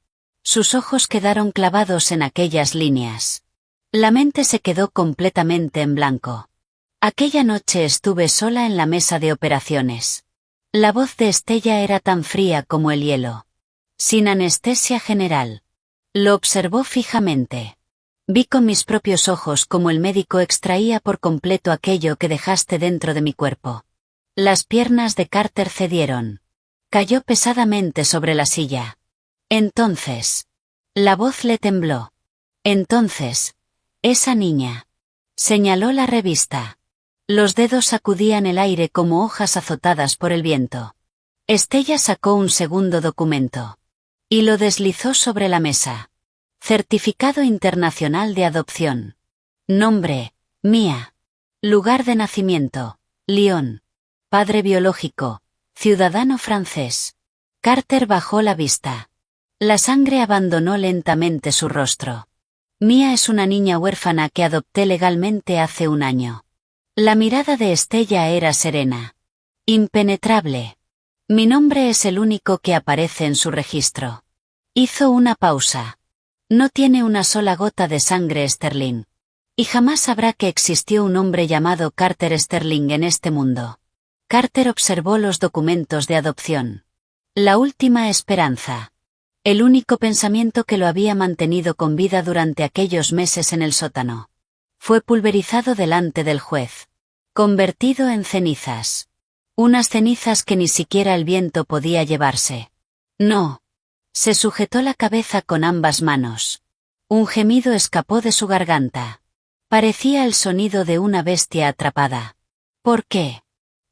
Sus ojos quedaron clavados en aquellas líneas. La mente se quedó completamente en blanco. Aquella noche estuve sola en la mesa de operaciones. La voz de Estella era tan fría como el hielo. Sin anestesia general. Lo observó fijamente. Vi con mis propios ojos cómo el médico extraía por completo aquello que dejaste dentro de mi cuerpo. Las piernas de Carter cedieron. Cayó pesadamente sobre la silla. Entonces. La voz le tembló. Entonces. Esa niña. Señaló la revista. Los dedos sacudían el aire como hojas azotadas por el viento. Estella sacó un segundo documento. Y lo deslizó sobre la mesa. Certificado Internacional de Adopción. Nombre, Mia. Lugar de nacimiento, Lyon. Padre biológico, ciudadano francés. Carter bajó la vista. La sangre abandonó lentamente su rostro. Mia es una niña huérfana que adopté legalmente hace 1 año. La mirada de Estella era serena. Impenetrable. Mi nombre es el único que aparece en su registro. Hizo una pausa. No tiene una sola gota de sangre Sterling. Y jamás sabrá que existió un hombre llamado Carter Sterling en este mundo. Carter observó los documentos de adopción. La última esperanza. El único pensamiento que lo había mantenido con vida durante aquellos meses en el sótano. Fue pulverizado delante del juez. Convertido en cenizas. Unas cenizas que ni siquiera el viento podía llevarse. No. Se sujetó la cabeza con ambas manos. Un gemido escapó de su garganta. Parecía el sonido de una bestia atrapada. ¿Por qué?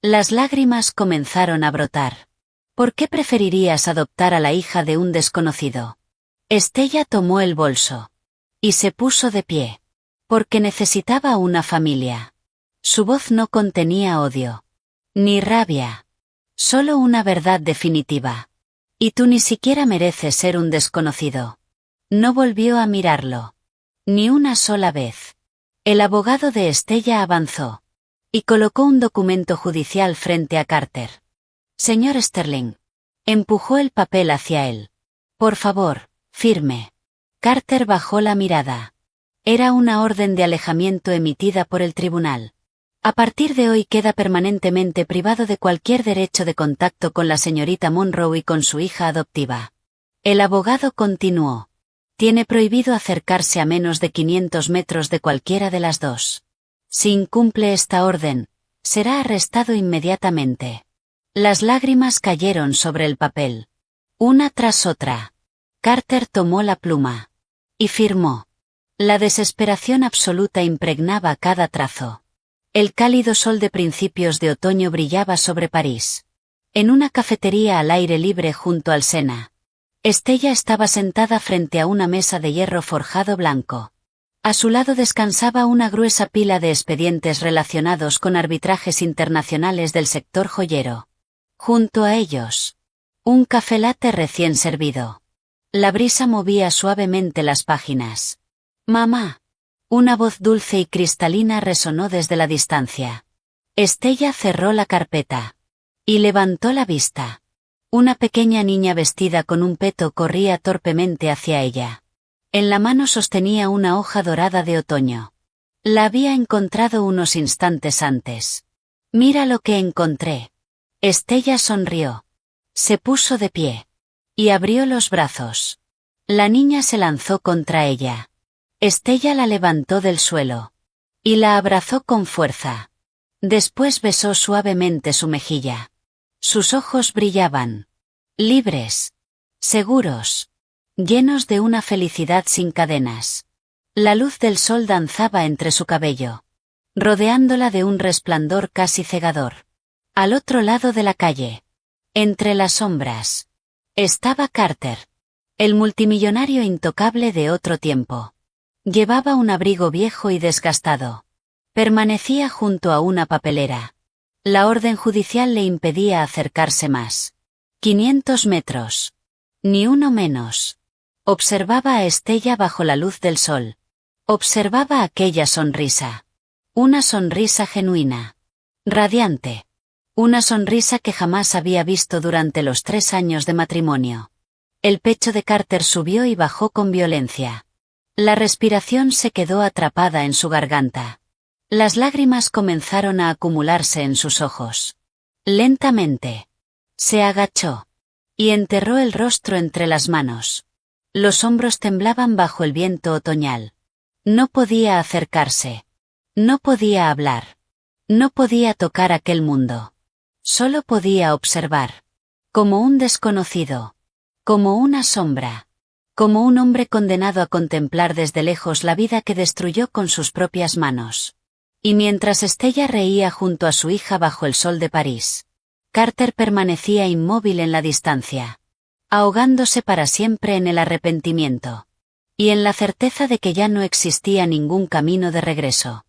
Las lágrimas comenzaron a brotar. ¿Por qué preferirías adoptar a la hija de un desconocido? Estella tomó el bolso. Y se puso de pie. Porque necesitaba una familia. Su voz no contenía odio. Ni rabia. Solo una verdad definitiva. Y tú ni siquiera mereces ser un desconocido. No volvió a mirarlo. Ni una sola vez. El abogado de Estella avanzó. Y colocó un documento judicial frente a Carter. Señor Sterling. Empujó el papel hacia él. Por favor, firme. Carter bajó la mirada. Era una orden de alejamiento emitida por el tribunal. A partir de hoy queda permanentemente privado de cualquier derecho de contacto con la señorita Monroe y con su hija adoptiva. El abogado continuó. Tiene prohibido acercarse a menos de 500 metros de cualquiera de las dos. Si incumple esta orden, será arrestado inmediatamente. Las lágrimas cayeron sobre el papel. Una tras otra. Carter tomó la pluma. Y firmó. La desesperación absoluta impregnaba cada trazo. El cálido sol de principios de otoño brillaba sobre París. En una cafetería al aire libre junto al Sena. Estella estaba sentada frente a una mesa de hierro forjado blanco. A su lado descansaba una gruesa pila de expedientes relacionados con arbitrajes internacionales del sector joyero. Junto a ellos, un café latte recién servido. La brisa movía suavemente las páginas. «Mamá». Una voz dulce y cristalina resonó desde la distancia. Estella cerró la carpeta. Y levantó la vista. Una pequeña niña vestida con un peto corría torpemente hacia ella. En la mano sostenía una hoja dorada de otoño. La había encontrado unos instantes antes. «Mira lo que encontré». Estella sonrió. Se puso de pie. Y abrió los brazos. La niña se lanzó contra ella. Estella la levantó del suelo. Y la abrazó con fuerza. Después besó suavemente su mejilla. Sus ojos brillaban. Libres. Seguros. Llenos de una felicidad sin cadenas. La luz del sol danzaba entre su cabello. Rodeándola de un resplandor casi cegador. Al otro lado de la calle. Entre las sombras. Estaba Carter. El multimillonario intocable de otro tiempo. Llevaba un abrigo viejo y desgastado. Permanecía junto a una papelera. La orden judicial le impedía acercarse más. 500 metros. Ni uno menos. Observaba a Estella bajo la luz del sol. Observaba aquella sonrisa. Una sonrisa genuina. Radiante. Una sonrisa que jamás había visto durante los 3 años de matrimonio. El pecho de Carter subió y bajó con violencia. La respiración se quedó atrapada en su garganta. Las lágrimas comenzaron a acumularse en sus ojos. Lentamente. Se agachó. Y enterró el rostro entre las manos. Los hombros temblaban bajo el viento otoñal. No podía acercarse. No podía hablar. No podía tocar aquel mundo. Solo podía observar. Como un desconocido. Como una sombra. Como un hombre condenado a contemplar desde lejos la vida que destruyó con sus propias manos. Y mientras Estella reía junto a su hija bajo el sol de París, Carter permanecía inmóvil en la distancia. Ahogándose para siempre en el arrepentimiento. Y en la certeza de que ya no existía ningún camino de regreso.